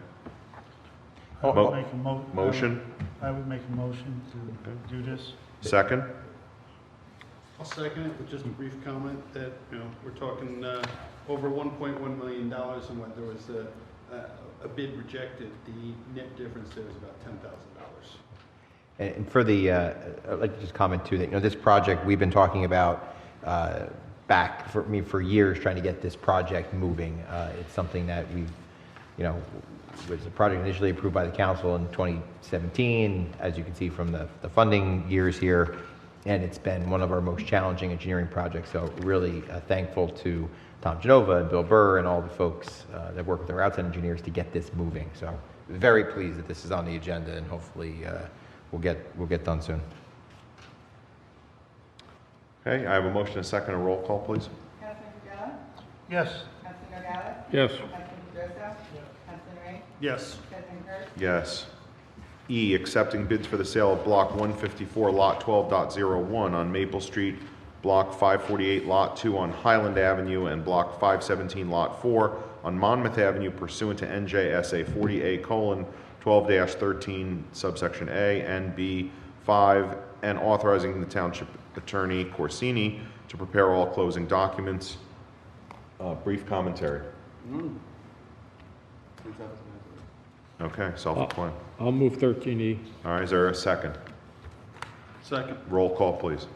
K: I would
A: Mo-
K: make a
A: motion?
K: I would make a motion to do this.
A: Second?
F: I'll second it with just a brief comment that, we're talking over $1.1 million, and when there was a bid rejected, the net difference there is about $10,000.
E: And for the, I'd like to just comment too, that, this project, we've been talking about back, for years, trying to get this project moving. It's something that we've, was a project initially approved by the council in 2017, as you can see from the funding years here, and it's been one of our most challenging engineering projects. So really thankful to Tom Genova and Bill Burr and all the folks that work with our outside engineers to get this moving. So very pleased that this is on the agenda, and hopefully we'll get done soon.
A: Okay, I have a motion, a second, a roll call, please.
B: Councilman Padilla?
K: Yes.
B: Councilman Nogales?
G: Yes.
B: Councilman Pedrosa? Councilman Ring?
F: Yes.
B: President Kirk?
A: Yes. E, accepting bids for the sale of Block 154, Lot 12.01 on Maple Street, Block 548, Lot 2 on Highland Avenue, and Block 517, Lot 4 on Monmouth Avenue pursuant to NJSA 40A:12-13, subsection A and B 5, and authorizing the Township Attorney Corsini to prepare all closing documents. Brief commentary. Okay, self-appointed.
G: I'll move 13E.
A: All right, is there a second?
F: Second.
A: Roll call, please.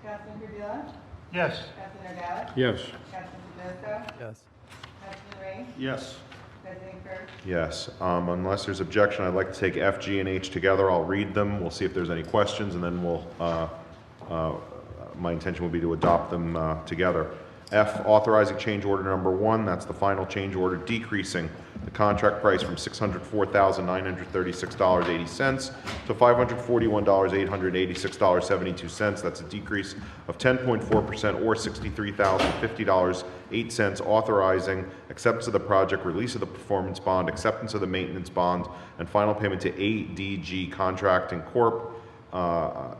B: Councilman Padilla?
K: Yes.
B: Councilman Nogales?
G: Yes.
B: Councilman Pedrosa?
L: Yes.
B: Councilman Ring?
F: Yes.
B: President Kirk?
A: Yes. Unless there's objection, I'd like to take F, G, and H together. I'll read them. We'll see if there's any questions, and then my intention will be to adopt them together. F, authorizing change order number 1. That's the final change order, decreasing the contract price from $604,936.80 to $541,886.72. That's a decrease of 10.4% or $63,050.08. Authorizing acceptance of the project, release of the performance bond, acceptance of the maintenance bond, and final payment to ADG Contracting Corp., TA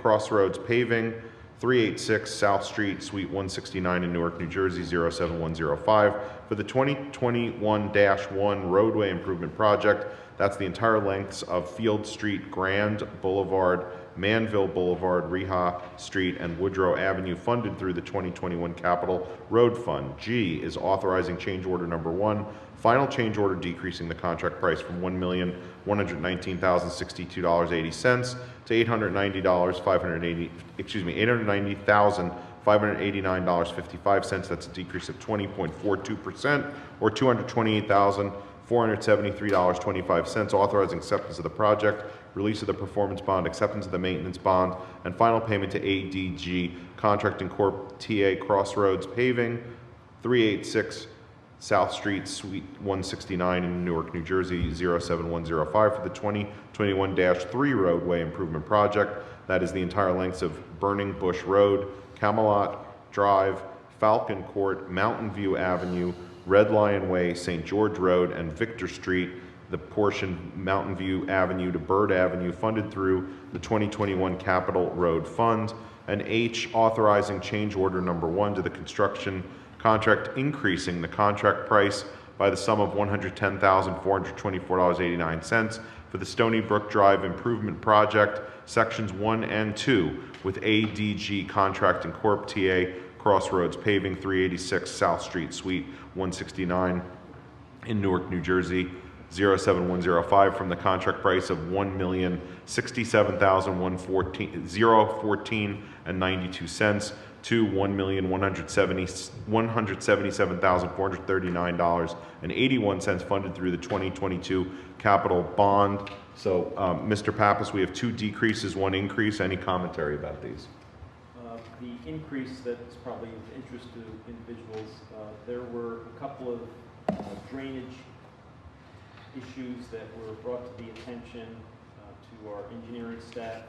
A: Crossroads Paving, 386 South Street, Suite 169 in Newark, New Jersey, 07105 for the 2021-1 roadway improvement project. That's the entire lengths of Field Street, Grand Boulevard, Manville Boulevard, Reha Street, and Woodrow Avenue, funded through the 2021 Capital Road Fund. G is authorizing change order number 1, final change order decreasing the contract price from $1,119,062.80 to $890,580 $589.55. That's a decrease of 20.42%, or $228,473.25. Authorizing acceptance of the project, release of the performance bond, acceptance of the maintenance bond, and final payment to ADG Contracting Corp. TA Crossroads Paving, 386 South Street, Suite 169 in Newark, New Jersey, 07105 for the 2021-3 roadway improvement project. That is the entire length of Burning Bush Road, Camelot Drive, Falcon Court, Mountain View Avenue, Red Lion Way, St. George Road, and Victor Street, the portion Mountain View Avenue to Bird Avenue, funded through the 2021 Capital Road Fund. And H, authorizing change order number 1 to the construction contract, increasing the contract price by the sum of $110,424.89 for the Stony Brook Drive Improvement Project, Sections 1 and 2, with ADG Contracting Corp. TA Crossroads Paving, 386 South Street, Suite 169 in Newark, New Jersey, 07105, from the contract price of $1,067,114.92 to $1,177,439.81 funded through the 2022 capital bond. So, Mr. Pappas, we have 2 decreases, 1 increase. Any commentary about these?
C: The increase that's probably of interest to individuals, there were a couple of drainage issues that were brought to the attention to our engineering staff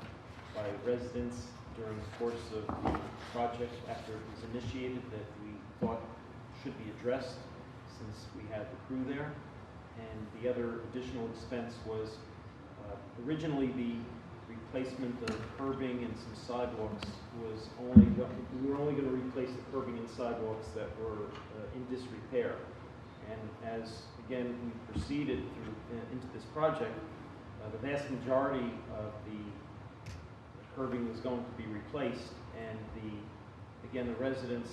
C: by residents during the course of the project after it was initiated that we thought should be addressed since we had the crew there. And the other additional expense was originally the replacement of curbing and some sidewalks was we were only going to replace the curbing and sidewalks that were in disrepair. And as, again, we proceeded into this project, the vast majority of the curbing was going to be replaced, and the residents,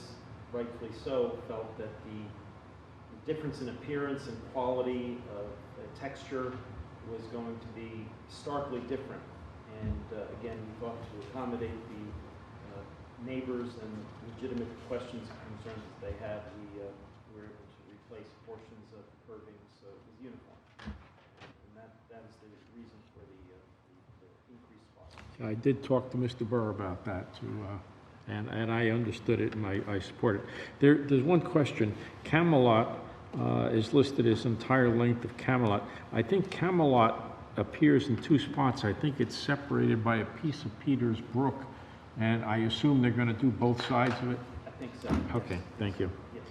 C: rightfully so, felt that the difference in appearance and quality of texture was going to be starkly different. And again, we thought to accommodate the neighbors and legitimate questions and concerns that they had, we were able to replace portions of the curbing so it was uniform. And that is the reason for the increased cost.
G: I did talk to Mr. Burr about that too, and I understood it and I support it. There's one question. Camelot is listed as entire length of Camelot. I think Camelot appears in 2 spots. I think it's separated by a piece of Peters Brook, and I assume they're going to do both sides of it?
C: I think so.
G: Okay, thank you.
C: Yes.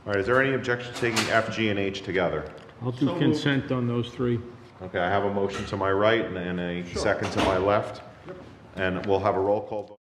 A: All right, is there any objection to taking F, G, and H together?
G: I'll do consent on those 3.
A: Okay, I have a motion to my right and a second to my left. And we'll have a roll call vote.